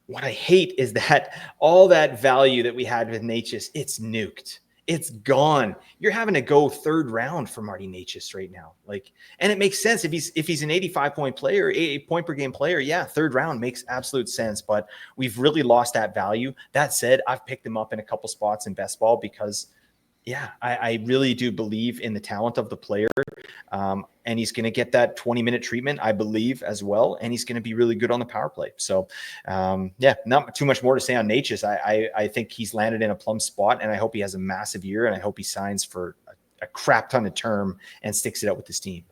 What I hate is that all that value that we had with Necas, it's nuked. It's gone. You're having to go third round for Marty Necas right now. And it makes sense if he's an 85-point player, 8 point per game player. Yeah, third round makes absolute sense. But we've really lost that value. That said, I've picked him up in a couple spots in best ball because, yeah, I really do believe in the talent of the player. And he's going to get that 20-minute treatment, I believe, as well. And he's going to be really good on the power play. So, not too much more to say on Necas. I think he's landed in a plum spot, and I hope he has a massive year, and I hope he signs for a crap ton of term and sticks it out with his team.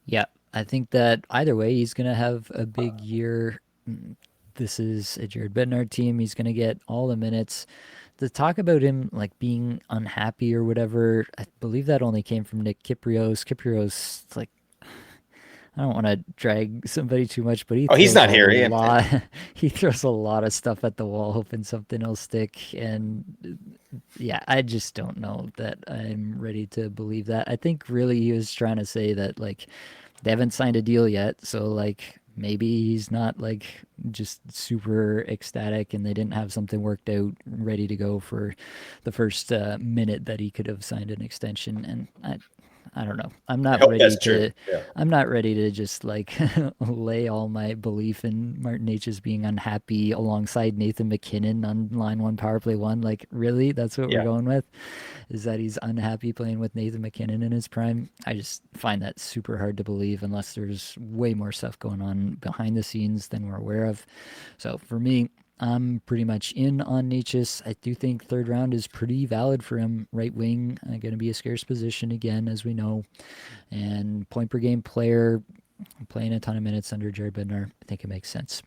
Yeah, I think that either way, he's going to have a big year. This is a Jared Bednar team. He's going to get all the minutes. The talk about him like being unhappy or whatever, I believe that only came from Nick Kyprios. Kyprios, like, I don't want to drag somebody too much, but he
Oh, he's
throws
not
a
here.
lot. He throws a lot of stuff at the wall, hoping something will stick. And yeah, I just don't know that I'm ready to believe that. I think really he was trying to say that like they haven't signed a deal yet, so like maybe he's not like just super ecstatic and they didn't have something worked out ready to go for the first minute that he could have signed an extension. And I don't know.
I hope that's true. Yeah.
I'm not ready to just like lay all my belief in Martin Necas being unhappy alongside Nathan McKinnon on line one, power play one. Like, really? That's what we're going with? Is that he's unhappy playing with Nathan McKinnon in his prime? I just find that super hard to believe unless there's way more stuff going on behind the scenes than we're aware of. So for me, I'm pretty much in on Necas. I do think third round is pretty valid for him. Right wing, going to be a scarce position again, as we know. And point per game player, playing a ton of minutes under Jared Bednar. I think it makes sense.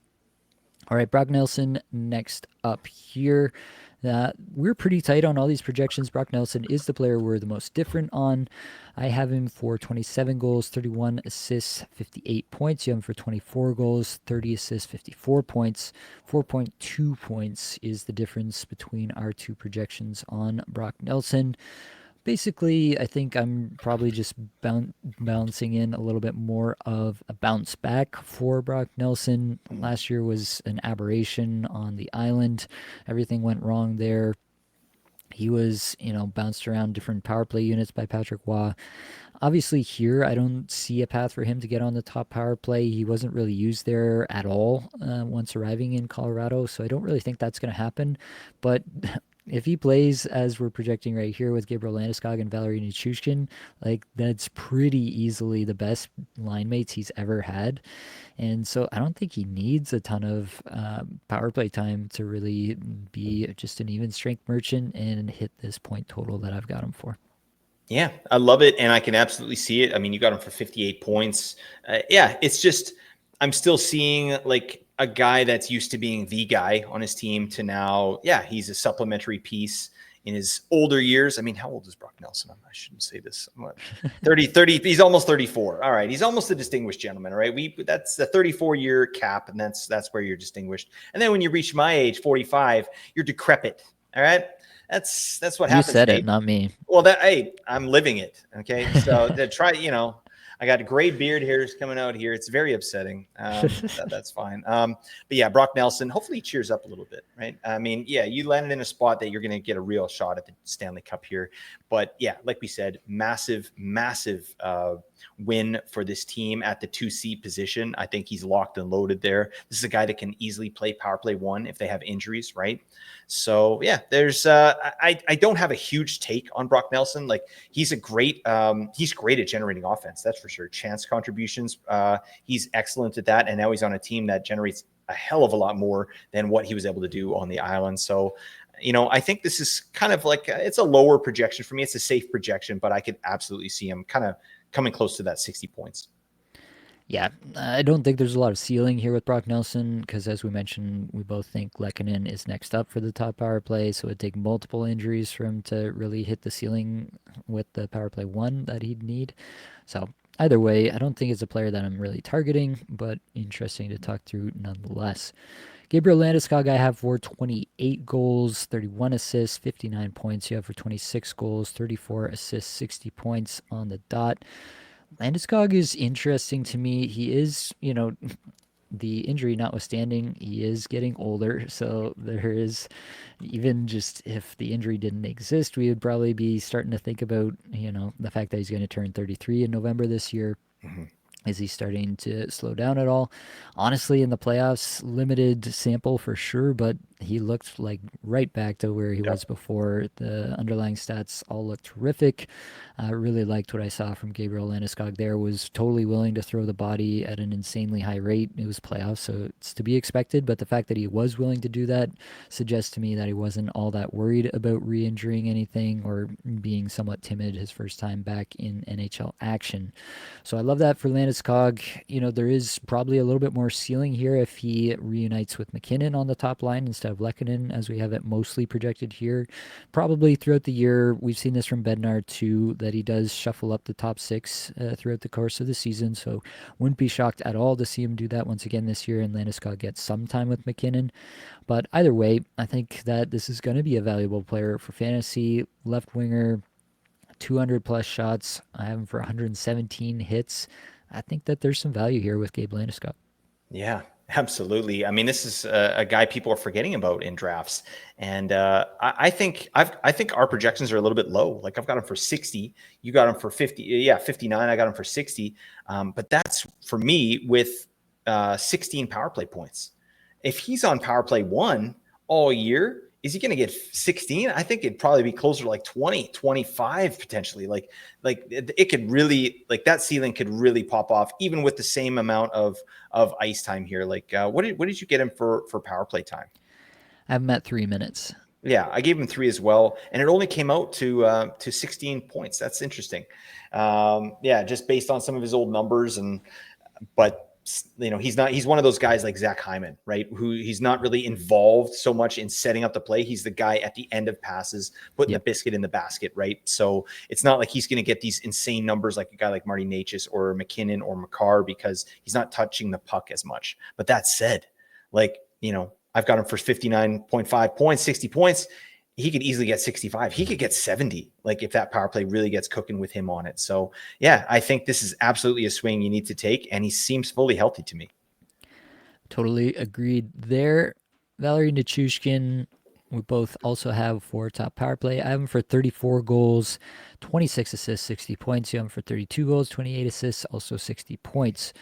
All right, Brock Nelson next up here. We're pretty tight on all these projections. Brock Nelson is the player we're the most different on. I have him for 27 goals, 31 assists, 58 points. You have him for 24 goals, 30 assists, 54 points. 4.2 points is the difference between our two projections on Brock Nelson. Basically, I think I'm probably just bouncing in a little bit more of a bounce back for Brock Nelson. Last year was an aberration on the island. Everything went wrong there. He was, bounced around different power play units by Patrick Waugh. Obviously, here, I don't see a path for him to get on the top power play. He wasn't really used there at all once arriving in Colorado, so I don't really think that's going to happen. But if he plays as we're projecting right here with Gabriel Landeskog and Valerie Nichushkin, like that's pretty easily the best line mates he's ever had. And so I don't think he needs a ton of power play time to really be just an even strength merchant and hit this point total that I've got him for.
Yeah, I love it. And I can absolutely see it. I mean, you got him for 58 points. It's just, I'm still seeing like a guy that's used to being the guy on his team to now, he's a supplementary piece in his older years. I mean, how old is Brock Nelson? I shouldn't say this. 30, he's almost 34. All right. He's almost a distinguished gentleman. All right. That's a 34-year cap, and that's where you're distinguished. And then when you reach my age, 45, you're decrepit. All right. That's what happens.
You said it, not me.
Well, I'm living it. Okay. So to try, I got gray beard hairs coming out here. It's very upsetting. That's fine. But yeah, Brock Nelson, hopefully he cheers up a little bit, right? I mean, yeah, you landed in a spot that you're going to get a real shot at the Stanley Cup here. But yeah, like we said, massive win for this team at the 2C position. I think he's locked and loaded there. This is a guy that can easily play power play 1 if they have injuries, right? So yeah, there's I don't have a huge take on Brock Nelson. Like he's great at generating offense, that's for sure. Chance contributions, he's excellent at that, and now he's on a team that generates a hell of a lot more than what he was able to do on the island. So I think this is kind of like it's a lower projection for me. It's a safe projection, but I could absolutely see him kind of coming close to that 60 points.
Yeah, I don't think there's a lot of ceiling here with Brock Nelson because, as we mentioned, we both think Lehkonen is next up for the top power play. So it'd take multiple injuries for him to really hit the ceiling with the power play 1 that he'd need. So either way, I don't think it's a player that I'm really targeting, but interesting to talk through nonetheless. Gabriel Landeskog I have for 28 goals, 31 assists, 59 points. You have for 26 goals, 34 assists, 60 points on the dot. Landeskog is interesting to me. He is, the injury notwithstanding, he is getting older. So there is, even just if the injury didn't exist, we would probably be starting to think about, the fact that he's going to turn 33 in November this year.
Mm-hmm.
Is he starting to slow down at all? Honestly, in the playoffs, limited sample for sure, but he looked like right back to where he was before. The underlying stats all looked terrific. I really liked what I saw from Gabriel Landeskog there. Was totally willing to throw the body at an insanely high rate. It was playoffs, so it's to be expected, but the fact that he was willing to do that suggests to me that he wasn't all that worried about re-injuring anything or being somewhat timid his first time back in NHL action. So I love that for Landeskog. There is probably a little bit more ceiling here if he reunites with McKinnon on the top line instead of Lehkonen, as we have it mostly projected here. Probably throughout the year, we've seen this from Bednar too, that he does shuffle up the top 6 throughout the course of the season. So wouldn't be shocked at all to see him do that once again this year, and Landeskog gets some time with McKinnon. But either way, I think that this is going to be a valuable player for fantasy. Left winger, 200 plus shots. I have him for 117 hits. I think that there's some value here with Gabe Landeskog.
Yeah, absolutely. I mean, this is a guy people are forgetting about in drafts, and I think our projections are a little bit low. Like I've got him for 60, you got him for 50, 59. I got him for 60, but that's for me with 16 power play points. If he's on power play 1 all year, is he going to get 16? I think it'd probably be closer to like 20, 25 potentially. Like it could really, like that ceiling could really pop off even with the same amount of ice time here. Like what did you get him for power play time?
I have him at 3 minutes.
Yeah, I gave him 3 as well, and it only came out to 16 points. That's interesting. Yeah, just based on some of his old numbers, but he's one of those guys like Zach Hyman, right? Who he's not really involved so much in setting up the play. He's the guy at the end of passes, putting the biscuit in the basket, right? So it's not like he's going to get these insane numbers like a guy like Marty Necas or McKinnon or Makar because he's not touching the puck as much. But that said, I've got him for 59.5 points, 60 points. He could easily get 65. He could get 70, like if that power play really gets cooking with him on it. So yeah, I think this is absolutely a swing you need to take, and he seems fully healthy to me.
Totally agreed there. Valerie Nichushkin, we both also have for top power play. I have him for 34 goals, 26 assists, 60 points. You have him for 32 goals, 28 assists, also 60 points.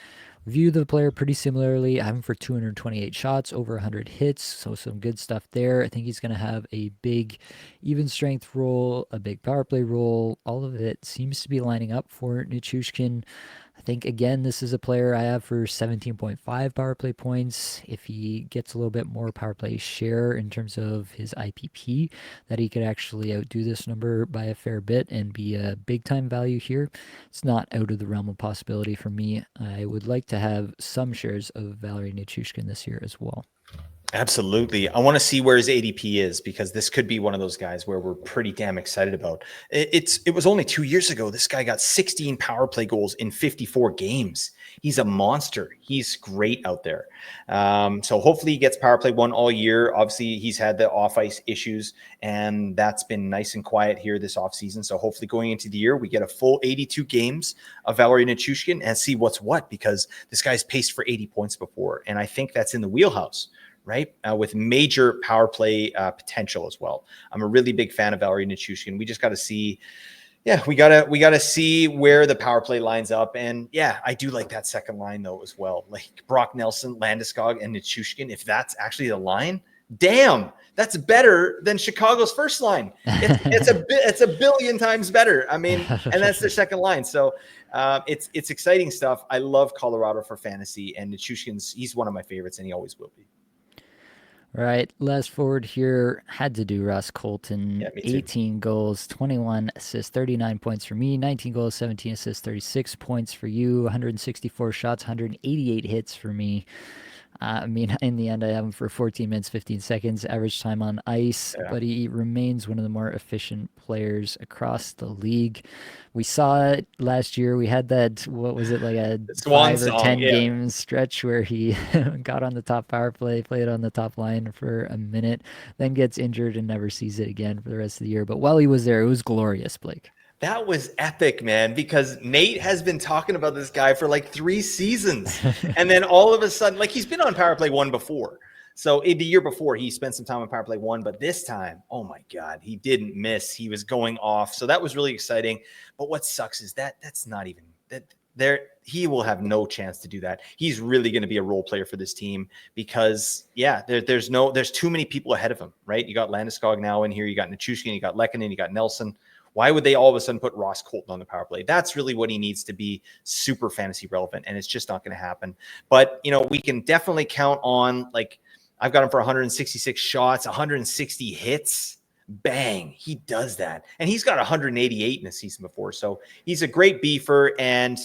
View the player pretty similarly. I have him for 228 shots, over 100 hits, so some good stuff there. I think he's going to have a big even strength role, a big power play role. All of it seems to be lining up for Nichushkin. I think, again, this is a player I have for 17.5 power play points. If he gets a little bit more power play share in terms of his IPP, that he could actually outdo this number by a fair bit and be a big-time value here. It's not out of the realm of possibility for me. I would like to have some shares of Valerie Nichushkin this year as well.
Absolutely. I want to see where his ADP is, because this could be one of those guys where we're pretty damn excited about. It was only 2 years ago this guy got 16 power play goals in 54 games. He's a monster. He's great out there. So hopefully he gets power play one all year. Obviously he's had the off ice issues, and that's been nice and quiet here this offseason. So hopefully going into the year, we get a full 82 games of Valeri Nichushkin and see what's what, because this guy's paced for 80 points before. And I think that's in the wheelhouse, right? With major power play potential as well. I'm a really big fan of Valeri Nichushkin. We just got to see. Yeah, we gotta see where the power play lines up. And yeah, I do like that second line though as well. Like Brock Nelson, Landeskog, and Nichushkin. If that's actually the line, damn, that's better than Chicago's first line. It's a billion times better. I mean, and that's their second line. So it's exciting stuff. I love Colorado for fantasy, and he's one of my favorites, and he always will be.
All right, last forward here, had to do Ross Colton.
Yeah, me too.
18 goals, 21 assists, 39 points for me. 19 goals, 17 assists, 36 points for you. 164 shots, 188 hits for me. I mean, in the end, I have him for 14 minutes, 15 seconds, average time on ice, but he remains one of the more efficient players across the league. We saw it last year. We had that, what was it, like a 5 or 10 game stretch where he got on the top power play, played on the top line for a minute, then gets injured and never sees it again for the rest of the year. But while he was there, it was glorious, Blake.
That was epic, man, because Nate has been talking about this guy for like 3 seasons. And then all of a sudden, like, he's been on power play 1 before. So the year before, he spent some time on power play 1, but this time, oh my God, he didn't miss. He was going off. So that was really exciting. But what sucks is that's not even that there. He will have no chance to do that. He's really going to be a role player for this team because, yeah, there's too many people ahead of him, right? You got Landeskog now in here. You got Nichushkin, you got Lehkonen, you got Nelson. Why would they all of a sudden put Ross Colton on the power play? That's really what he needs to be super fantasy relevant, and it's just not going to happen. But, we can definitely count on, like, I've got him for 166 shots, 160 hits. Bang, he does that. And he's got 188 in the season before. So he's a great beefer, and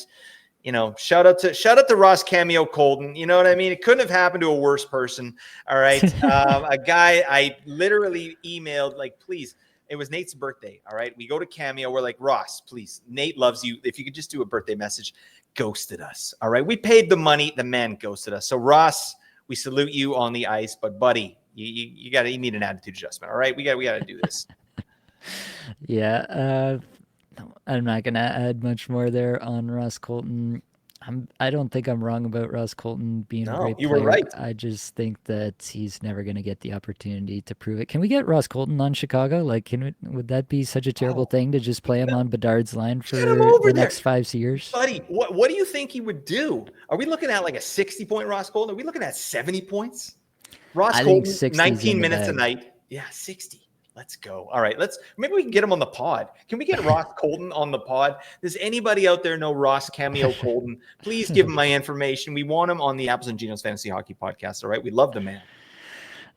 shout out to Ross Cameo Colton. You know what I mean? It couldn't have happened to a worse person. All right. A guy I literally emailed, like, please. It was Nate's birthday. All right. We go to Cameo. We're like, Ross, please. Nate loves you. If you could just do a birthday message. Ghosted us. All right. We paid the money. The man ghosted us. So Ross, we salute you on the ice, but buddy, you need an attitude adjustment. All right. We got to do this.
Yeah. I'm not going to add much more there on Ross Colton. I don't think I'm wrong about Ross Colton being a great player.
You were right.
I just think that he's never going to get the opportunity to prove it. Can we get Ross Colton on Chicago? Like, would that be such a terrible thing to just play him on Bedard's line for the next 5 years?
Buddy, what do you think he would do? Are we looking at like a 60-point Ross Colton? Are we looking at 70 points? Ross Colton, 19 minutes a night. Yeah, 60. Let's go. All right, maybe we can get him on the pod. Can we get Ross Colton on the pod? Does anybody out there know Ross Cameo Colton? Please give him my information. We want him on the Apples and Ginos Fantasy Hockey Podcast. All right, we love the man.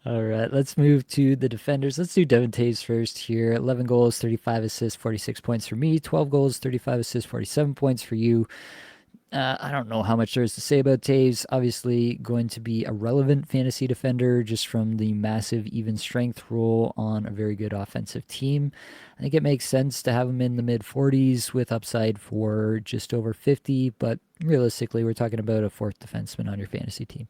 All right, let's move to the defenders. Let's do Devon Toews first here. 11 goals, 35 assists, 46 points for me. 12 goals, 35 assists, 47 points for you. I don't know how much there is to say about Toews. Obviously going to be a relevant fantasy defender just from the massive even strength role on a very good offensive team. I think it makes sense to have him in the mid-40s with upside for just over 50, but realistically, we're talking about a 4th defenseman on your fantasy team.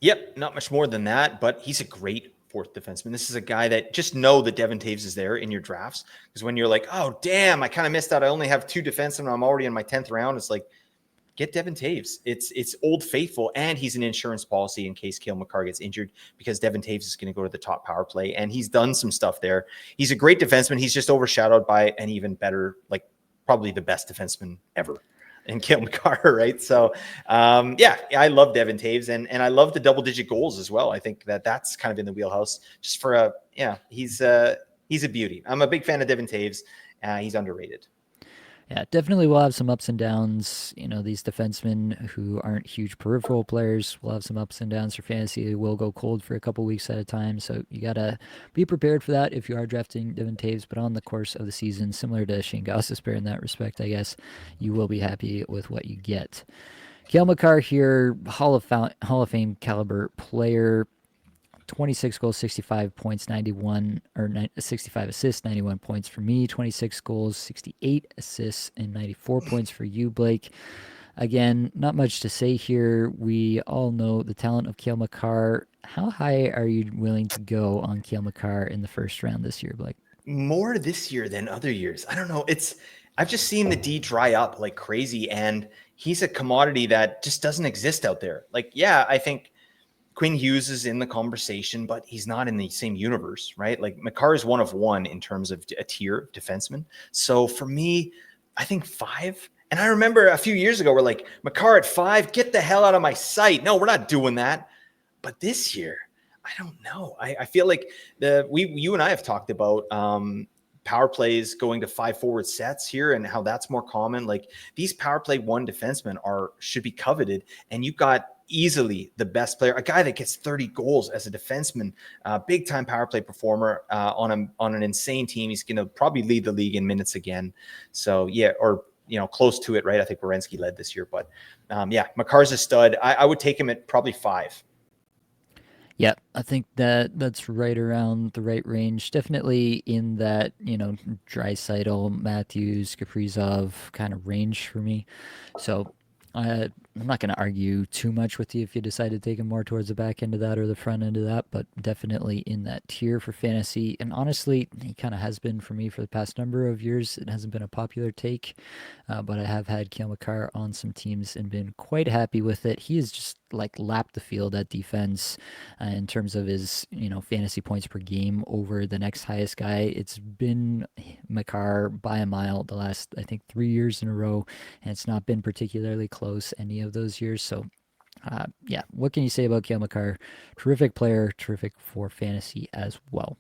Yep, not much more than that, but he's a great 4th defenseman. This is a guy that just know that Devon Toews is there in your drafts, because when you're like, oh, damn, I kind of missed out. I only have 2 defensemen. I'm already in my 10th round. It's like, get Devon Toews. It's Old Faithful, and he's an insurance policy in case Cale Makar gets injured, because Devon Toews is going to go to the top power play, and he's done some stuff there. He's a great defenseman. He's just overshadowed by an even better, like probably the best defenseman ever in Cale Makar, right? So, yeah, I love Devon Toews, and I love the double-digit goals as well. I think that's kind of in the wheelhouse. Just for he's a beauty. I'm a big fan of Devon Toews. He's underrated.
Yeah, definitely will have some ups and downs. These defensemen who aren't huge peripheral players will have some ups and downs for fantasy. They will go cold for a couple weeks at a time. So you got to be prepared for that if you are drafting Devon Toews. But on the course of the season, similar to Shane Gostisbehere in that respect, I guess, you will be happy with what you get. Cale Makar here, Hall of Fame caliber player. 26 goals, 65 points, 65 assists, 91 points for me. 26 goals, 68 assists, and 94 points for you, Blake. Again, not much to say here. We all know the talent of Cale Makar. How high are you willing to go on Cale Makar in the first round this year, Blake?
More this year than other years. I don't know. I've just seen the D dry up like crazy, and he's a commodity that just doesn't exist out there. Like, yeah, I think Quinn Hughes is in the conversation, but he's not in the same universe, right? Like Makar is one of one in terms of a tier defenseman. So for me, I think 5. And I remember a few years ago, we're like, Makar at 5, get the hell out of my sight. No, we're not doing that. But this year, I don't know. I feel like you and I have talked about power plays going to 5 forward sets here and how that's more common. Like these power play 1 defensemen should be coveted, and you've got easily the best player, a guy that gets 30 goals as a defenseman, big time power play performer on an insane team. He's going to probably lead the league in minutes again. So yeah, or close to it, right? I think Werenski led this year, but yeah, Makar's a stud. I would take him at probably 5.
Yeah, I think that's right around the right range. Definitely in that, Draisaitl, Matthews, Kaprizov kind of range for me. So I'm not going to argue too much with you if you decide to take him more towards the back end of that or the front end of that, but definitely in that tier for fantasy. And honestly, he kind of has been for me for the past number of years. It hasn't been a popular take, but I have had Cale Makar on some teams and been quite happy with it. He has just like lapped the field at defense in terms of his fantasy points per game over the next highest guy. It's been Makar by a mile the last I think 3 years in a row, and it's not been particularly close any of those years. So yeah, what can you say about Cale Makar? Terrific player, terrific for fantasy as well.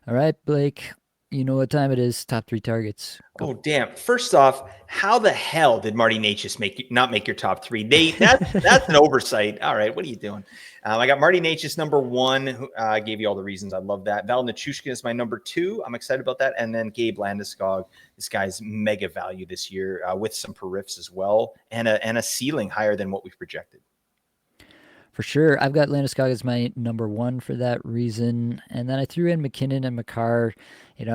All right, Blake, you know what time it is. Top 3 targets. Go.
Oh, damn. First off, how the hell did Marty Necas not make your top 3? That's an oversight. All right, what are you doing? I got Marty Necas number 1. Who gave you all the reasons. I love that. Val Nichushkin is my number 2. I'm excited about that. And then Gabe Landeskog. This guy's mega value this year with some periffs as well, and a ceiling higher than what we've projected.
For sure. I've got Landeskog as my number 1 for that reason. And then I threw in McKinnon and Makar.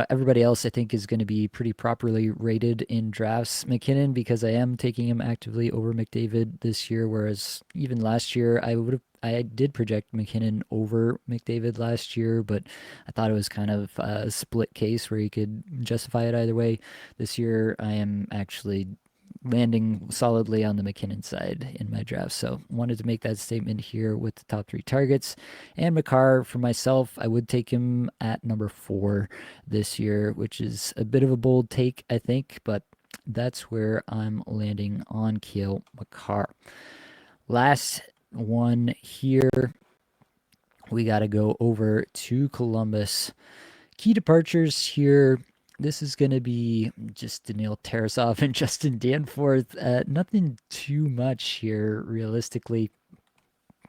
Everybody else I think is going to be pretty properly rated in drafts. McKinnon, because I am taking him actively over McDavid this year, whereas even last year I did project McKinnon over McDavid last year, but I thought it was kind of a split case where you could justify it either way. This year I am actually landing solidly on the McKinnon side in my draft. So wanted to make that statement here with the top 3 targets. And Makar, for myself, I would take him at number 4 this year, which is a bit of a bold take, I think, but that's where I'm landing on Cale Makar. Last one here. We got to go over to Columbus. Key departures here. This is going to be just Daniil Tarasov and Justin Danforth. Nothing too much here, realistically.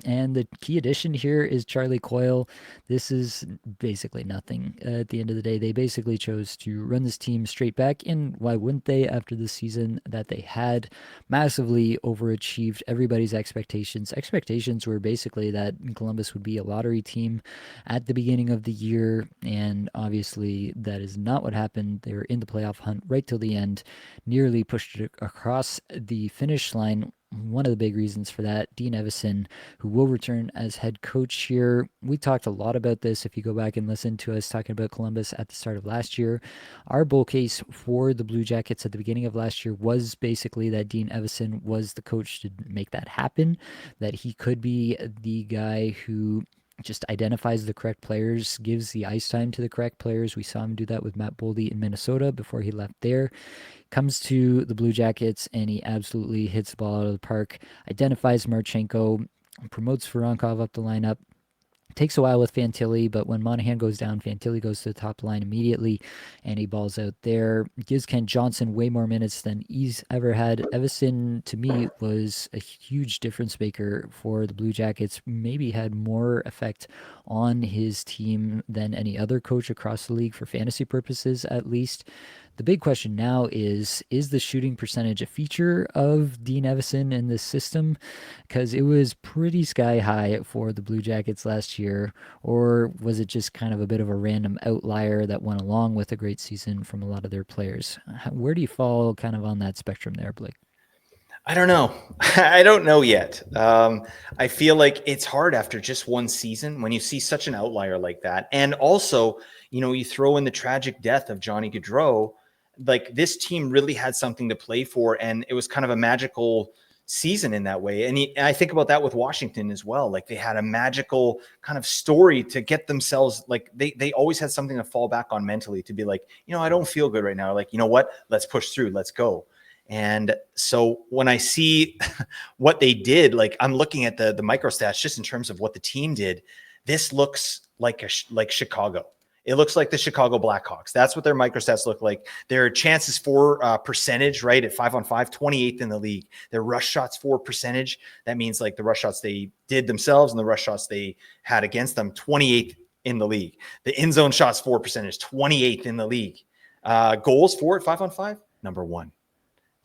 And the key addition here is Charlie Coyle. This is basically nothing. At the end of the day, they basically chose to run this team straight back. And why wouldn't they after the season that they had? Massively overachieved everybody's expectations. Expectations were basically that Columbus would be a lottery team at the beginning of the year. And obviously, that is not what happened. They were in the playoff hunt right till the end, nearly pushed it across the finish line. One of the big reasons for that, Dean Evason, who will return as head coach here. We talked a lot about this if you go back and listen to us talking about Columbus at the start of last year. Our bull case for the Blue Jackets at the beginning of last year was basically that Dean Evason was the coach to make that happen, that he could be the guy who just identifies the correct players, gives the ice time to the correct players. We saw him do that with Matt Boldy in Minnesota before he left there. Comes to the Blue Jackets, and he absolutely hits the ball out of the park, identifies Marchenko, promotes Voronkov up the lineup. Takes a while with Fantilli, but when Monahan goes down, Fantilli goes to the top line immediately, and he balls out there. Gives Kent Johnson way more minutes than he's ever had. Evason, to me, was a huge difference maker for the Blue Jackets. Maybe had more effect on his team than any other coach across the league for fantasy purposes, at least. The big question now is the shooting percentage a feature of Dean Evison in this system? Because it was pretty sky high for the Blue Jackets last year, or was it just kind of a bit of a random outlier that went along with a great season from a lot of their players? Where do you fall kind of on that spectrum there, Blake?
I don't know. I don't know yet. I feel like it's hard after just one season when you see such an outlier like that. And also, you throw in the tragic death of Johnny Gaudreau. Like this team really had something to play for, and it was kind of a magical season in that way. And I think about that with Washington as well. Like they had a magical kind of story to get themselves, like they always had something to fall back on mentally to be like, I don't feel good right now. Like, you know what? Let's push through. Let's go. And so when I see what they did, like I'm looking at the micro stats just in terms of what the team did. This looks like like Chicago. It looks like the Chicago Blackhawks. That's what their microstats look like. Their chances for percentage, right, at 5-on-5, 28th in the league. Their rush shots for percentage, that means like the rush shots they did themselves and the rush shots they had against them, 28th in the league. The in zone shots for percentage, 28th in the league. Goals for at 5-on-5, number 1.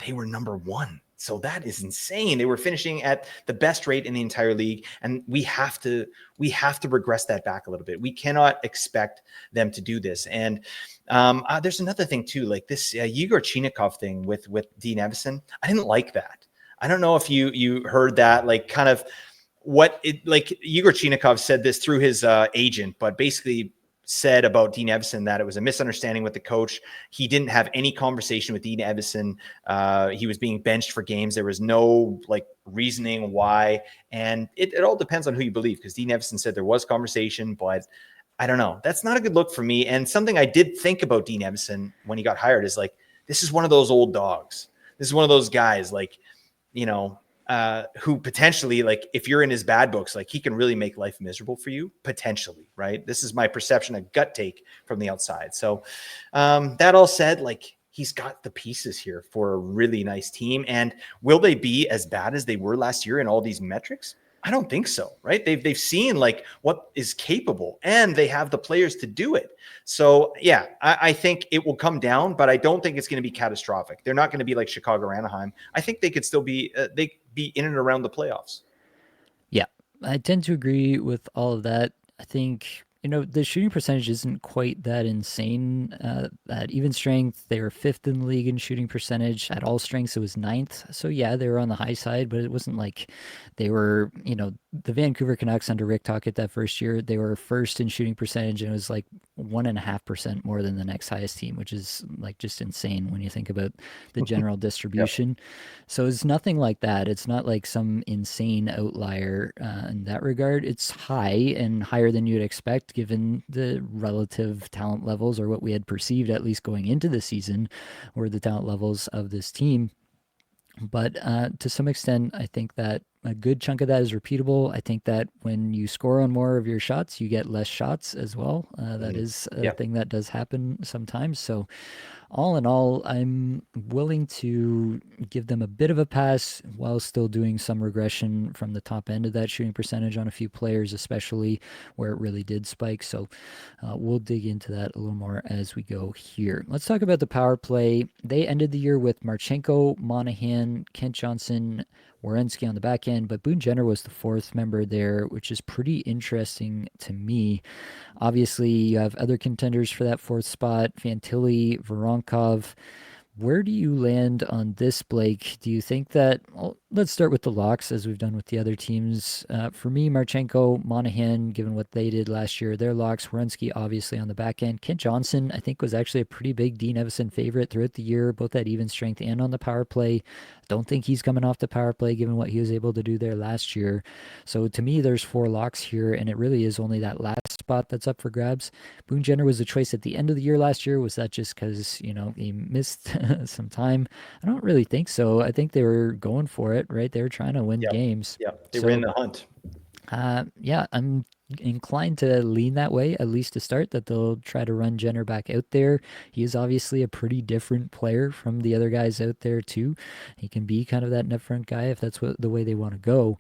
They were number 1. So that is insane. They were finishing at the best rate in the entire league. And we have to regress that back a little bit. We cannot expect them to do this. And there's another thing too, like this Igor Chinikov thing with Dean Evison. I didn't like that. I don't know if you heard that, like kind of what it, like Igor Chinikov said this through his agent, but basically said about Dean Evison that it was a misunderstanding with the coach. He didn't have any conversation with Dean Evison. He was being benched for games. There was no like reasoning why. And it all depends on who you believe, because Dean Evison said there was conversation, but I don't know. That's not a good look for me. And something I did think about Dean Evison when he got hired is like, this is one of those old dogs. This is one of those guys like, who potentially, like, if you're in his bad books, like he can really make life miserable for you, potentially, right? This is my perception, a gut take from the outside. So that all said, like he's got the pieces here for a really nice team. And will they be as bad as they were last year in all these metrics? I don't think so, right? They've seen like what is capable, and they have the players to do it. So yeah, I think it will come down, but I don't think it's going to be catastrophic. They're not going to be like Chicago or Anaheim. I think they could still be be in and around the playoffs.
Yeah, I tend to agree with all of that. I think, the shooting percentage isn't quite that insane. At even strength, they were fifth in the league in shooting percentage. At all strengths, it was ninth. So, yeah, they were on the high side, but it wasn't like they were, the Vancouver Canucks under Rick Tocchet that first year, they were first in shooting percentage, and it was like 1.5% more than the next highest team, which is like just insane when you think about the general
Yep.
distribution. So it's nothing like that. It's not like some insane outlier in that regard. It's high and higher than you'd expect given the relative talent levels, or what we had perceived at least going into the season were the talent levels of this team. But to some extent, I think that a good chunk of that is repeatable. I think that when you score on more of your shots, you get less shots as well. That is a
Yeah.
thing that does happen sometimes. So all in all, I'm willing to give them a bit of a pass while still doing some regression from the top end of that shooting percentage on a few players, especially where it really did spike. So we'll dig into that a little more as we go here. Let's talk about the power play. They ended the year with Marchenko, Monahan, Kent Johnson, Werenski on the back end, but Boone Jenner was the fourth member there, which is pretty interesting to me. Obviously, you have other contenders for that fourth spot: Fantilli, Voronkov. Where do you land on this, Blake? Do you think that, well, let's start with the locks as we've done with the other teams. For me, Marchenko, Monahan, given what they did last year, their locks. Werenski, obviously, on the back end. Kent Johnson, I think, was actually a pretty big Dean Evison favorite throughout the year, both at even strength and on the power play. Don't think he's coming off the power play given what he was able to do there last year. So to me, there's four locks here, and it really is only that last spot that's up for grabs. Boone Jenner was a choice at the end of the year last year. Was that just because, he missed some time? I don't really think so. I think they were going for it, right? They were trying to win
Yeah.
games.
Yeah. They were in
So,
the hunt.
yeah, I'm inclined to lean that way, at least to start, that they'll try to run Jenner back out there. He is obviously a pretty different player from the other guys out there, too. He can be kind of that net front guy if that's the way they want to go.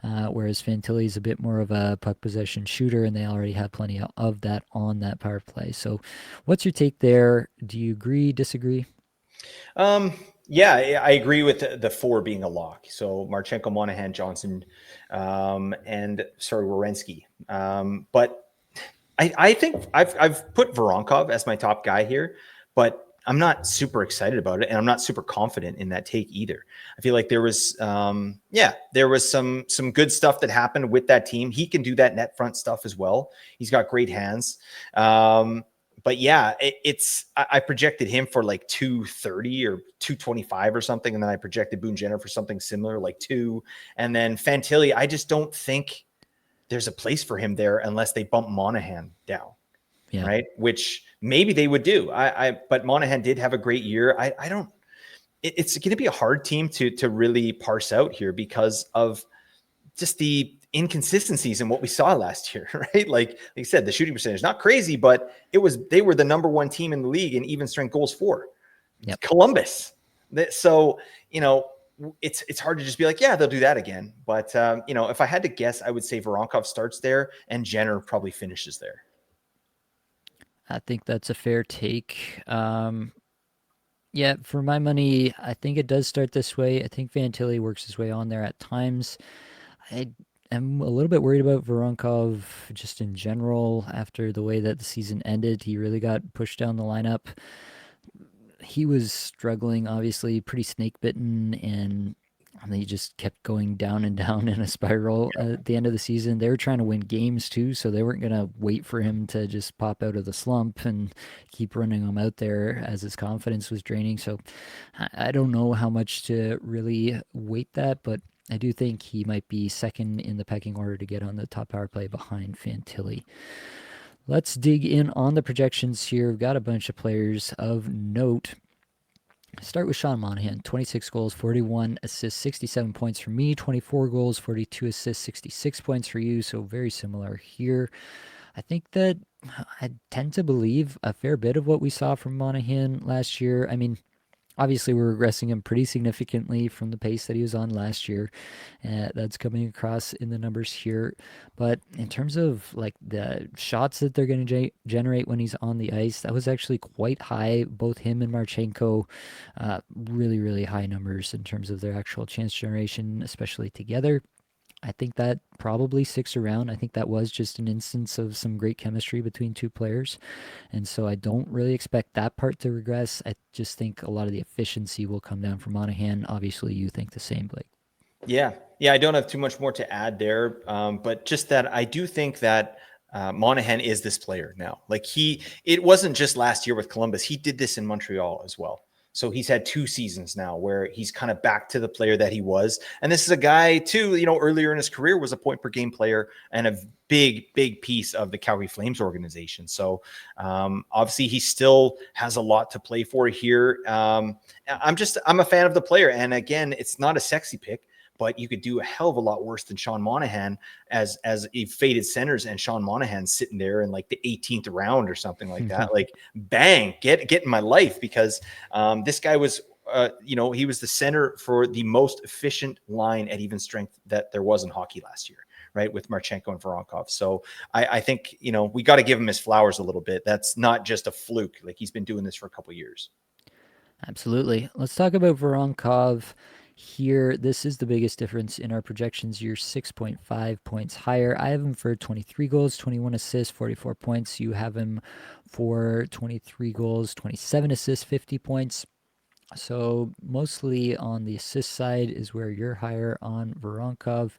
Whereas Fantilli's a bit more of a puck possession shooter, and they already have plenty of that on that power play. So, what's your take there? Do you agree, disagree?
Yeah, I agree with the four being a lock. So Marchenko, Monahan, Johnson, and Werenski. But I think I've put Voronkov as my top guy here, but I'm not super excited about it, and I'm not super confident in that take either. I feel like there was some good stuff that happened with that team. He can do that net front stuff as well. He's got great hands. But yeah, I projected him for like 230 or 225 or something, and then I projected Boone Jenner for something similar, like 2. And then Fantilli, I just don't think there's a place for him there unless they bump Monahan down. Yeah. Right. Which maybe they would do. But Monahan did have a great year. It's going to be a hard team to really parse out here because of just the inconsistencies in what we saw last year, right? Like you said, the shooting percentage, not crazy, but they were the number 1 team in the league in even strength goals for. Yep. Columbus. So, it's hard to just be like, yeah, they'll do that again. But, if I had to guess, I would say Voronkov starts there and Jenner probably finishes there.
I think that's a fair take. Yeah, for my money, I think it does start this way. I think Fantilli works his way on there at times. I'm a little bit worried about Voronkov just in general. After the way that the season ended, he really got pushed down the lineup. He was struggling, obviously, pretty snake bitten, and he just kept going down and down in a spiral at the end of the season. They were trying to win games too, so they weren't going to wait for him to just pop out of the slump and keep running him out there as his confidence was draining. So I don't know how much to really weight that, but I do think he might be second in the pecking order to get on the top power play behind Fantilli. Let's dig in on the projections here. We've got a bunch of players of note. Start with Sean Monahan, 26 goals, 41 assists, 67 points for me, 24 goals, 42 assists, 66 points for you, so very similar here. I think that I tend to believe a fair bit of what we saw from Monahan last year. I mean, obviously, we're regressing him pretty significantly from the pace that he was on last year. That's coming across in the numbers here. But in terms of like the shots that they're going to generate when he's on the ice, that was actually quite high. Both him and Marchenko, really, really high numbers in terms of their actual chance generation, especially together. I think that probably sticks around. I think that was just an instance of some great chemistry between two players. And so I don't really expect that part to regress. I just think a lot of the efficiency will come down for Monahan. Obviously, you think the same, Blake.
Yeah. I don't have too much more to add there. But just that I do think that Monahan is this player now. Like it wasn't just last year with Columbus. He did this in Montreal as well. So he's had 2 seasons now where he's kind of back to the player that he was. And this is a guy too, earlier in his career was a point per game player and a big, big piece of the Calgary Flames organization. So obviously he still has a lot to play for here. I'm a fan of the player. And again, it's not a sexy pick, but you could do a hell of a lot worse than Sean Monahan as a faded centers, and Sean Monahan sitting there in like the 18th round or something like that. Like, bang, get in my life, because this guy was, he was the center for the most efficient line at even strength that there was in hockey last year, right, with Marchenko and Voronkov. So I think, we got to give him his flowers a little bit. That's not just a fluke. Like, he's been doing this for a couple of years.
Absolutely. Let's talk about Voronkov here. This is the biggest difference in our projections. You're 6.5 points higher. I have him for 23 goals, 21 assists, 44 points. You have him for 23 goals, 27 assists, 50 points. So mostly on the assist side is where you're higher on Voronkov.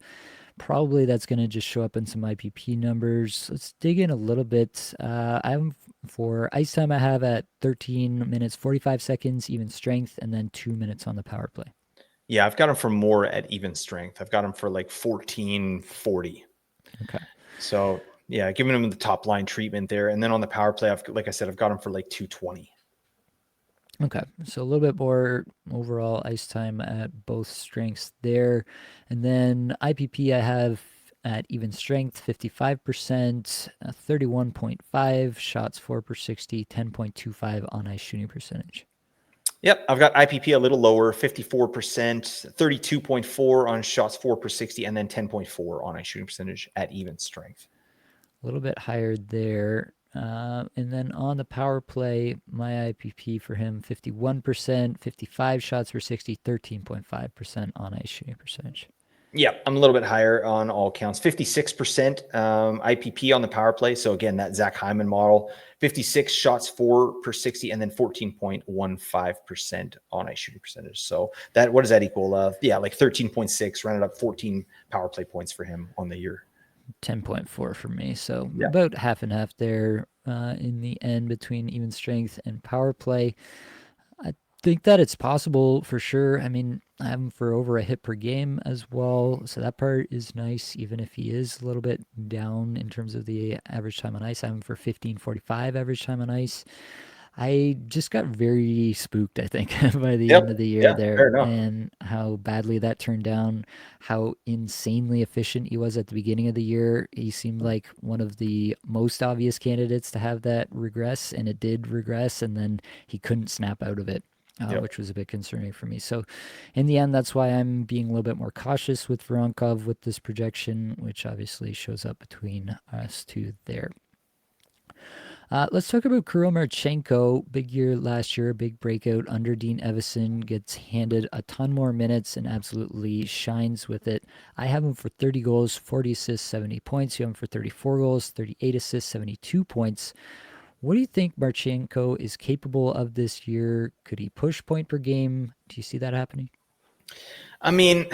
Probably that's going to just show up in some IPP numbers. Let's dig in a little bit. I'm for ice time, I have at 13 minutes, 45 seconds, even strength, and then 2 minutes on the power play.
Yeah, I've got him for more at even strength. I've got him for like 14:40.
Okay.
So yeah, giving him the top line treatment there. And then on the power play, like I said, I've got him for like 2:20.
Okay, so a little bit more overall ice time at both strengths there. And then IPP, I have at even strength, 55%, 31.5 shots 4 per 60, 10.25 on ice shooting percentage.
Yep, I've got IPP a little lower, 54%, 32.4 on shots 4 per 60, and then 10.4 on ice shooting percentage at even strength.
A little bit higher there. And then on the power play, my IPP for him, 51%, 55 shots per 60, 13.5% on ice shooting percentage.
Yeah, I'm a little bit higher on all counts. 56% IPP on the power play. So again, that Zach Hyman model, 56 shots 4 per 60, and then 14.15% on ice shooting percentage. So that, what does that equal? Like 13.6, rounded up 14 power play points for him on the year.
10.4 for me. So about half and half there in the end between even strength and power play. I think that it's possible for sure. I mean, I have him for over a hit per game as well. So that part is nice, even if he is a little bit down in terms of the average time on ice. I have him for 15.45 average time on ice. I just got very spooked, I think, by the end of the year there, and how badly that turned down, how insanely efficient he was at the beginning of the year. He seemed like one of the most obvious candidates to have that regress, and it did regress, and then he couldn't snap out of it. Which was a bit concerning for me. So, in the end, that's why I'm being a little bit more cautious with Voronkov with this projection, which obviously shows up between us two there. Let's talk about Kirill Marchenko. Big year last year, big breakout under Dean Evison. Gets handed a ton more minutes and absolutely shines with it. I have him for 30 goals, 40 assists, 70 points. You have him for 34 goals, 38 assists, 72 points. What do you think Marchenko is capable of this year? Could he push point per game? Do you see that happening?
I mean,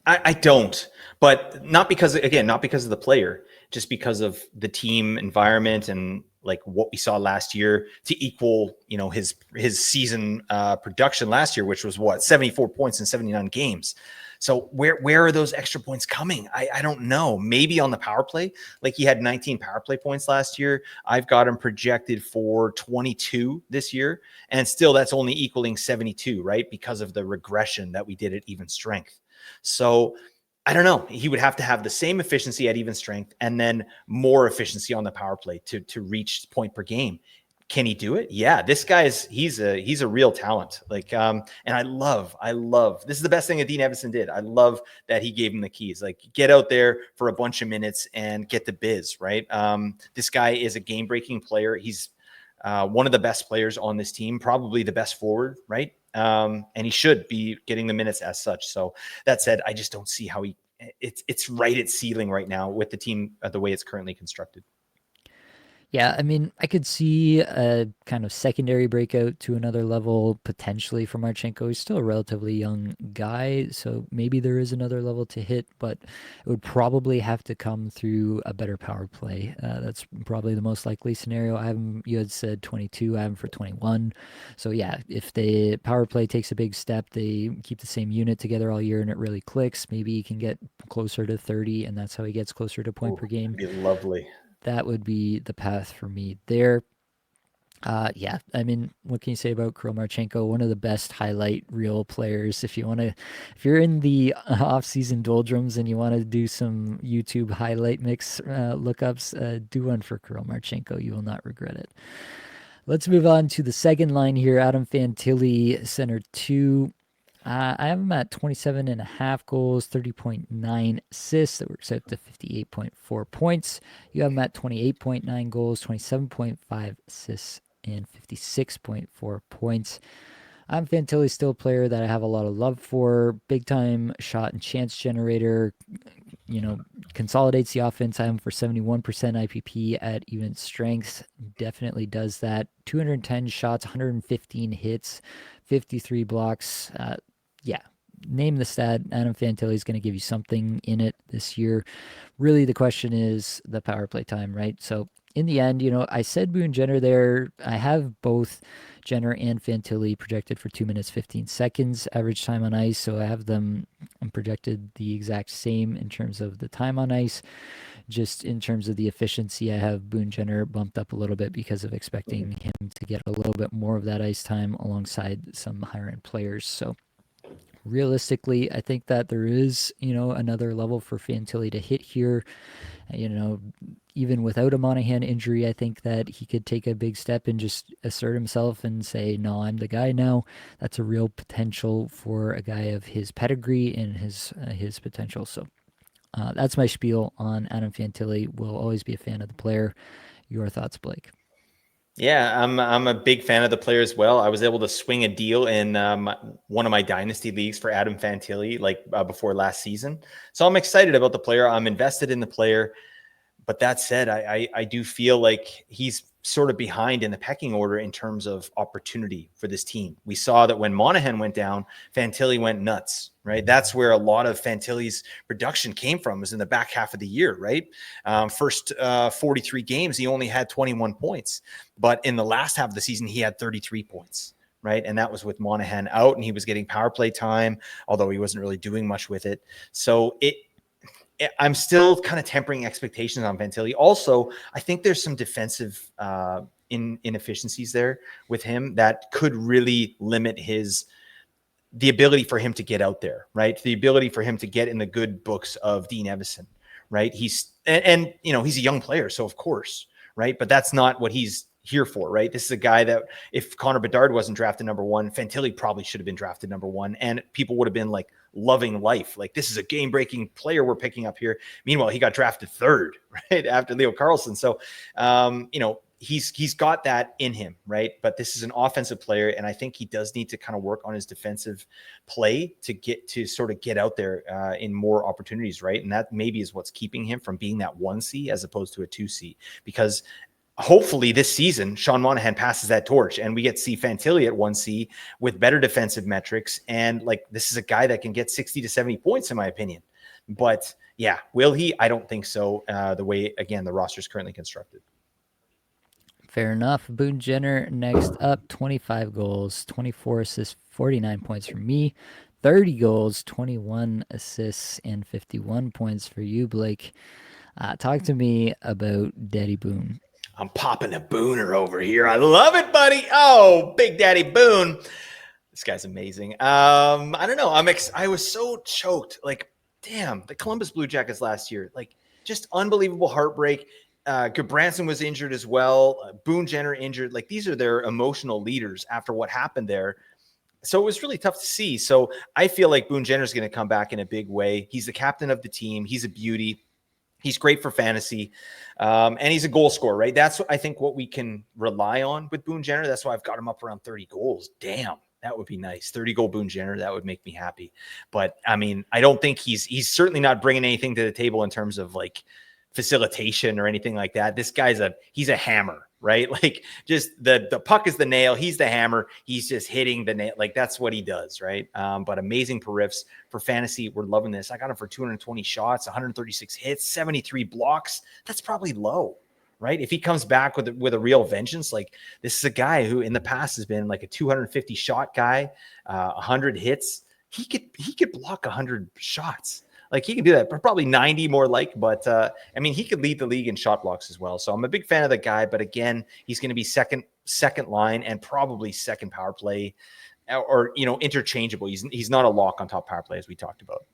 I don't, but not because of the player, just because of the team environment and like what we saw last year to equal, his season production last year, which was 74 points in 79 games. So where are those extra points coming? I don't know. Maybe on the power play, like he had 19 power play points last year. I've got him projected for 22 this year. And still that's only equaling 72, right? Because of the regression that we did at even strength. So I don't know. He would have to have the same efficiency at even strength and then more efficiency on the power play to reach point per game. Can he do it? Yeah, this guy he's a real talent. Like, and I love, this is the best thing that Dean Evison did. I love that he gave him the keys, like get out there for a bunch of minutes and get the biz, right? This guy is a game-breaking player. He's one of the best players on this team, probably the best forward, right? And he should be getting the minutes as such. So that said, I just don't see how it's right at ceiling right now with the team the way it's currently constructed.
Yeah, I mean, I could see a kind of secondary breakout to another level potentially for Marchenko. He's still a relatively young guy, so maybe there is another level to hit, but it would probably have to come through a better power play. That's probably the most likely scenario. You had said 22, I have him for 21. So yeah, if the power play takes a big step, they keep the same unit together all year and it really clicks, maybe he can get closer to 30, and that's how he gets closer to point per game.
That'd be lovely. That
would be the path for me there. Yeah, I mean, what can you say about Kirill Marchenko? One of the best highlight reel players. If you're in the off-season doldrums and you want to do some YouTube highlight mix lookups, do one for Kirill Marchenko. You will not regret it. Let's move on to the second line here. Adam Fantilli, center 2. I have him at 27.5 goals, 30.9 assists. That works out to 58.4 points. You have him at 28.9 goals, 27.5 assists, and 56.4 points. I'm Fantilli, still a player that I have a lot of love for. Big time shot and chance generator. Consolidates the offense. I have him for 71% IPP at even strength. Definitely does that. 210 shots, 115 hits, 53 blocks. Yeah, name the stat. Adam Fantilli is going to give you something in it this year. Really, the question is the power play time, right? So in the end, I said Boone Jenner there. I have both Jenner and Fantilli projected for 2 minutes, 15 seconds average time on ice. So I have them projected the exact same in terms of the time on ice. Just in terms of the efficiency, I have Boone Jenner bumped up a little bit because of expecting him to get a little bit more of that ice time alongside some higher end players. So realistically, I think that there is, another level for Fantilli to hit here. You know, even without a Monahan injury, I think that he could take a big step and just assert himself and say, no, I'm the guy now. That's a real potential for a guy of his pedigree and his potential. So that's my spiel on Adam Fantilli. Will always be a fan of the player. Your thoughts, Blake?
Yeah, I'm a big fan of the player as well. I was able to swing a deal in one of my dynasty leagues for Adam Fantilli before last season. So I'm excited about the player. I'm invested in the player. But that said, I do feel like he's sort of behind in the pecking order in terms of opportunity for this team. We saw that when Monahan went down, Fantilli went nuts, right? That's where a lot of Fantilli's production came from, was in the back half of the year, right? First 43 games, he only had 21 points. But in the last half of the season, he had 33 points. Right. And that was with Monahan out, and he was getting power play time, although he wasn't really doing much with it. So I'm still kind of tempering expectations on Fantilli. Also, I think there's some defensive inefficiencies there with him that could really limit the ability for him to get out there, right? The ability for him to get in the good books of Dean Evison, right? He's a young player, so of course, right? But that's not what he's here for, right? This is a guy that if Connor Bedard wasn't drafted number one, Fantilli probably should have been drafted number one, and people would have been like loving life. Like, this is a game-breaking player we're picking up here. Meanwhile, he got drafted third, right, after Leo Carlsson. So, he's got that in him, right? But this is an offensive player, and I think he does need to kind of work on his defensive play to sort of get out there in more opportunities, right? And that maybe is what's keeping him from being that 1C as opposed to a 2C, because hopefully this season, Sean Monahan passes that torch and we get to see Fantilli at 1C with better defensive metrics. And like, this is a guy that can get 60 to 70 points in my opinion. But yeah, will he? I don't think so. The way, again, the roster is currently constructed.
Fair enough. Boone Jenner next up, 25 goals, 24 assists, 49 points for me, 30 goals, 21 assists, and 51 points for you, Blake. Talk to me about Daddy Boone.
I'm popping a Booner over here. I love it, buddy. Oh, Big Daddy Boone. This guy's amazing. I don't know. I was so choked. Like, damn, the Columbus Blue Jackets last year, like, just unbelievable heartbreak. Goodbranson was injured as well. Boone Jenner injured. Like, these are their emotional leaders after what happened there. So it was really tough to see. So I feel like Boone Jenner is going to come back in a big way. He's the captain of the team. He's a beauty. He's great for fantasy, and he's a goal scorer, right? That's, I think, what we can rely on with Boone Jenner. That's why I've got him up around 30 goals. Damn, that would be nice. 30-goal Boone Jenner, that would make me happy. But, I mean, I don't think he's certainly not bringing anything to the table in terms of, like, facilitation or anything like that. This guy's he's a hammer, right? Like, just the puck is the nail. He's the hammer. He's just hitting the nail. Like, that's what he does, right? But amazing per riffs for fantasy. We're loving this. I got him for 220 shots, 136 hits, 73 blocks. That's probably low, right? If he comes back with a real vengeance, like, this is a guy who in the past has been like a 250 shot guy, 100 hits. He could block 100 shots. Like, he can do that, but probably 90 more like. But, I mean, he could lead the league in shot blocks as well. So I'm a big fan of the guy. But, again, he's going to be second line and probably second power play or interchangeable. He's not a lock on top power play, as we talked about.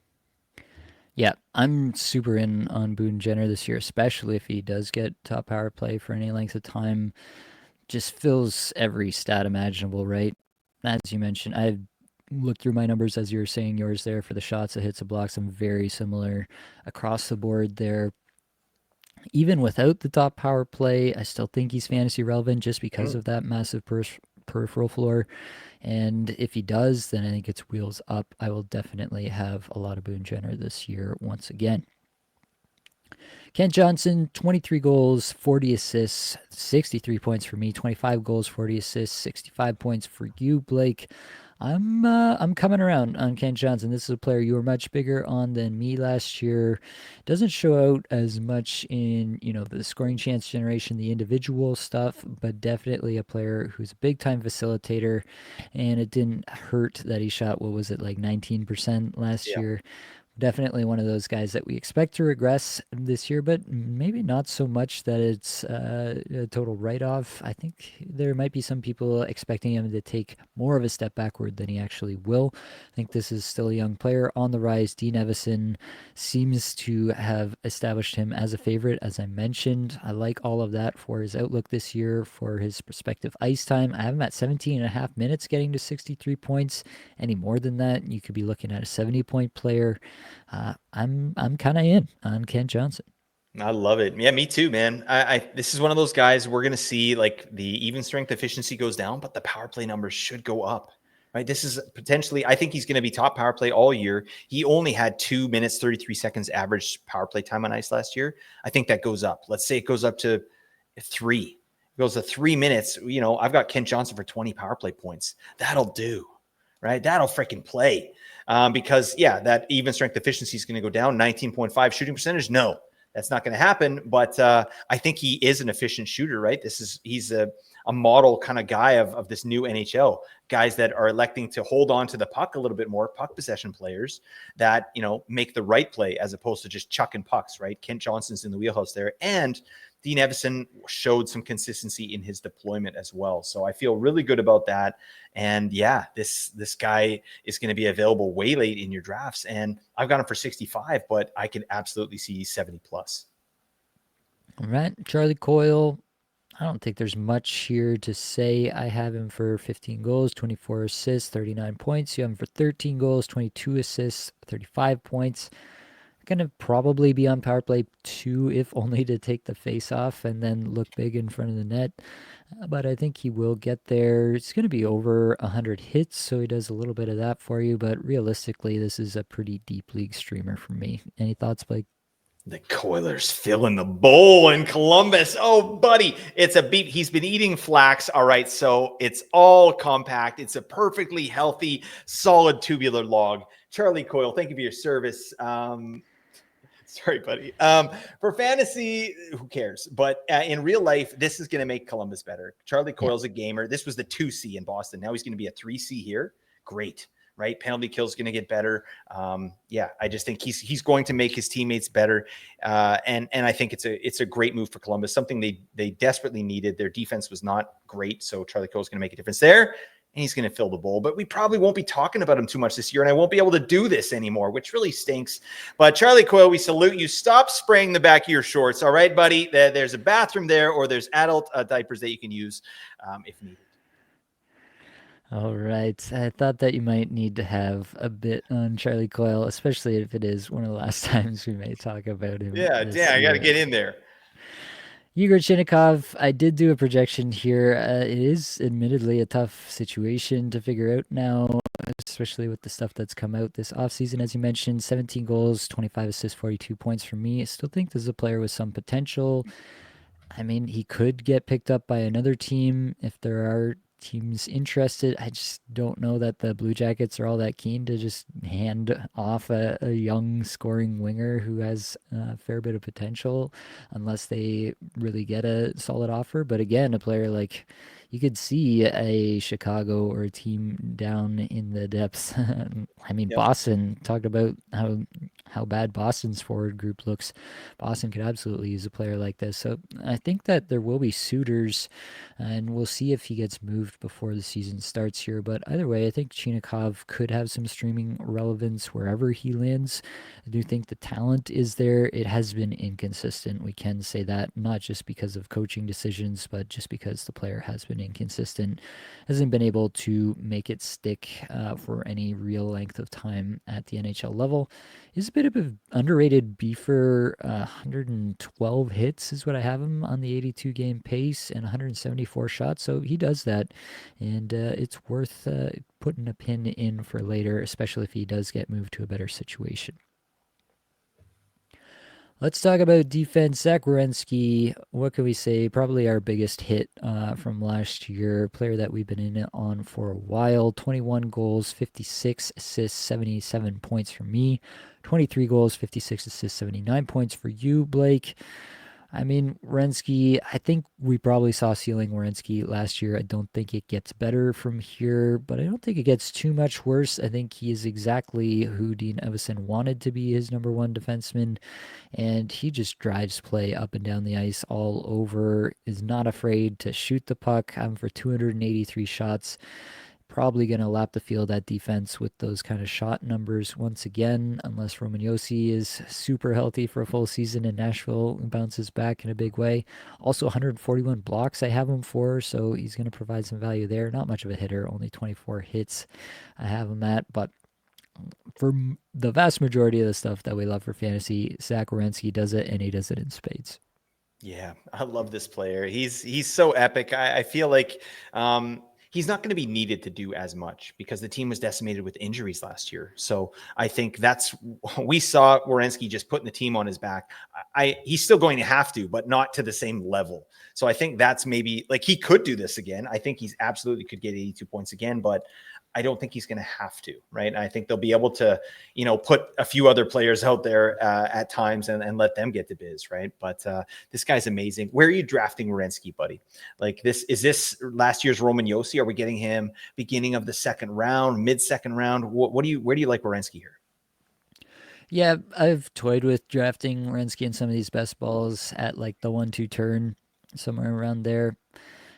Yeah, I'm super in on Boone Jenner this year, especially if he does get top power play for any length of time. Just fills every stat imaginable, right? As you mentioned, I've look through my numbers as you were saying yours there for the shots, the hits, the blocks. I'm very similar across the board there. Even without the top power play, I still think he's fantasy relevant just because of that massive peripheral floor. And if he does, then I think it's wheels up. I will definitely have a lot of Boone Jenner this year once again. Kent Johnson, 23 goals, 40 assists, 63 points for me, 25 goals, 40 assists, 65 points for you, Blake. I'm coming around on Kent Johnson. This is a player you were much bigger on than me last year. Doesn't show out as much in, the scoring chance generation, the individual stuff, but definitely a player who's a big time facilitator. And it didn't hurt that he shot, what was it, like 19% last year. Definitely one of those guys that we expect to regress this year, but maybe not so much that it's a total write off. I think there might be some people expecting him to take more of a step backward than he actually will. I think this is still a young player on the rise. Dean Evison seems to have established him as a favorite, as I mentioned. I like all of that for his outlook this year, for his prospective ice time. I have him at 17 and a half minutes, getting to 63 points. Any more than that, you could be looking at a 70-point player. I'm kind of in on Kent Johnson.
I love it. Yeah, me too, man. This is one of those guys we're gonna see like the even strength efficiency goes down, but the power play numbers should go up. Right. This is potentially, I think he's going to be top power play all year. He only had 2 minutes, 33 seconds average power play time on ice last year. I think that goes up. Let's say it goes up to 3. It goes to 3 minutes. You know, I've got Kent Johnson for 20 power play points. That'll do. Right. That'll freaking play. Because, yeah, that even strength efficiency is going to go down. 19.5 shooting percentage. No, that's not going to happen. But I think he is an efficient shooter, right? He's a model kind of guy of this new NHL. Guys that are electing to hold on to the puck a little bit more, puck possession players that, you know, make the right play as opposed to just chucking pucks, right? Kent Johnson's in the wheelhouse there. And Dean Evison showed some consistency in his deployment as well. So I feel really good about that. And yeah, this guy is going to be available way late in your drafts. And I've got him for 65, but I can absolutely see 70 plus.
All right, Charlie Coyle. I don't think there's much here to say. I have him for 15 goals, 24 assists, 39 points. You have him for 13 goals, 22 assists, 35 points. Going to probably be on power play 2, if only to take the face off and then look big in front of the net. But I think he will get there. It's going to be over 100 hits, so he does a little bit of that for you. But realistically, this is a pretty deep league streamer for me. Any thoughts, Blake?
The Coilers filling the bowl in Columbus. Oh, buddy, it's a beat. He's been eating flax. All right, so it's all compact. It's a perfectly healthy, solid tubular log. Charlie Coyle, thank you for your service. Sorry, buddy. For fantasy, who cares? But in real life, this is going to make Columbus better. Charlie Coyle's a gamer. This was the 2C in Boston. Now he's going to be a 3C here. Great. Right, penalty kill is going to get better. Yeah, I just think he's going to make his teammates better, and I think it's a great move for Columbus. Something they desperately needed. Their defense was not great, so Charlie Coyle is going to make a difference there, and he's going to fill the bowl. But we probably won't be talking about him too much this year, and I won't be able to do this anymore, which really stinks. But Charlie Coyle, we salute you. Stop spraying the back of your shorts, all right, buddy? There's a bathroom there, or there's adult diapers that you can use if needed.
All right. I thought that you might need to have a bit on Charlie Coyle, especially if it is one of the last times we may talk about him.
Yeah, I got to get in there.
Igor Chinnikov, I did do a projection here. It is admittedly a tough situation to figure out now, especially with the stuff that's come out this offseason. As you mentioned, 17 goals, 25 assists, 42 points for me. I still think this is a player with some potential. I mean, he could get picked up by another team if there are teams interested. I just don't know that the Blue Jackets are all that keen to just hand off a young scoring winger who has a fair bit of potential unless they really get a solid offer. But again, a player like you could see a Chicago or a team down in the depths. I mean, Boston talked about how bad Boston's forward group looks. Boston could absolutely use a player like this. So I think that there will be suitors, and we'll see if he gets moved before the season starts here. But either way, I think Chinnikov could have some streaming relevance wherever he lands. I do think the talent is there. It has been inconsistent. We can say that, not just because of coaching decisions, but just because the player has been inconsistent, hasn't been able to make it stick for any real length of time at the NHL level. Is a bit of an underrated beefer. 112 hits is what I have him on the 82 game pace and 174 shots. So he does that, and it's worth putting a pin in for later, especially if he does get moved to a better situation. Let's talk about defense. Zach Werenski, what can we say? Probably our biggest hit from last year. Player that we've been in it on for a while. 21 goals, 56 assists, 77 points for me. 23 goals, 56 assists, 79 points for you, Blake. I mean, Werenski, I think we probably saw ceiling Werenski last year. I don't think it gets better from here, but I don't think it gets too much worse. I think he is exactly who Dean Evison wanted to be his number one defenseman, and he just drives play up and down the ice all over, is not afraid to shoot the puck. I'm for 283 shots. Probably going to lap the field at defense with those kind of shot numbers once again, unless Roman Yossi is super healthy for a full season and Nashville bounces back in a big way. Also, 141 blocks I have him for, so he's going to provide some value there. Not much of a hitter, only 24 hits I have him at, but for the vast majority of the stuff that we love for fantasy, Zach Werenski does it, and he does it in spades.
Yeah, I love this player. He's so epic. I feel like he's not going to be needed to do as much because the team was decimated with injuries last year. So I think that's we saw Werenski just putting the team on his back. He's still going to have to, but not to the same level. So I think that's maybe like he could do this again. I think he's absolutely could get 82 points again, but I don't think he's going to have to, right? I think they'll be able to, put a few other players out there at times and let them get the biz, right? But this guy's amazing. Where are you drafting Werenski, buddy? Like is this last year's Roman Yossi? Are we getting him beginning of the second round, mid-second round? Where do you like Werenski here?
Yeah, I've toyed with drafting Werenski in some of these best balls at like the 1-2 turn, somewhere around there.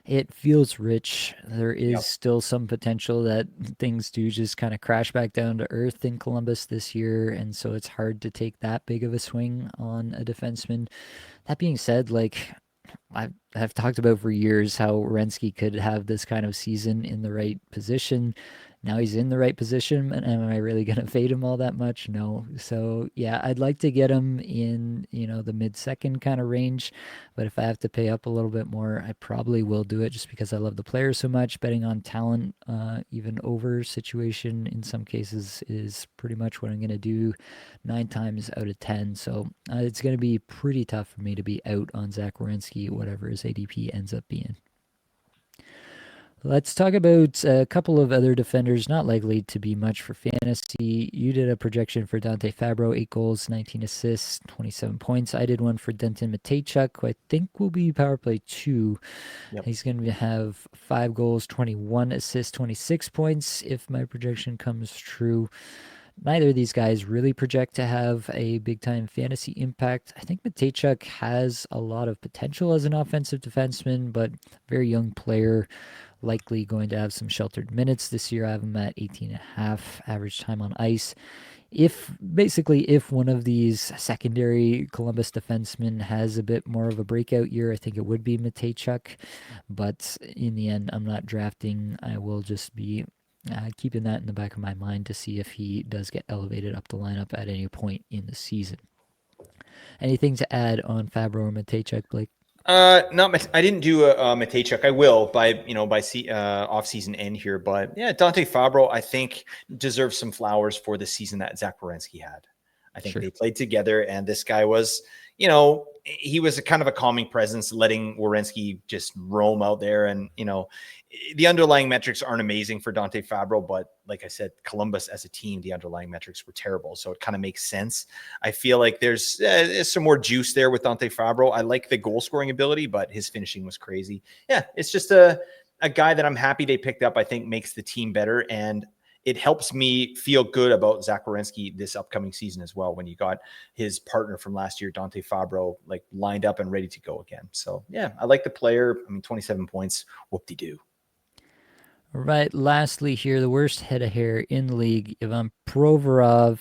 It feels rich. There is
Yep.
still some potential that things do just kind of crash back down to earth in Columbus this year, and so it's hard to take that big of a swing on a defenseman. That being said, like I've talked about for years how Renski could have this kind of season in the right position. Now he's in the right position, and am I really going to fade him all that much? No. So, yeah, I'd like to get him in, the mid-second kind of range, but if I have to pay up a little bit more, I probably will do it just because I love the player so much. Betting on talent, even over situation in some cases is pretty much what I'm going to do 9 times out of 10. So, it's going to be pretty tough for me to be out on Zach Werenski, whatever his ADP ends up being. Let's talk about a couple of other defenders not likely to be much for fantasy. You did a projection for Dante Fabro, 8 goals, 19 assists, 27 points. I did one for Denton Matejchuk, who I think will be power play 2.
Yep.
He's going to have 5 goals, 21 assists, 26 points if my projection comes true. Neither of these guys really project to have a big time fantasy impact. I think Matejchuk has a lot of potential as an offensive defenseman, but very young player, likely going to have some sheltered minutes this year. I have him at 18 and a half average time on ice. If one of these secondary Columbus defensemen has a bit more of a breakout year, I think it would be Matejchuk. But in the end, I'm not drafting. I will just be keeping that in the back of my mind to see if he does get elevated up the lineup at any point in the season. Anything to add on Fabro or Matejchuk, Blake?
Not I didn't do a Matejchuk. I will by off season end here, but yeah, Dante Fabro I think deserves some flowers for the season that Zach Werenski had. I think they played together, and this guy was, he was a kind of a calming presence, letting Werenski just roam out there. And, the underlying metrics aren't amazing for Dante Fabro, but like I said, Columbus as a team, the underlying metrics were terrible. So it kind of makes sense. I feel like there's some more juice there with Dante Fabro. I like the goal scoring ability, but his finishing was crazy. Yeah, it's just a guy that I'm happy they picked up. I think makes the team better, and it helps me feel good about Zach Werenski this upcoming season as well, when you got his partner from last year, Dante Fabro, like lined up and ready to go again. So yeah, I like the player. I mean, 27 points, whoop-de-doo.
All right, lastly here, the worst head of hair in the league, Ivan Provorov,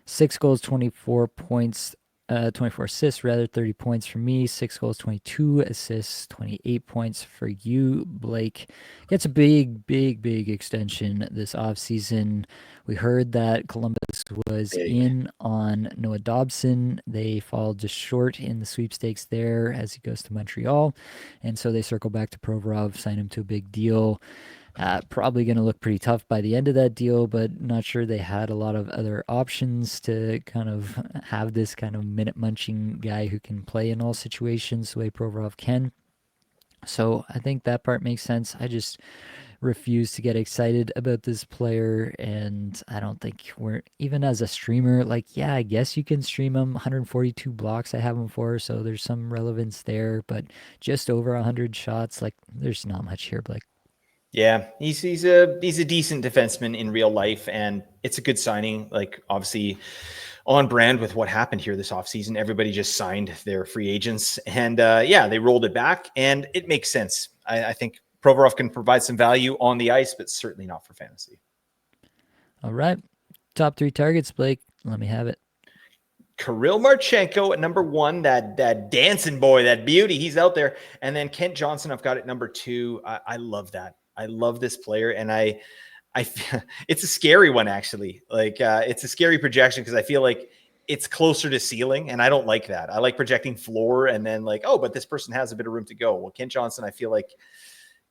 6 goals, 24 points, 24 assists, rather, 30 points for me, 6 goals, 22 assists, 28 points for you, Blake. Gets a big extension this offseason. We heard that Columbus was in on Noah Dobson. They fall just short in the sweepstakes there as he goes to Montreal, and so they circle back to Provorov, sign him to a big deal. Probably going to look pretty tough by the end of that deal, but not sure they had a lot of other options to kind of have this kind of minute munching guy who can play in all situations the way Provorov can. So I think that part makes sense. I just refuse to get excited about this player, and I don't think we're even as a streamer. Like, yeah, I guess you can stream him. 142 blocks I have him for, so there's some relevance there. But just over 100 shots, like, there's not much here, Blake.
Yeah, he's a decent defenseman in real life, and it's a good signing. Like, obviously, on brand with what happened here this offseason. Everybody just signed their free agents, and yeah, they rolled it back, and it makes sense. I think Provorov can provide some value on the ice, but certainly not for fantasy.
All right, top 3 targets, Blake. Let me have it.
Kirill Marchenko at number 1, that dancing boy, that beauty, he's out there. And then Kent Johnson, I've got at number 2. I love that. I love this player, and it's a scary one actually. Like it's a scary projection because I feel like it's closer to ceiling, and I don't like that. I like projecting floor, and then like, oh, but this person has a bit of room to go. Well, Kent Johnson, I feel like,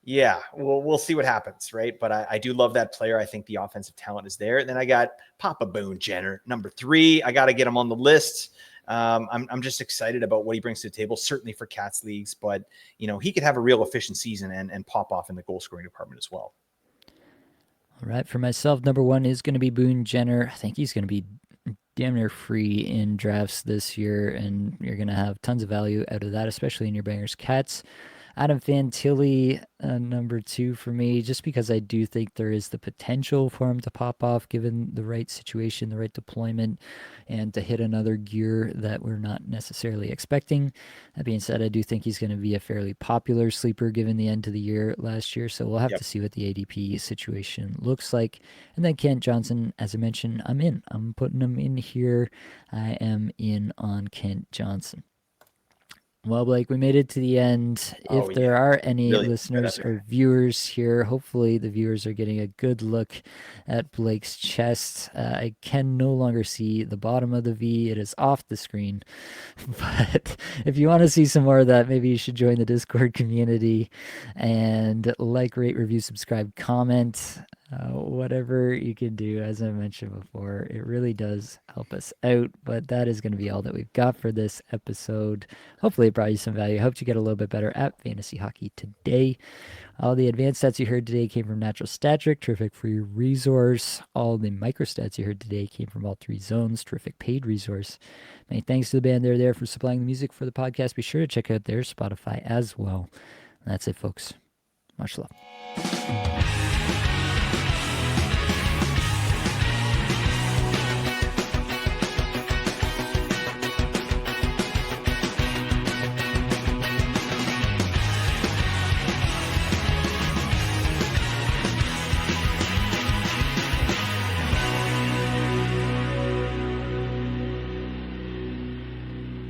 yeah, we'll see what happens, right? But I do love that player. I think the offensive talent is there. And then I got Papa Boone Jenner, number 3. I got to get him on the list. I'm just excited about what he brings to the table, certainly for Cats leagues, but he could have a real efficient season and pop off in the goal scoring department as well.
All right, for myself, number 1 is going to be Boone Jenner. I think he's going to be damn near free in drafts this year, and you're going to have tons of value out of that, especially in your bangers Cats. Adam Fantilli, number 2 for me, just because I do think there is the potential for him to pop off given the right situation, the right deployment, and to hit another gear that we're not necessarily expecting. That being said, I do think he's going to be a fairly popular sleeper given the end of the year last year, so we'll have to see what the ADP situation looks like. And then Kent Johnson, as I mentioned, I'm in. I'm putting him in here. I am in on Kent Johnson. Well, Blake, we made it to the end.
Oh
If
yeah,
there are any
really
listeners or viewers here, hopefully the viewers are getting a good look at Blake's chest. I can no longer see the bottom of the V. It is off the screen. But if you want to see some more of that, maybe you should join the Discord community and like, rate, review, subscribe, comment. Whatever you can do, as I mentioned before, it really does help us out. But that is going to be all that we've got for this episode. Hopefully, it brought you some value. I hope you get a little bit better at fantasy hockey today. All the advanced stats you heard today came from Natural Stat Trick, terrific free resource. All the micro stats you heard today came from All 3 Zones, terrific paid resource. Many thanks to the band there for supplying the music for the podcast. Be sure to check out their Spotify as well. And that's it, folks. Much love.